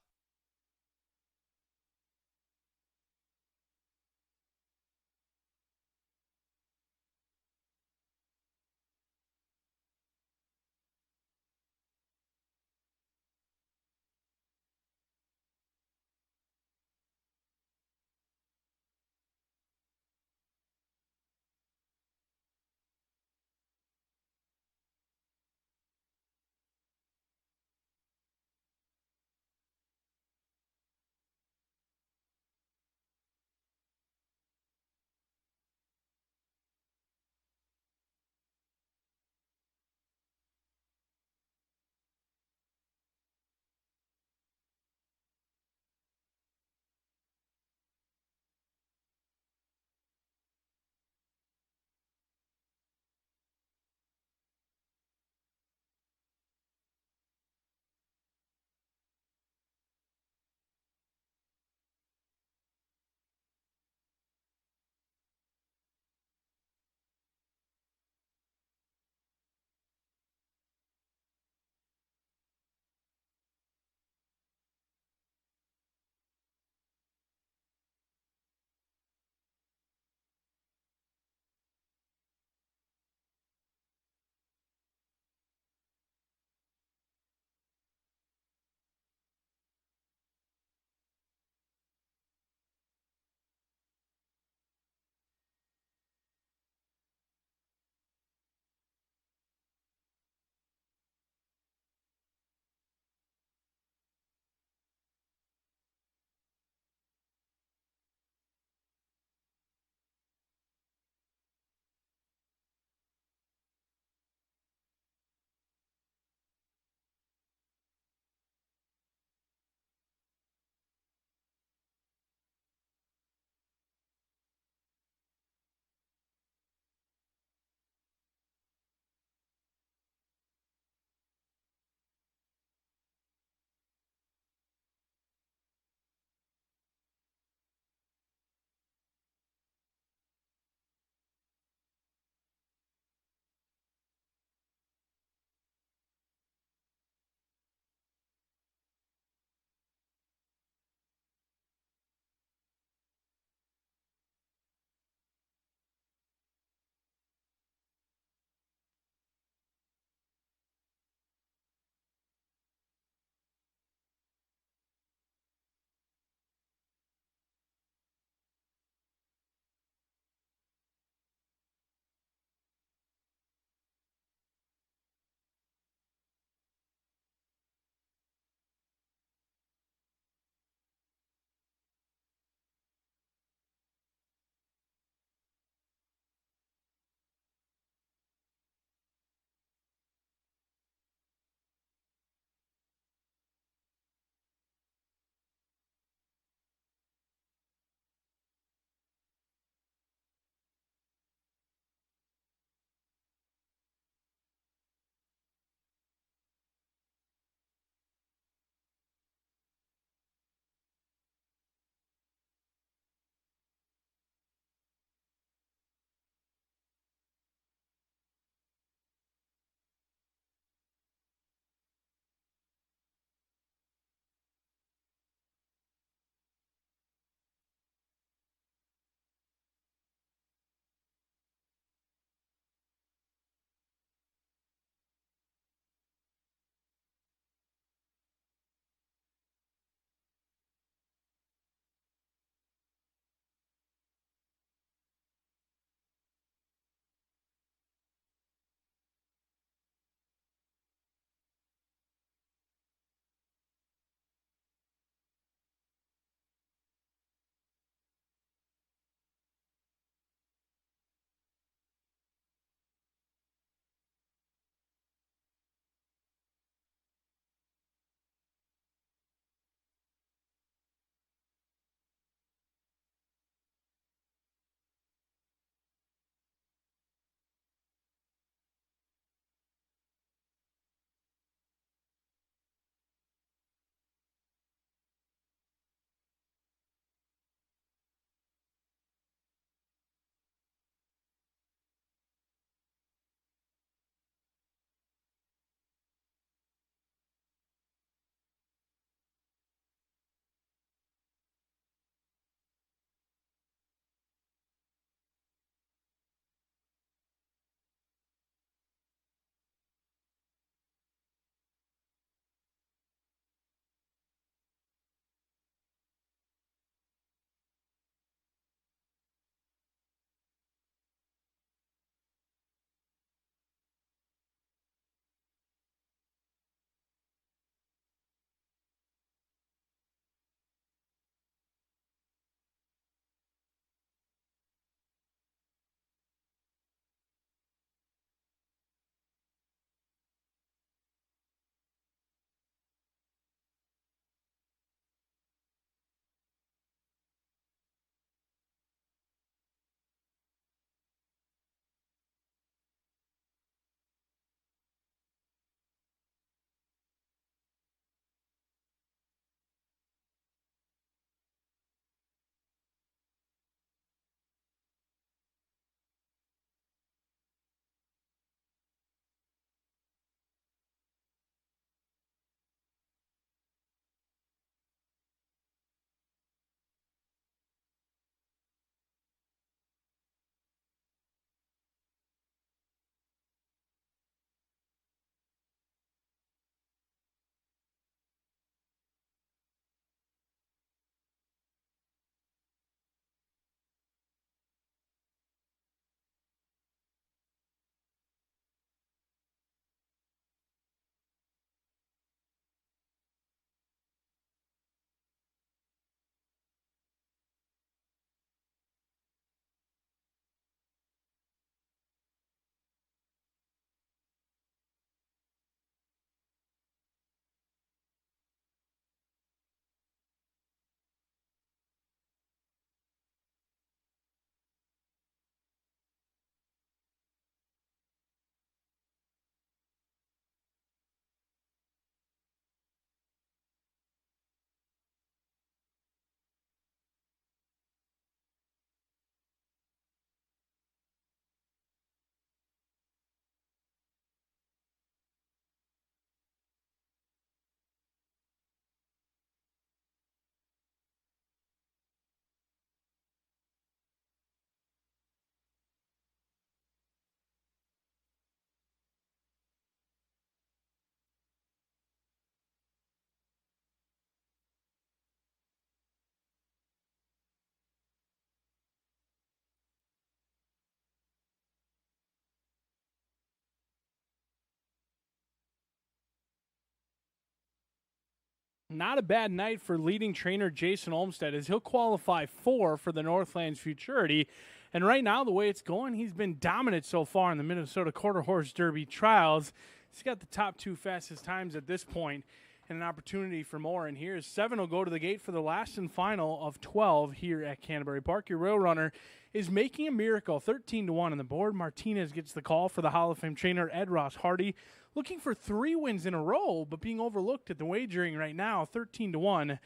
Not a bad night for leading trainer Jason Olmstead, as he'll qualify 4 for the Northlands Futurity. And right now, the way it's going, he's been dominant so far in the Minnesota Quarter Horse Derby trials. He's got the top 2 fastest times at this point, and an opportunity for more. And here's 7 will go to the gate for the last and final of 12 here at Canterbury Park. Your rail runner is making a miracle, 13-1 on the board. Martinez gets the call for the Hall of Fame trainer Ed Ross Hardy, looking for 3 wins in a row, but being overlooked at the wagering right now, 13-1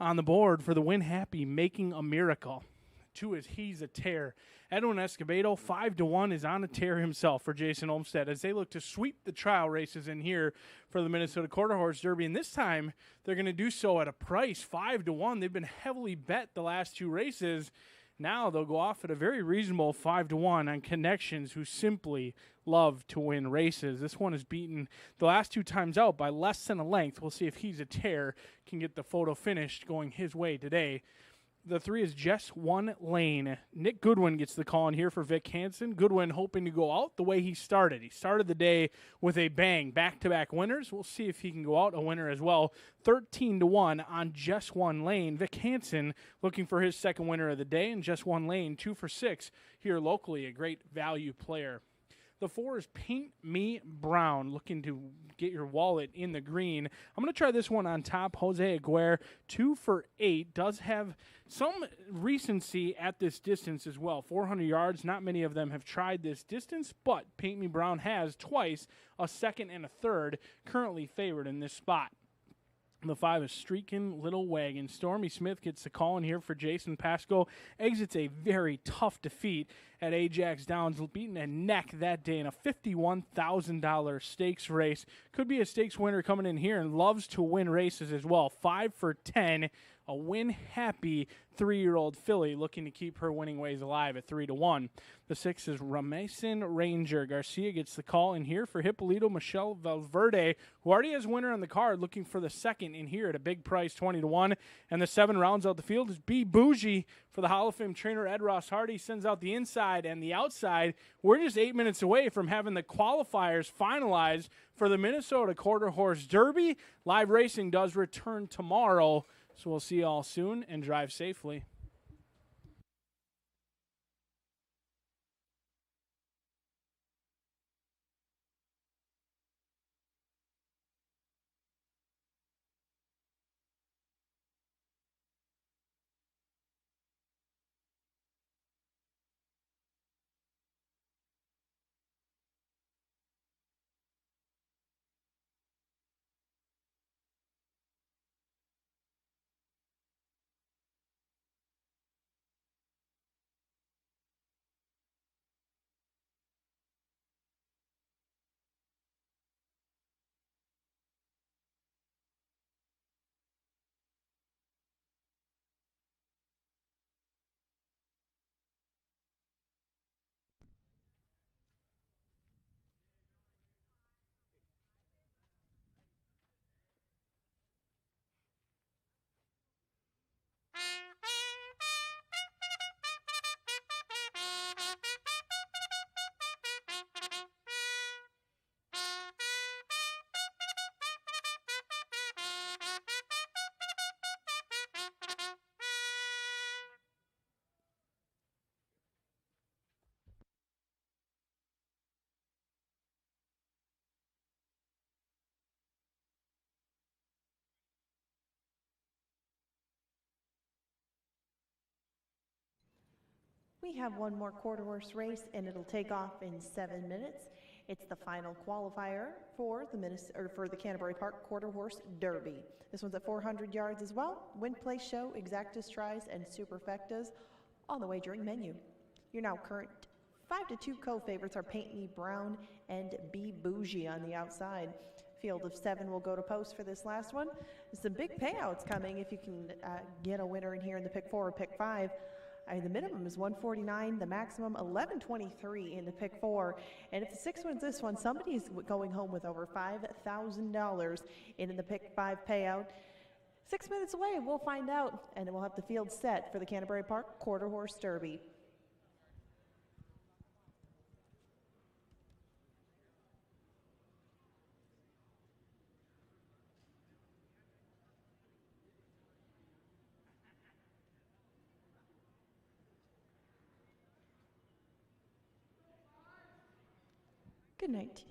on the board for the Win Happy, making a miracle. 2 is He's a Tear. Edwin Escobedo, 5-1, is on a tear himself for Jason Olmstead as they look to sweep the trial races in here for the Minnesota Quarter Horse Derby. And this time, they're going to do so at a price, 5-1. They've been heavily bet the last 2 races. Now they'll go off at a very reasonable 5-1 on Connections, who simply love to win races. This one is beaten the last 2 times out by less than a length. We'll see if He's a Tear can get the photo finished going his way today. The 3 is Just One Lane. Nick Goodwin gets the call in here for Vic Hansen. Goodwin hoping to go out the way he started. He started the day with a bang, back-to-back winners. We'll see if he can go out a winner as well. 13-1 on Just One Lane. Vic Hansen looking for his second winner of the day, and Just One Lane 2 for 6 here locally, a great value player. The 4 is Paint Me Brown, looking to get your wallet in the green. I'm going to try this one on top. Jose Aguirre, 2 for 8, does have some recency at this distance as well. 400 yards, not many of them have tried this distance, but Paint Me Brown has twice, a second and a third, currently favored in this spot. The 5 is Streakin' Little Wagon. Stormy Smith gets the call in here for Jason Pasco. Exits a very tough defeat at Ajax Downs, beaten a neck that day in a $51,000 stakes race. Could be a stakes winner coming in here and loves to win races as well. 5 for 10. A win-happy 3-year-old filly looking to keep her winning ways alive at 3-1. The 6 is Ramason Ranger. Garcia gets the call in here for Hippolito Michelle Valverde, who already has winner on the card, looking for the second in here at a big price, 20-1. And the 7 rounds out the field is Be Bougie for the Hall of Fame trainer Ed Ross Hardy. Sends out the inside and the outside. We're just 8 minutes away from having the qualifiers finalized for the Minnesota Quarter Horse Derby. Live racing does return tomorrow. So we'll see you all soon, and drive safely. We have one more quarter horse race, and it'll take off in 7 minutes. It's the final qualifier for the Canterbury Park Quarter Horse Derby. This one's at 400 yards as well. Win, Place, Show, Exactus Tries, and Superfectas on the wagering menu. Your now current 5-2 co-favorites are Paint Me Brown and Be Bougie on the outside. Field of 7 will go to post for this last one. Some big payouts coming if you can get a winner in here in the pick 4 or pick 5. The minimum is 149, the maximum 1123 in the pick 4. And if the 6 wins this one, somebody's going home with over $5,000 in the pick 5 payout. 6 minutes away, we'll find out, and we'll have the field set for the Canterbury Park Quarter Horse Derby. Good night.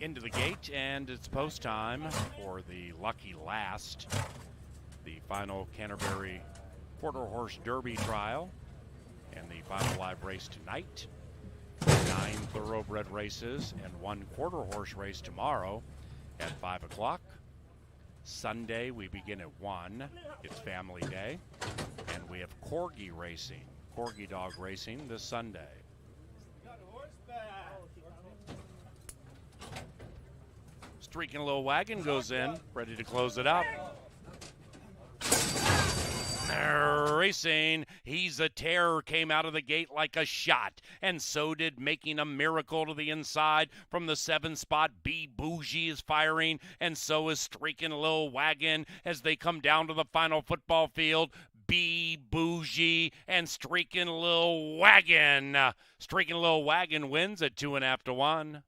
into the gate, and it's post time for the lucky last, the final Canterbury Quarter Horse Derby trial, and the final live race tonight. 9 thoroughbred races and 1 quarter horse race tomorrow at 5 o'clock. Sunday we begin at 1. It's family day, and we have corgi racing, corgi dog racing this Sunday. Streaking Little Wagon goes in, ready to close it up. Racing, He's a Terror came out of the gate like a shot, and so did Making a Miracle to the inside from the 7 spot. Be Bougie is firing, and so is Streaking Little Wagon as they come down to the final football field. Be Bougie and Streaking Little Wagon. Streaking Little Wagon wins at 2.5 to 1.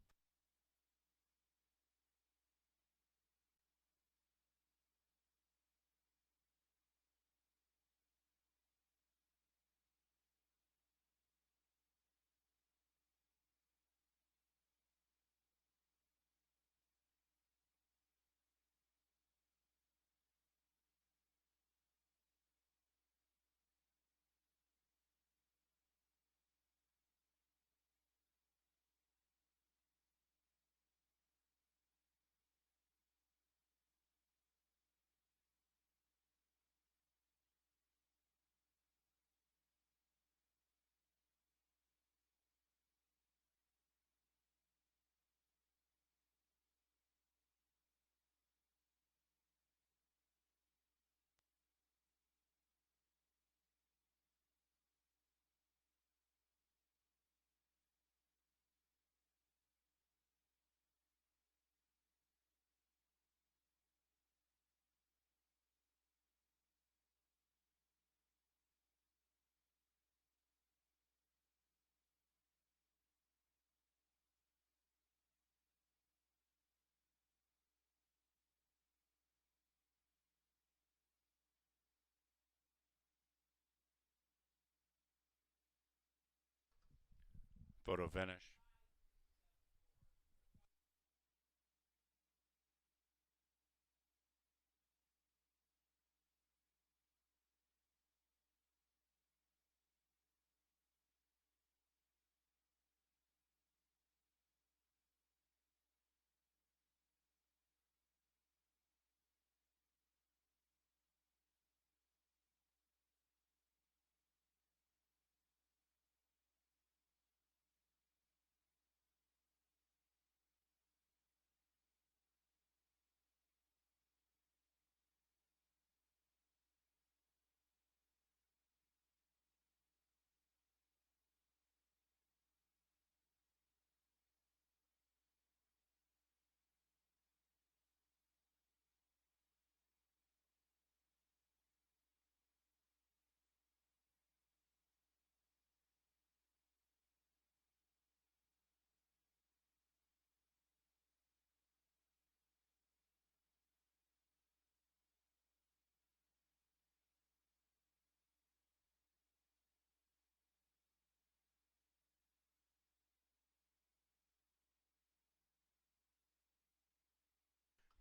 Photo finish.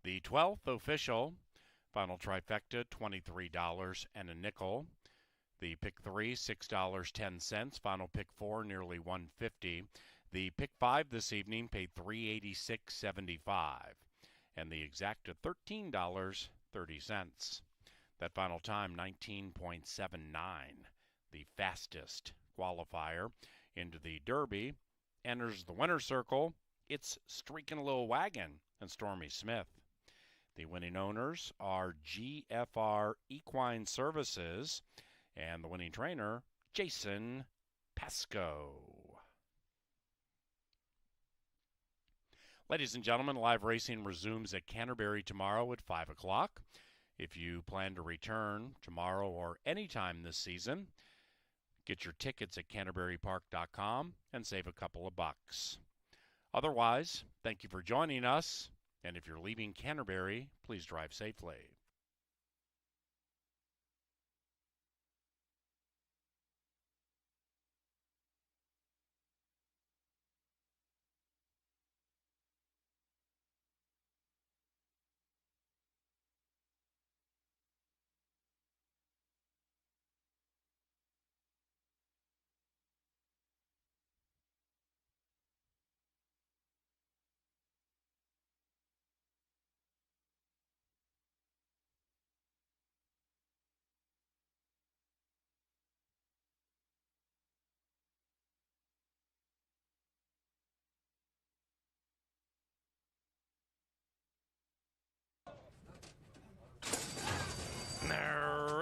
The 12th official, final trifecta, $23 and a nickel. The pick 3, $6.10. Final pick 4, nearly $1.50. The pick 5 this evening paid $386.75. And the exacta $13.30. That final time, 19.79. The fastest qualifier into the Derby. Enters the winner's circle. It's Streaking Little Wagon and Stormy Smith. The winning owners are GFR Equine Services and the winning trainer, Jason Pasco. Ladies and gentlemen, live racing resumes at Canterbury tomorrow at 5 o'clock. If you plan to return tomorrow or anytime this season, get your tickets at canterburypark.com and save a couple of bucks. Otherwise, thank you for joining us. And if you're leaving Canterbury, please drive safely.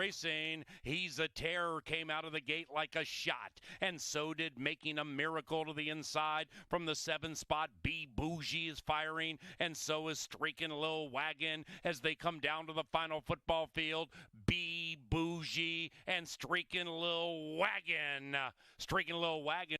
Racing. He's a terror, came out of the gate like a shot, and so did Making a Miracle to the inside from the 7 spot. B Bougie is firing, and so is Streaking Lil Wagon as they come down to the final football field. B Bougie and Streaking Lil Wagon. Streaking Lil Wagon.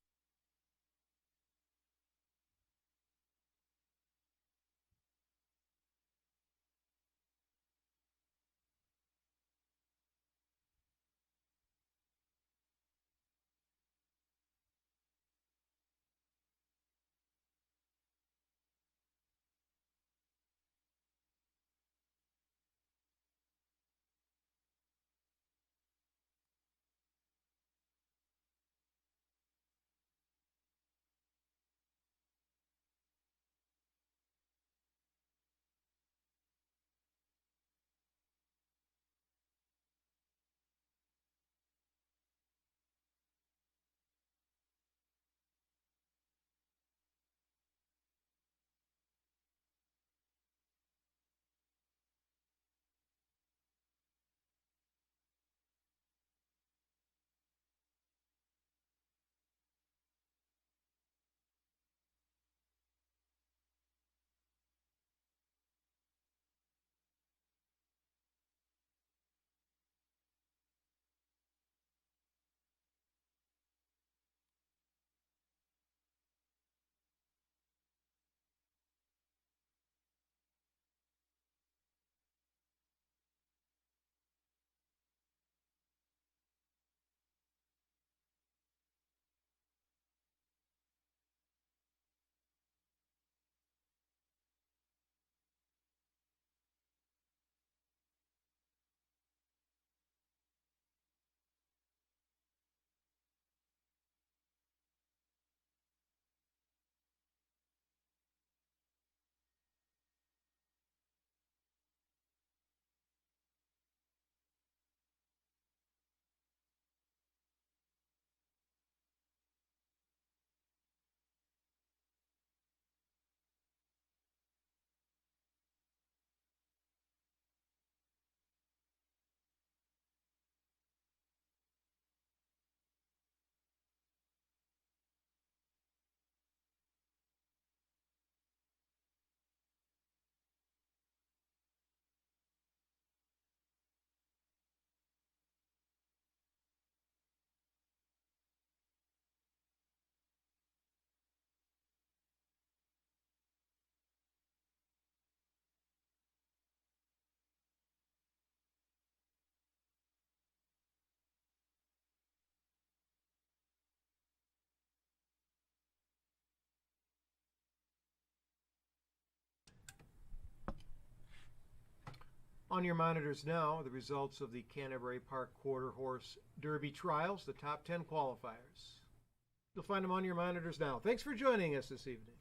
On your monitors now, the results of the Canterbury Park Quarter Horse Derby Trials, the top 10 qualifiers. You'll find them on your monitors now. Thanks for joining us this evening.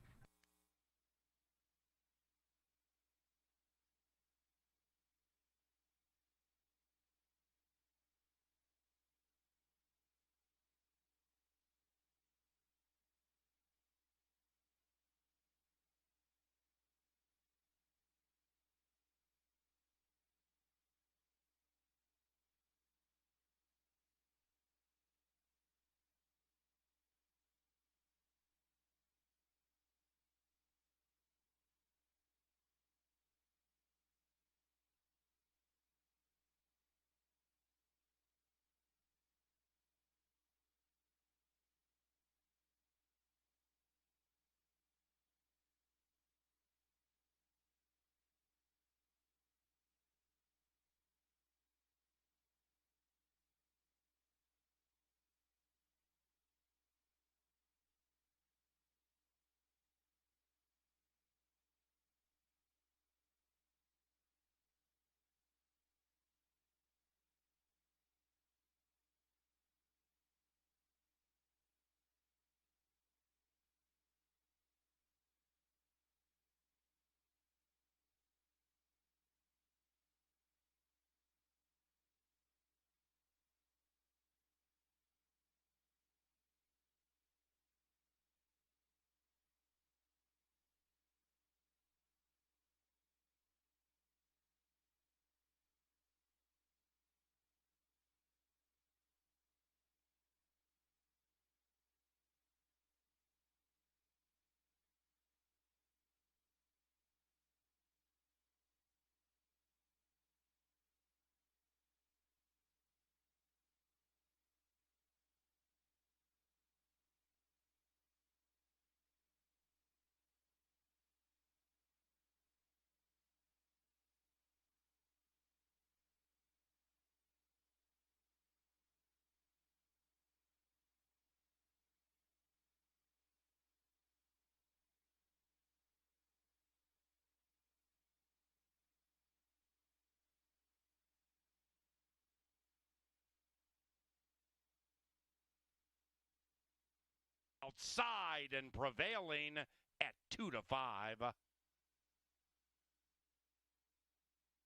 outside and prevailing at 2-5.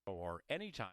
Or anytime.